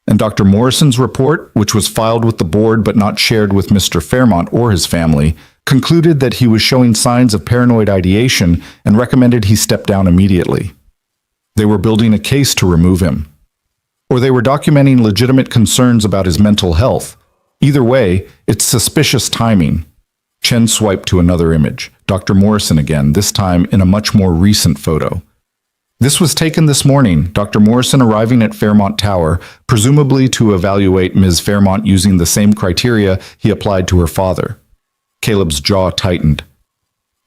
And Dr. Morrison's report, which was filed with the board but not shared with Mr. Fairmont or his family, concluded that he was showing signs of paranoid ideation and recommended he step down immediately. They were building a case to remove him. Or they were documenting legitimate concerns about his mental health. Either way, it's suspicious timing. Chen swiped to another image, Dr. Morrison again, this time in a much more recent photo. This was taken this morning, Dr. Morrison arriving at Fairmont Tower, presumably to evaluate Ms. Fairmont using the same criteria he applied to her father. Caleb's jaw tightened.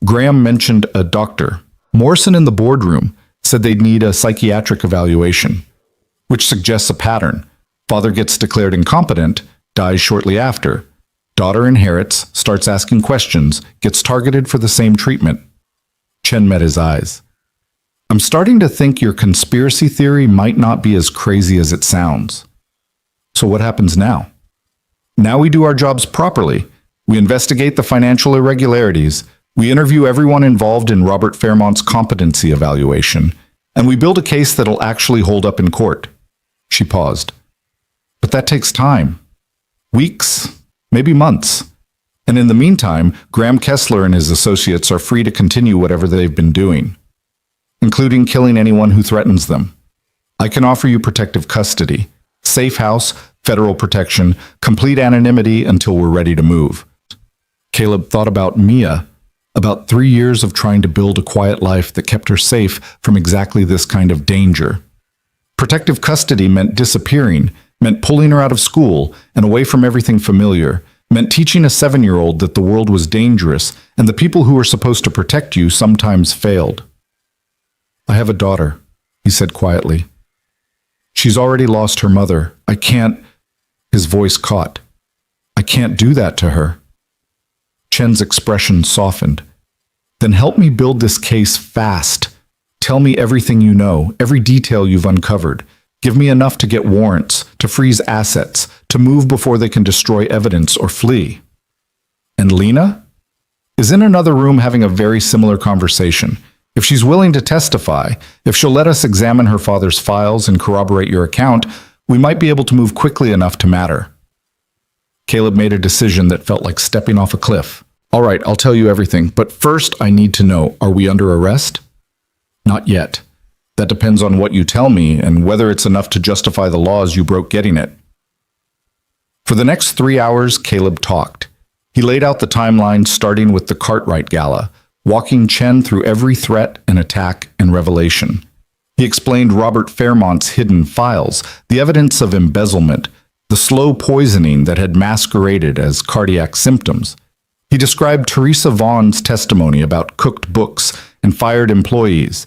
Graham mentioned a doctor. Morrison in the boardroom said they'd need a psychiatric evaluation, which suggests a pattern. Father gets declared incompetent, dies shortly after. Daughter inherits, starts asking questions, gets targeted for the same treatment. Chen met his eyes. I'm starting to think your conspiracy theory might not be as crazy as it sounds. So what happens now? Now we do our jobs properly. We investigate the financial irregularities, we interview everyone involved in Robert Fairmont's competency evaluation, and we build a case that'll actually hold up in court. She paused. But that takes time. Weeks, maybe months. And in the meantime, Graham Kessler and his associates are free to continue whatever they've been doing, including killing anyone who threatens them. I can offer you protective custody, safe house, federal protection, complete anonymity until we're ready to move. Caleb thought about Mia, about 3 years of trying to build a quiet life that kept her safe from exactly this kind of danger. Protective custody meant disappearing, meant pulling her out of school and away from everything familiar, meant teaching a 7-year-old that the world was dangerous and the people who were supposed to protect you sometimes failed. I have a daughter, he said quietly. She's already lost her mother. I can't... His voice caught. I can't do that to her. Chen's expression softened. Then help me build this case fast. Tell me everything you know, every detail you've uncovered. Give me enough to get warrants, to freeze assets, to move before they can destroy evidence or flee. And Lena is in another room having a very similar conversation. If she's willing to testify, if she'll let us examine her father's files and corroborate your account, we might be able to move quickly enough to matter." Caleb made a decision that felt like stepping off a cliff. "All right, I'll tell you everything, but first I need to know, are we under arrest?" "Not yet. That depends on what you tell me and whether it's enough to justify the laws you broke getting it." For the next 3 hours, Caleb talked. He laid out the timeline starting with the Cartwright Gala, walking Chen through every threat and attack and revelation. He explained Robert Fairmont's hidden files, the evidence of embezzlement, the slow poisoning that had masqueraded as cardiac symptoms. He described Teresa Vaughn's testimony about cooked books and fired employees,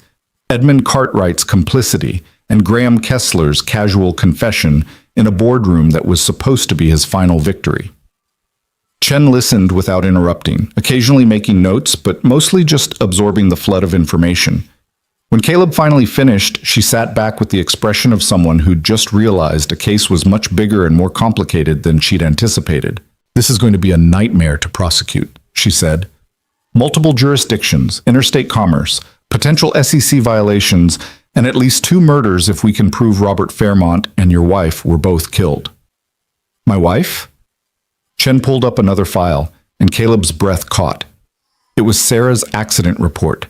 Edmund Cartwright's complicity, and Graham Kessler's casual confession in a boardroom that was supposed to be his final victory. Chen listened without interrupting, occasionally making notes, but mostly just absorbing the flood of information. When Caleb finally finished, she sat back with the expression of someone who'd just realized a case was much bigger and more complicated than she'd anticipated. "This is going to be a nightmare to prosecute," she said. "Multiple jurisdictions, interstate commerce, potential SEC violations, and at least 2 murders if we can prove Robert Fairmont and your wife were both killed." "My wife?" Chen pulled up another file, and Caleb's breath caught. It was Sarah's accident report,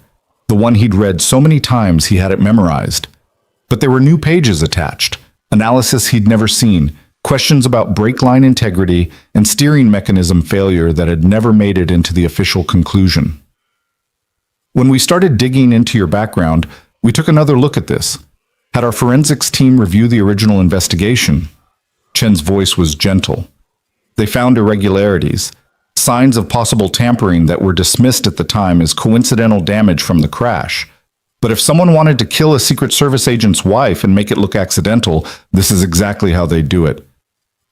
the one he'd read so many times he had it memorized. But there were new pages attached, analysis he'd never seen, questions about brake line integrity and steering mechanism failure that had never made it into the official conclusion. "When we started digging into your background, we took another look at this. Had our forensics team review the original investigation." Chen's voice was gentle. "They found irregularities, signs of possible tampering that were dismissed at the time as coincidental damage from the crash. But if someone wanted to kill a Secret Service agent's wife and make it look accidental, this is exactly how they do it."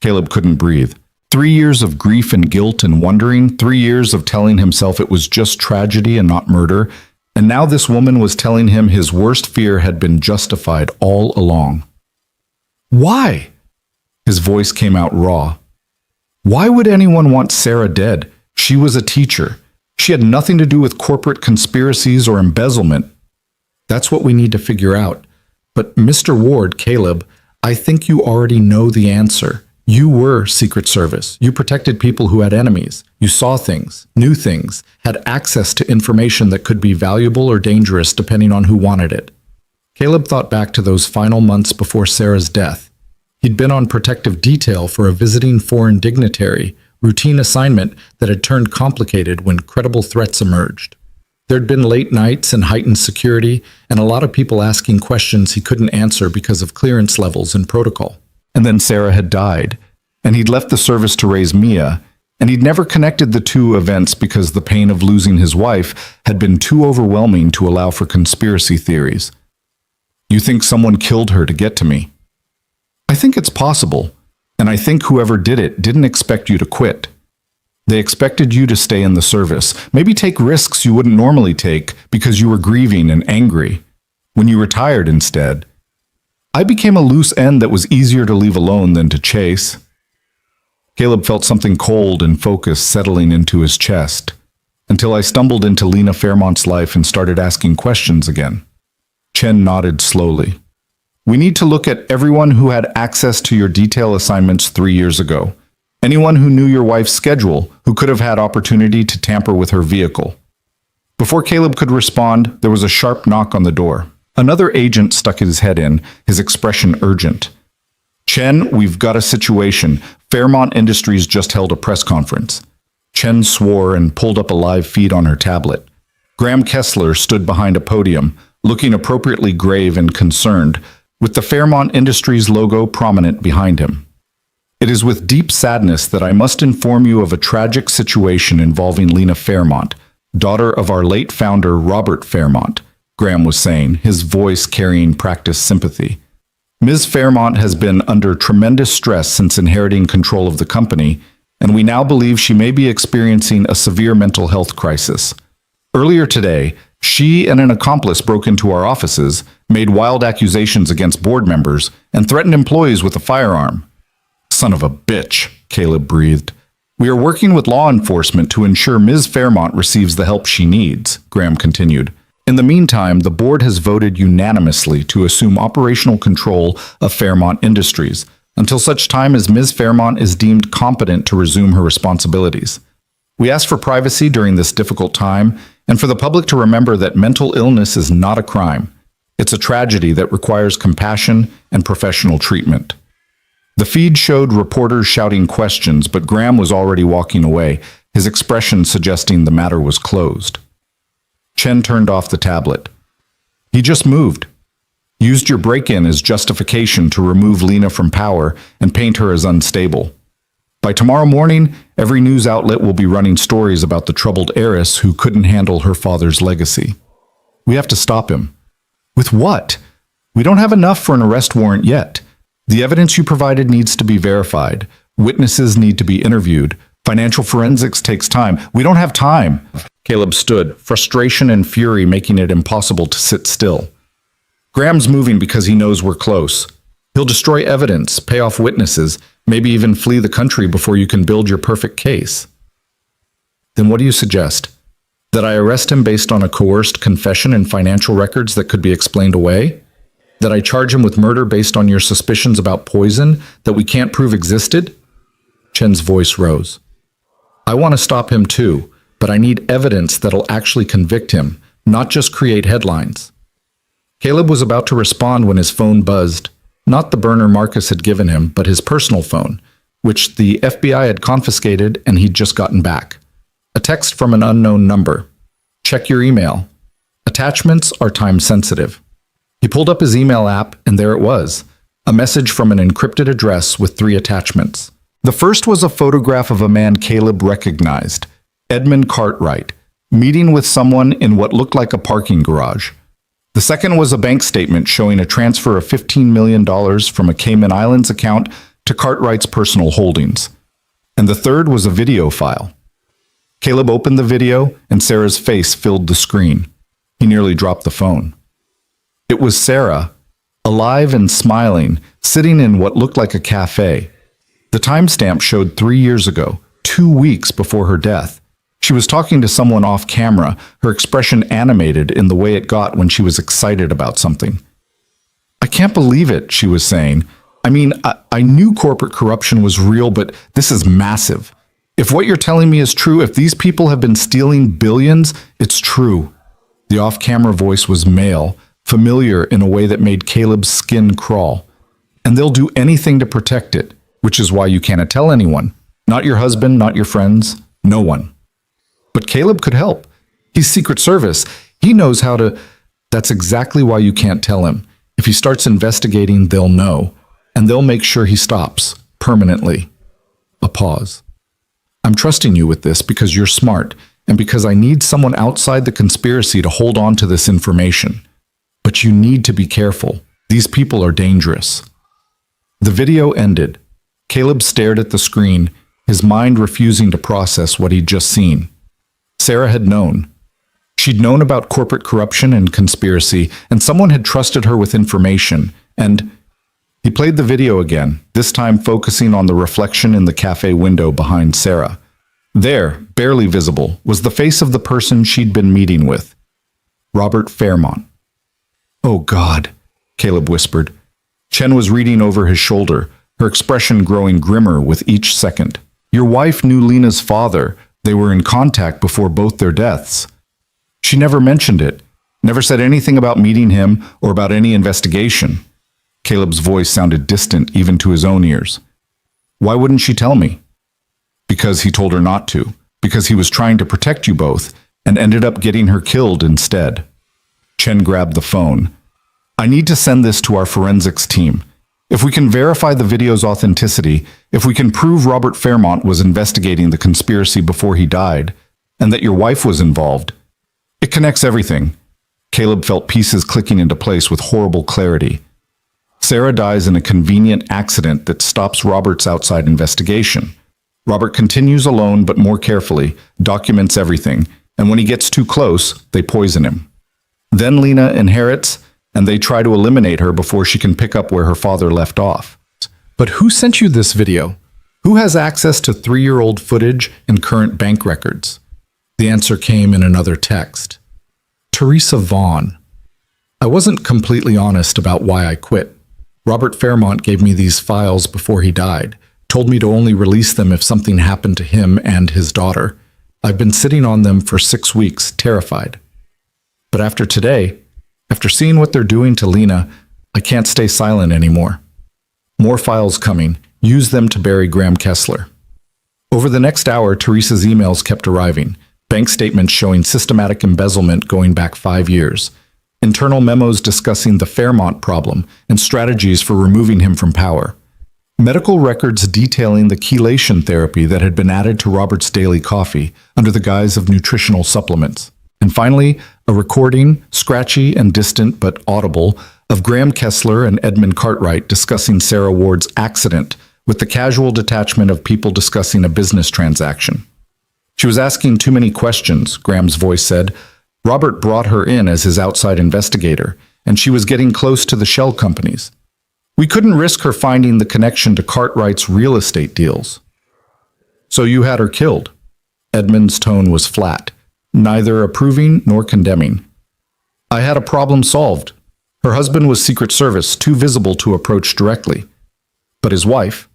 Caleb couldn't breathe. 3 years of grief and guilt and wondering, 3 years of telling himself it was just tragedy and not murder, and now this woman was telling him his worst fear had been justified all along. "Why?" His voice came out raw. "Why would anyone want Sarah dead? She was a teacher. She had nothing to do with corporate conspiracies or embezzlement." "That's what we need to figure out. But Mr. Ward, Caleb, I think you already know the answer. You were Secret Service. You protected people who had enemies. You saw things, knew things, had access to information that could be valuable or dangerous depending on who wanted it." Caleb thought back to those final months before Sarah's death. He'd been on protective detail for a visiting foreign dignitary, routine assignment that had turned complicated when credible threats emerged. There'd been late nights and heightened security, and a lot of people asking questions he couldn't answer because of clearance levels and protocol. And then Sarah had died, and he'd left the service to raise Mia, and he'd never connected the two events because the pain of losing his wife had been too overwhelming to allow for conspiracy theories. "You think someone killed her to get to me?" "I think it's possible, and I think whoever did it didn't expect you to quit. They expected you to stay in the service, maybe take risks you wouldn't normally take because you were grieving and angry. When you retired instead, I became a loose end that was easier to leave alone than to chase." Caleb felt something cold and focused settling into his chest, until I stumbled into Lena Fairmont's life and started asking questions again. Chen nodded slowly. "We need to look at everyone who had access to your detail assignments 3 years ago. Anyone who knew your wife's schedule, who could have had opportunity to tamper with her vehicle." Before Caleb could respond, there was a sharp knock on the door. Another agent stuck his head in, his expression urgent. "Chen, we've got a situation. Fairmont Industries just held a press conference." Chen swore and pulled up a live feed on her tablet. Graham Kessler stood behind a podium, looking appropriately grave and concerned, with the Fairmont Industries logo prominent behind him. "It is with deep sadness that I must inform you of a tragic situation involving Lena Fairmont, daughter of our late founder Robert Fairmont," Graham was saying, his voice carrying practiced sympathy. "Ms. Fairmont has been under tremendous stress since inheriting control of the company, and we now believe she may be experiencing a severe mental health crisis. Earlier today, she and an accomplice broke into our offices, made wild accusations against board members, and threatened employees with a firearm." "Son of a bitch," Caleb breathed. "We are working with law enforcement to ensure Ms. Fairmont receives the help she needs," Graham continued. In the meantime, the board has voted unanimously to assume operational control of Fairmont Industries until such time as Ms. Fairmont is deemed competent to resume her responsibilities. We ask for privacy during this difficult time and for the public to remember that mental illness is not a crime. It's a tragedy that requires compassion and professional treatment. The feed showed reporters shouting questions, but Graham was already walking away, his expression suggesting the matter was closed. Chen turned off the tablet. He just moved. Used your break-in as justification to remove Lena from power and paint her as unstable. By tomorrow morning, every news outlet will be running stories about the troubled heiress who couldn't handle her father's legacy. We have to stop him. With what? We don't have enough for an arrest warrant yet. The evidence you provided needs to be verified. Witnesses need to be interviewed. Financial forensics takes time. We don't have time. Caleb stood, frustration and fury making it impossible to sit still. Graham's moving because he knows we're close. He'll destroy evidence, pay off witnesses, maybe even flee the country before you can build your perfect case. Then what do you suggest? That I arrest him based on a coerced confession and financial records that could be explained away? That I charge him with murder based on your suspicions about poison that we can't prove existed? Chen's voice rose. I want to stop him too, but I need evidence that'll actually convict him, not just create headlines. Caleb was about to respond when his phone buzzed. Not the burner Marcus had given him, but his personal phone, which the FBI had confiscated and he'd just gotten back. A text from an unknown number. Check your email. Attachments are time-sensitive. He pulled up his email app, and there it was. A message from an encrypted address with 3 attachments. The first was a photograph of a man Caleb recognized, Edmund Cartwright, meeting with someone in what looked like a parking garage. The second was a bank statement showing a transfer of $15 million from a Cayman Islands account to Cartwright's personal holdings. And the third was a video file. Caleb opened the video, and Sarah's face filled the screen. He nearly dropped the phone. It was Sarah, alive and smiling, sitting in what looked like a cafe. The timestamp showed 3 years ago, 2 weeks before her death. She was talking to someone off camera, her expression animated in the way it got when she was excited about something. I can't believe it, she was saying. I mean, I knew corporate corruption was real, but this is massive. If what you're telling me is true, if these people have been stealing billions, it's true. The off-camera voice was male, familiar in a way that made Caleb's skin crawl. And they'll do anything to protect it, which is why you can't tell anyone. Not your husband, not your friends, no one. But Caleb could help. He's Secret Service. He knows how to... That's exactly why you can't tell him. If he starts investigating, they'll know. And they'll make sure he stops, permanently. A pause. I'm trusting you with this because you're smart, and because I need someone outside the conspiracy to hold on to this information. But you need to be careful. These people are dangerous. The video ended. Caleb stared at the screen, his mind refusing to process what he'd just seen. Sarah had known. She'd known about corporate corruption and conspiracy, and someone had trusted her with information, and... He played the video again, this time focusing on the reflection in the cafe window behind Sarah. There, barely visible, was the face of the person she'd been meeting with. Robert Fairmont. Oh God, Caleb whispered. Chen was reading over his shoulder, her expression growing grimmer with each second. Your wife knew Lena's father. They were in contact before both their deaths. She never mentioned it, never said anything about meeting him or about any investigation. Caleb's voice sounded distant even to his own ears. Why wouldn't she tell me? Because he told her not to. Because he was trying to protect you both and ended up getting her killed instead. Chen grabbed the phone. I need to send this to our forensics team. If we can verify the video's authenticity, if we can prove Robert Fairmont was investigating the conspiracy before he died, and that your wife was involved, it connects everything. Caleb felt pieces clicking into place with horrible clarity. Sarah dies in a convenient accident that stops Robert's outside investigation. Robert continues alone but more carefully, documents everything, and when he gets too close, they poison him. Then Lena inherits, and they try to eliminate her before she can pick up where her father left off. But who sent you this video? Who has access to 3-year-old footage and current bank records? The answer came in another text. Teresa Vaughn. I wasn't completely honest about why I quit. Robert Fairmont gave me these files before he died, told me to only release them if something happened to him and his daughter. I've been sitting on them for 6 weeks, terrified. But after today, after seeing what they're doing to Lena, I can't stay silent anymore. More files coming. Use them to bury Graham Kessler. Over the next hour, Teresa's emails kept arriving. Bank statements showing systematic embezzlement going back 5 years. Internal memos discussing the Fairmont problem and strategies for removing him from power. Medical records detailing the chelation therapy that had been added to Robert's daily coffee under the guise of nutritional supplements. And finally, a recording, scratchy and distant but audible, of Graham Kessler and Edmund Cartwright discussing Sarah Ward's accident with the casual detachment of people discussing a business transaction. She was asking too many questions, Graham's voice said. Robert brought her in as his outside investigator, and she was getting close to the shell companies. We couldn't risk her finding the connection to Cartwright's real estate deals. So you had her killed. Edmund's tone was flat, neither approving nor condemning. I had a problem solved. Her husband was Secret Service, too visible to approach directly. But his wife,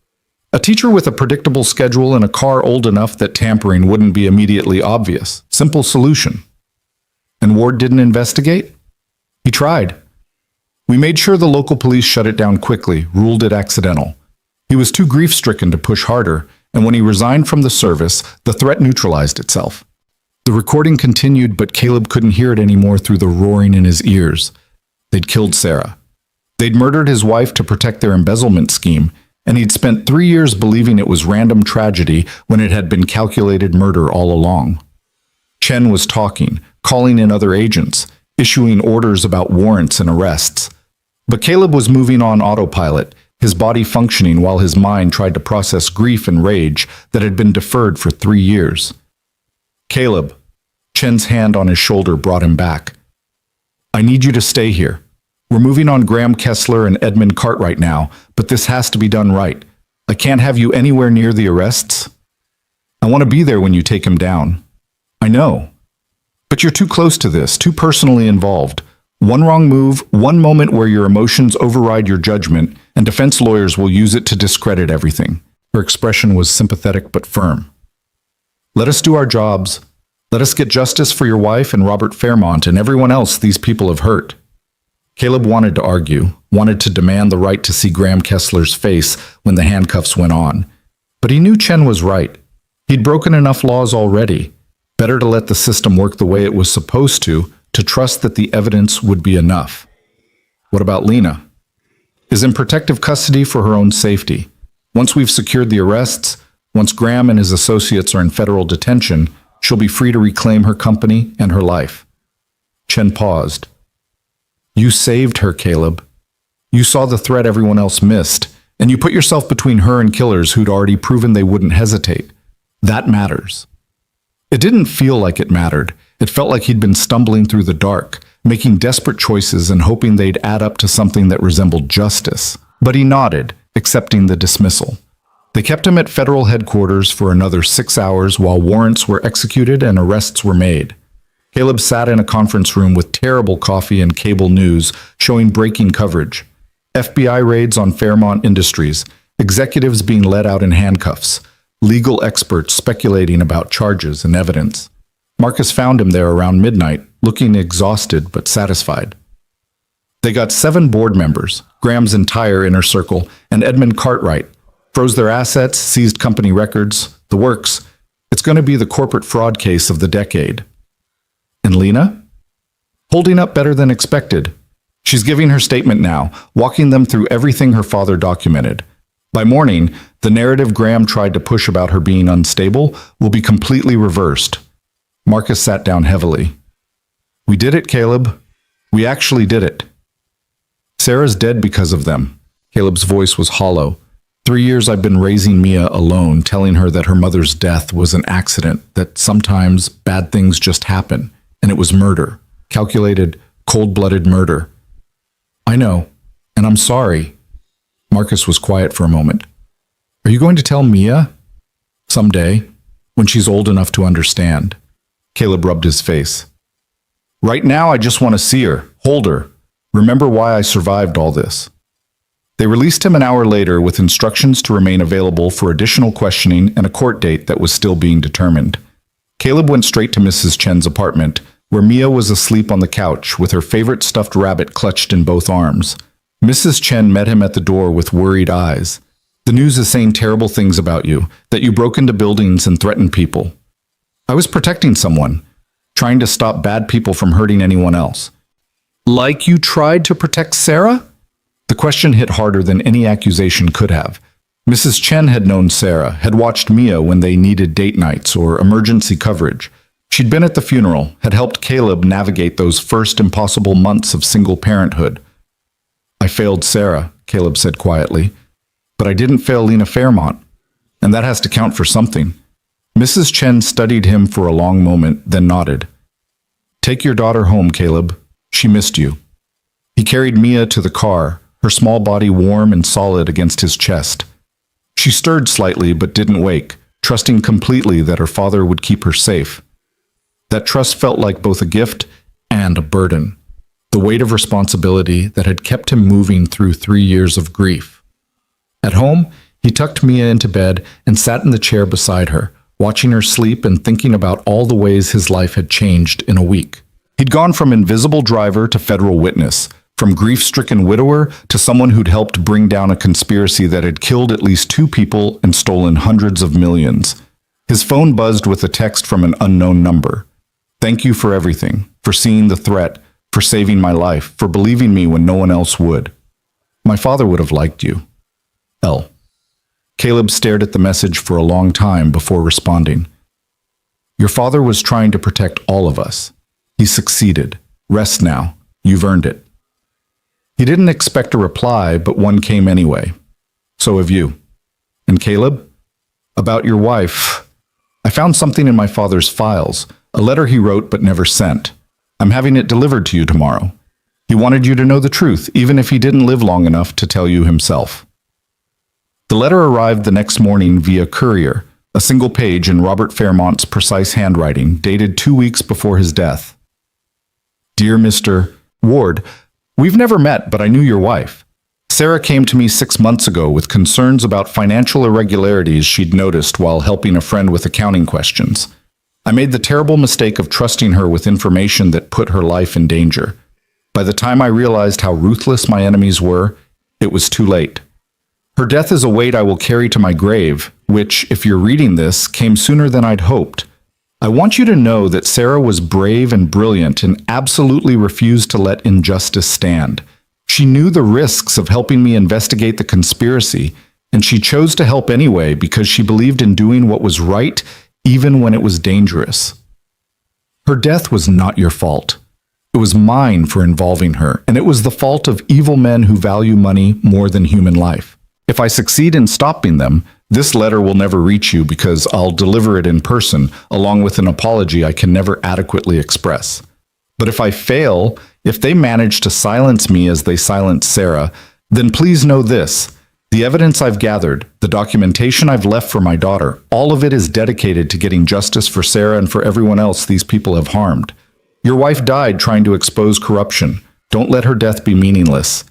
a teacher with a predictable schedule and a car old enough that tampering wouldn't be immediately obvious. Simple solution. And Ward didn't investigate? He tried. We made sure the local police shut it down quickly, ruled it accidental. He was too grief-stricken to push harder, and when he resigned from the service, the threat neutralized itself. The recording continued, but Caleb couldn't hear it anymore through the roaring in his ears. They'd killed Sarah. They'd murdered his wife to protect their embezzlement scheme, and he'd spent 3 years believing it was random tragedy when it had been calculated murder all along. Chen was talking, calling in other agents, issuing orders about warrants and arrests. But Caleb was moving on autopilot, his body functioning while his mind tried to process grief and rage that had been deferred for 3 years. Caleb, Chen's hand on his shoulder brought him back. I need you to stay here. We're moving on Graham Kessler and Edmund Cartwright now, but this has to be done right. I can't have you anywhere near the arrests. I want to be there when you take him down. I know. But you're too close to this, too personally involved. One wrong move, one moment where your emotions override your judgment, and defense lawyers will use it to discredit everything. Her expression was sympathetic but firm. Let us do our jobs. Let us get justice for your wife and Robert Fairmont and everyone else these people have hurt. Caleb wanted to argue, wanted to demand the right to see Graham Kessler's face when the handcuffs went on. But he knew Chen was right. He'd broken enough laws already. Better to let the system work the way it was supposed to trust that the evidence would be enough. What about Lena? Is in protective custody for her own safety. Once we've secured the arrests, once Graham and his associates are in federal detention, she'll be free to reclaim her company and her life. Chen paused. You saved her, Caleb. You saw the threat everyone else missed, and you put yourself between her and killers who'd already proven they wouldn't hesitate. That matters. It didn't feel like it mattered. It felt like he'd been stumbling through the dark, making desperate choices and hoping they'd add up to something that resembled justice. But he nodded, accepting the dismissal. They kept him at federal headquarters for another 6 hours while warrants were executed and arrests were made. Caleb sat in a conference room with terrible coffee and cable news showing breaking coverage. FBI raids on Fairmont Industries, executives being let out in handcuffs, legal experts speculating about charges and evidence. Marcus found him there around midnight, looking exhausted but satisfied. They got 7 board members, Graham's entire inner circle, and Edmund Cartwright, froze their assets, seized company records, the works. It's going to be the corporate fraud case of the decade. And Lena? Holding up better than expected. She's giving her statement now, walking them through everything her father documented. By morning, the narrative Graham tried to push about her being unstable will be completely reversed. Marcus sat down heavily. We did it, Caleb. We actually did it. Sarah's dead because of them. Caleb's voice was hollow. 3 years I've been raising Mia alone, telling her that her mother's death was an accident, that sometimes bad things just happen, and it was murder. Calculated, cold-blooded murder. I know, and I'm sorry. Marcus was quiet for a moment. Are you going to tell Mia? Someday, when she's old enough to understand. Caleb rubbed his face. Right now, I just want to see her, hold her, remember why I survived all this. They released him an hour later with instructions to remain available for additional questioning and a court date that was still being determined. Caleb went straight to Mrs. Chen's apartment, where Mia was asleep on the couch with her favorite stuffed rabbit clutched in both arms. Mrs. Chen met him at the door with worried eyes. The news is saying terrible things about you, that you broke into buildings and threatened people. I was protecting someone, trying to stop bad people from hurting anyone else. Like you tried to protect Sarah? The question hit harder than any accusation could have. Mrs. Chen had known Sarah, had watched Mia when they needed date nights or emergency coverage. She'd been at the funeral, had helped Caleb navigate those first impossible months of single parenthood. I failed Sarah, Caleb said quietly, but I didn't fail Lena Fairmont, and that has to count for something. Mrs. Chen studied him for a long moment, then nodded. Take your daughter home, Caleb. She missed you. He carried Mia to the car, her small body warm and solid against his chest. She stirred slightly but didn't wake, trusting completely that her father would keep her safe. That trust felt like both a gift and a burden, the weight of responsibility that had kept him moving through 3 years of grief. At home, he tucked Mia into bed and sat in the chair beside her, watching her sleep and thinking about all the ways his life had changed in a week. He'd gone from invisible driver to federal witness, from grief-stricken widower to someone who'd helped bring down a conspiracy that had killed at least 2 people and stolen hundreds of millions. His phone buzzed with a text from an unknown number. Thank you for everything, for seeing the threat, for saving my life, for believing me when no one else would. My father would have liked you. L. Caleb stared at the message for a long time before responding. Your father was trying to protect all of us. He succeeded. Rest now. You've earned it. He didn't expect a reply, but one came anyway. So have you. And Caleb? About your wife. I found something in my father's files, a letter he wrote but never sent. I'm having it delivered to you tomorrow. He wanted you to know the truth, even if he didn't live long enough to tell you himself. The letter arrived the next morning via courier, a single page in Robert Fairmont's precise handwriting, dated 2 weeks before his death. Dear Mr. Ward, we've never met, but I knew your wife. Sarah came to me 6 months ago with concerns about financial irregularities she'd noticed while helping a friend with accounting questions. I made the terrible mistake of trusting her with information that put her life in danger. By the time I realized how ruthless my enemies were, it was too late. Her death is a weight I will carry to my grave, which, if you're reading this, came sooner than I'd hoped. I want you to know that Sarah was brave and brilliant and absolutely refused to let injustice stand. She knew the risks of helping me investigate the conspiracy, and she chose to help anyway because she believed in doing what was right, even when it was dangerous. Her death was not your fault. It was mine for involving her, and it was the fault of evil men who value money more than human life. If I succeed in stopping them, this letter will never reach you because I'll deliver it in person, along with an apology I can never adequately express. But if I fail, if they manage to silence me as they silenced Sarah, then please know this. The evidence I've gathered, the documentation I've left for my daughter, all of it is dedicated to getting justice for Sarah and for everyone else these people have harmed. Your wife died trying to expose corruption. Don't let her death be meaningless.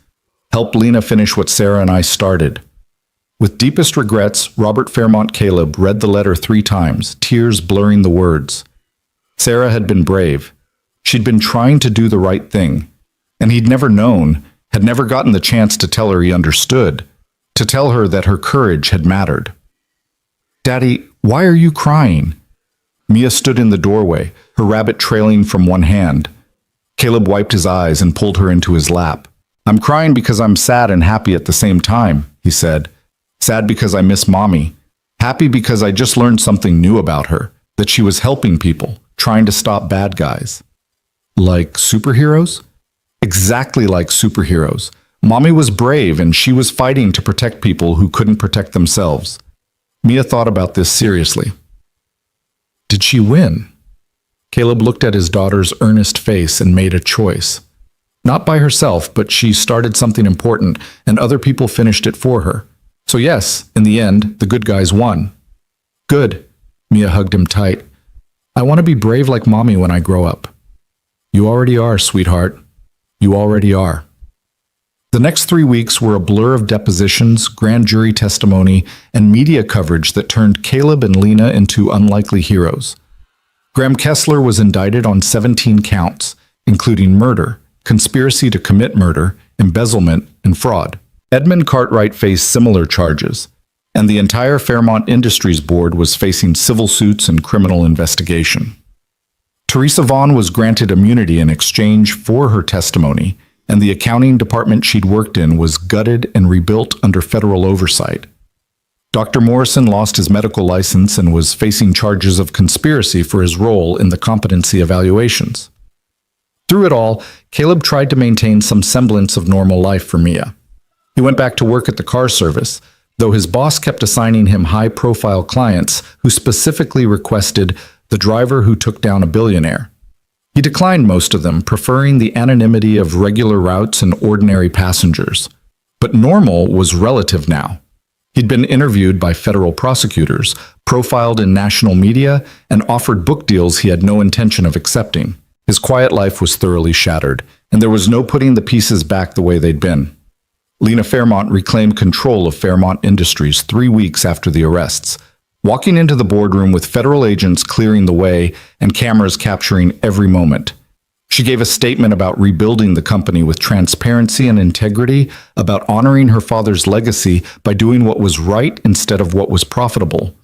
Help Lena finish what Sarah and I started. With deepest regrets, Robert Fairmont Caleb read the letter 3 times, tears blurring the words. Sarah had been brave. She'd been trying to do the right thing. And he'd never known, had never gotten the chance to tell her he understood, to tell her that her courage had mattered. Daddy, why are you crying? Mia stood in the doorway, her rabbit trailing from one hand. Caleb wiped his eyes and pulled her into his lap. I'm crying because I'm sad and happy at the same time, he said. Sad because I miss Mommy. Happy because I just learned something new about her, that she was helping people, trying to stop bad guys. Like superheroes? Exactly like superheroes. Mommy was brave and she was fighting to protect people who couldn't protect themselves. Mia thought about this seriously. Did she win? Caleb looked at his daughter's earnest face and made a choice. Not by herself, but she started something important and other people finished it for her. So yes, in the end, the good guys won. Good. Mia hugged him tight. I want to be brave like Mommy when I grow up. You already are, sweetheart. You already are. The next 3 weeks were a blur of depositions, grand jury testimony, and media coverage that turned Caleb and Lena into unlikely heroes. Graham Kessler was indicted on 17 counts, including murder, conspiracy to commit murder, embezzlement, and fraud. Edmund Cartwright faced similar charges, and the entire Fairmont Industries board was facing civil suits and criminal investigation. Teresa Vaughn was granted immunity in exchange for her testimony, and the accounting department she'd worked in was gutted and rebuilt under federal oversight. Dr. Morrison lost his medical license and was facing charges of conspiracy for his role in the competency evaluations. Through it all, Caleb tried to maintain some semblance of normal life for Mia. He went back to work at the car service, though his boss kept assigning him high-profile clients who specifically requested the driver who took down a billionaire. He declined most of them, preferring the anonymity of regular routes and ordinary passengers. But normal was relative now. He'd been interviewed by federal prosecutors, profiled in national media, and offered book deals he had no intention of accepting. His quiet life was thoroughly shattered, and there was no putting the pieces back the way they'd been. Lena Fairmont reclaimed control of Fairmont Industries 3 weeks after the arrests, walking into the boardroom with federal agents clearing the way and cameras capturing every moment. She gave a statement about rebuilding the company with transparency and integrity, about honoring her father's legacy by doing what was right instead of what was profitable.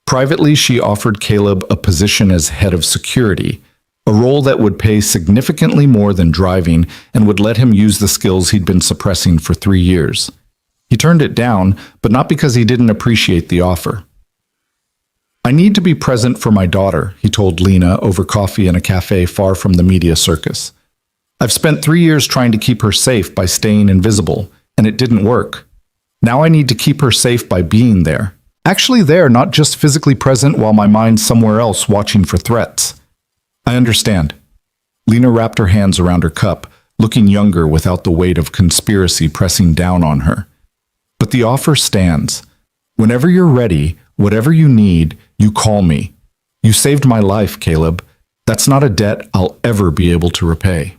Privately, she offered Caleb a position as head of security, a role that would pay significantly more than driving and would let him use the skills he'd been suppressing for 3 years. He turned it down, but not because he didn't appreciate the offer. "I need to be present for my daughter," he told Lena over coffee in a cafe far from the media circus. "I've spent 3 years trying to keep her safe by staying invisible, and it didn't work. Now I need to keep her safe by being there. Actually there, not just physically present while my mind's somewhere else watching for threats." "I understand." Lena wrapped her hands around her cup, looking younger without the weight of conspiracy pressing down on her. "But the offer stands. Whenever you're ready, whatever you need, you call me. You saved my life, Caleb. That's not a debt I'll ever be able to repay.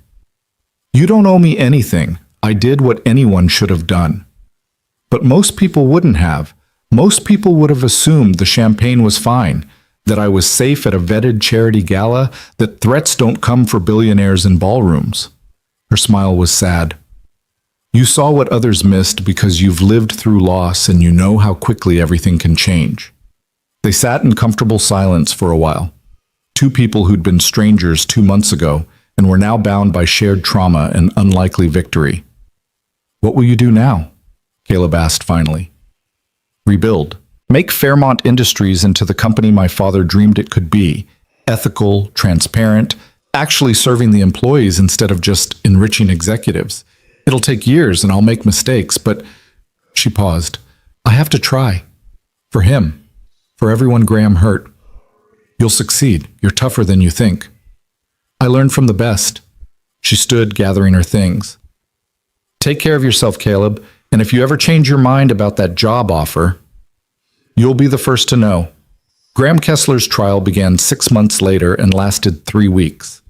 You don't owe me anything. I did what anyone should have done." But most people wouldn't have. Most people would have assumed the champagne was fine, that I was safe at a vetted charity gala, that threats don't come for billionaires in ballrooms. Her smile was sad. "You saw what others missed because you've lived through loss and you know how quickly everything can change." They sat in comfortable silence for a while. Two people who'd been strangers 2 months ago and were now bound by shared trauma and unlikely victory. "What will you do now?" Caleb asked finally. "Rebuild. Make Fairmont Industries into the company my father dreamed it could be. Ethical, transparent, actually serving the employees instead of just enriching executives. It'll take years and I'll make mistakes, but..." She paused. "I have to try. For him. For everyone Graham hurt. You'll succeed. You're tougher than you think. I learned from the best." She stood, gathering her things. "Take care of yourself, Caleb, and if you ever change your mind about that job offer, you'll be the first to know." Graham Kessler's trial began 6 months later and lasted 3 weeks.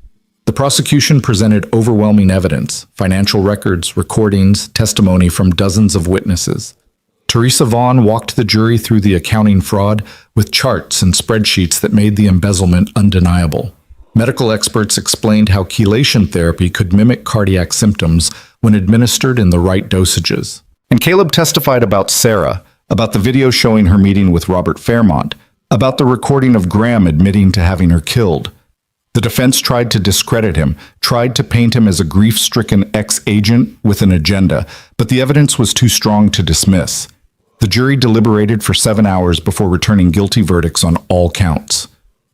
The prosecution presented overwhelming evidence, financial records, recordings, testimony from dozens of witnesses. Teresa Vaughn walked the jury through the accounting fraud with charts and spreadsheets that made the embezzlement undeniable. Medical experts explained how chelation therapy could mimic cardiac symptoms when administered in the right dosages. And Caleb testified about Sarah, about the video showing her meeting with Robert Fairmont, about the recording of Graham admitting to having her killed. The defense tried to discredit him, tried to paint him as a grief-stricken ex-agent with an agenda, but the evidence was too strong to dismiss. The jury deliberated for 7 hours before returning guilty verdicts on all counts.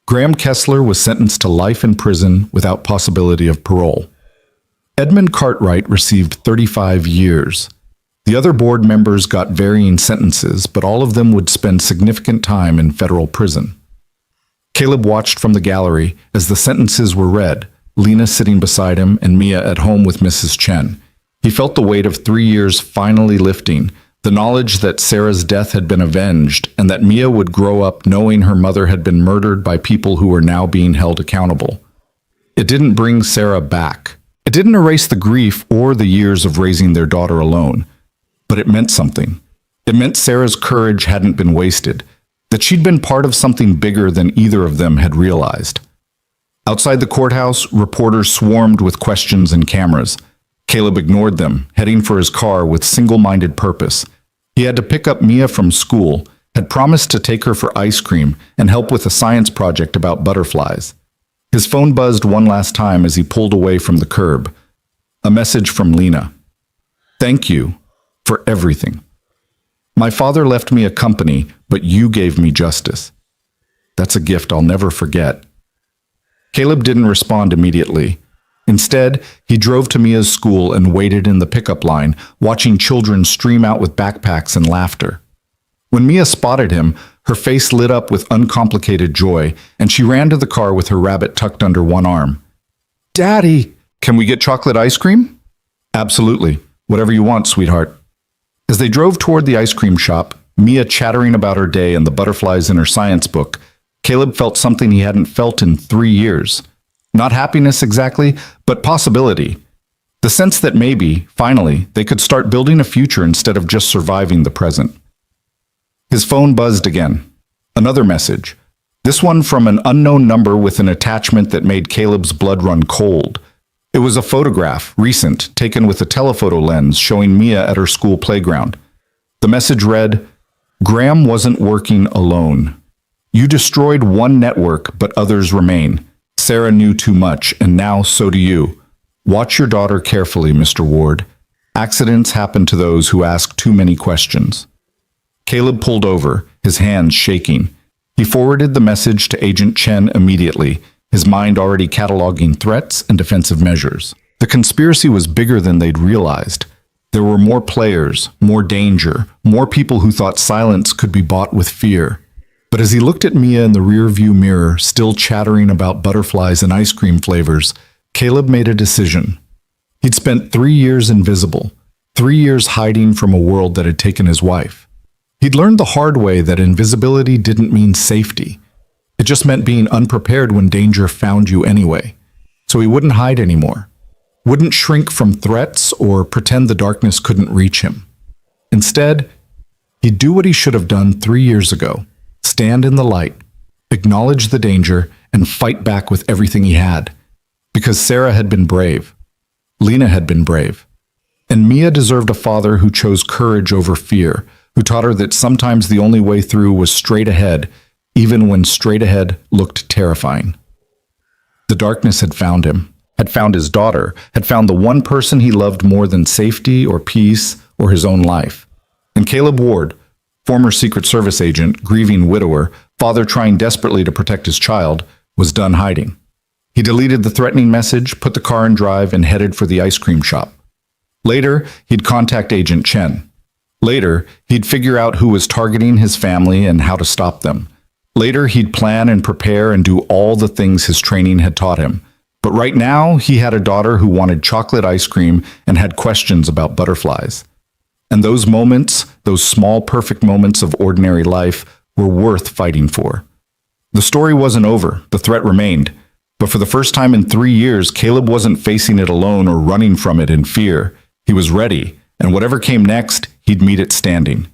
Graham Kessler was sentenced to life in prison without possibility of parole. Edmund Cartwright received 35 years. The other board members got varying sentences, but all of them would spend significant time in federal prison. Caleb watched from the gallery as the sentences were read, Lena sitting beside him and Mia at home with Mrs. Chen. He felt the weight of 3 years finally lifting, the knowledge that Sarah's death had been avenged and that Mia would grow up knowing her mother had been murdered by people who were now being held accountable. It didn't bring Sarah back. It didn't erase the grief or the years of raising their daughter alone. But it meant something. It meant Sarah's courage hadn't been wasted, that she'd been part of something bigger than either of them had realized. Outside the courthouse, reporters swarmed with questions and cameras. Caleb ignored them, heading for his car with single-minded purpose. He had to pick up Mia from school, had promised to take her for ice cream and help with a science project about butterflies. His phone buzzed one last time as he pulled away from the curb. A message from Lena. "Thank you for everything. My father left me a company, but you gave me justice. That's a gift I'll never forget." Caleb didn't respond immediately. Instead, he drove to Mia's school and waited in the pickup line, watching children stream out with backpacks and laughter. When Mia spotted him, her face lit up with uncomplicated joy, and she ran to the car with her rabbit tucked under one arm. "Daddy, can we get chocolate ice cream?" "Absolutely. Whatever you want, sweetheart." As they drove toward the ice cream shop, Mia chattering about her day and the butterflies in her science book, Caleb felt something he hadn't felt in 3 years. Not happiness exactly, but possibility. The sense that maybe, finally, they could start building a future instead of just surviving the present. His phone buzzed again. Another message. This one from an unknown number with an attachment that made Caleb's blood run cold. It was a photograph, recent, taken with a telephoto lens showing Mia at her school playground. The message read, "Graham wasn't working alone. You destroyed one network, but others remain. Sarah knew too much, and now so do you. Watch your daughter carefully, Mr. Ward. Accidents happen to those who ask too many questions." Caleb pulled over, his hands shaking. He forwarded the message to Agent Chen immediately, his mind already cataloging threats and defensive measures. The conspiracy was bigger than they'd realized. There were more players, more danger, more people who thought silence could be bought with fear. But as he looked at Mia in the rearview mirror, still chattering about butterflies and ice cream flavors, Caleb made a decision. He'd spent 3 years invisible, 3 years hiding from a world that had taken his wife. He'd learned the hard way that invisibility didn't mean safety. It just meant being unprepared when danger found you anyway. So he wouldn't hide anymore, wouldn't shrink from threats or pretend the darkness couldn't reach him. Instead, he'd do what he should have done 3 years ago. Stand in the light, acknowledge the danger, and fight back with everything he had. Because Sarah had been brave. Lena had been brave. And Mia deserved a father who chose courage over fear, who taught her that sometimes the only way through was straight ahead, even when straight ahead looked terrifying. The darkness had found him, had found his daughter, had found the one person he loved more than safety or peace or his own life. And Caleb Ward, former Secret Service agent, grieving widower, father trying desperately to protect his child, was done hiding. He deleted the threatening message, put the car in drive, and headed for the ice cream shop. Later, he'd contact Agent Chen. Later, he'd figure out who was targeting his family and how to stop them. Later, he'd plan and prepare and do all the things his training had taught him. But right now, he had a daughter who wanted chocolate ice cream and had questions about butterflies. And those moments, those small, perfect moments of ordinary life, were worth fighting for. The story wasn't over. The threat remained. But for the first time in 3 years, Caleb wasn't facing it alone or running from it in fear. He was ready, and whatever came next, he'd meet it standing.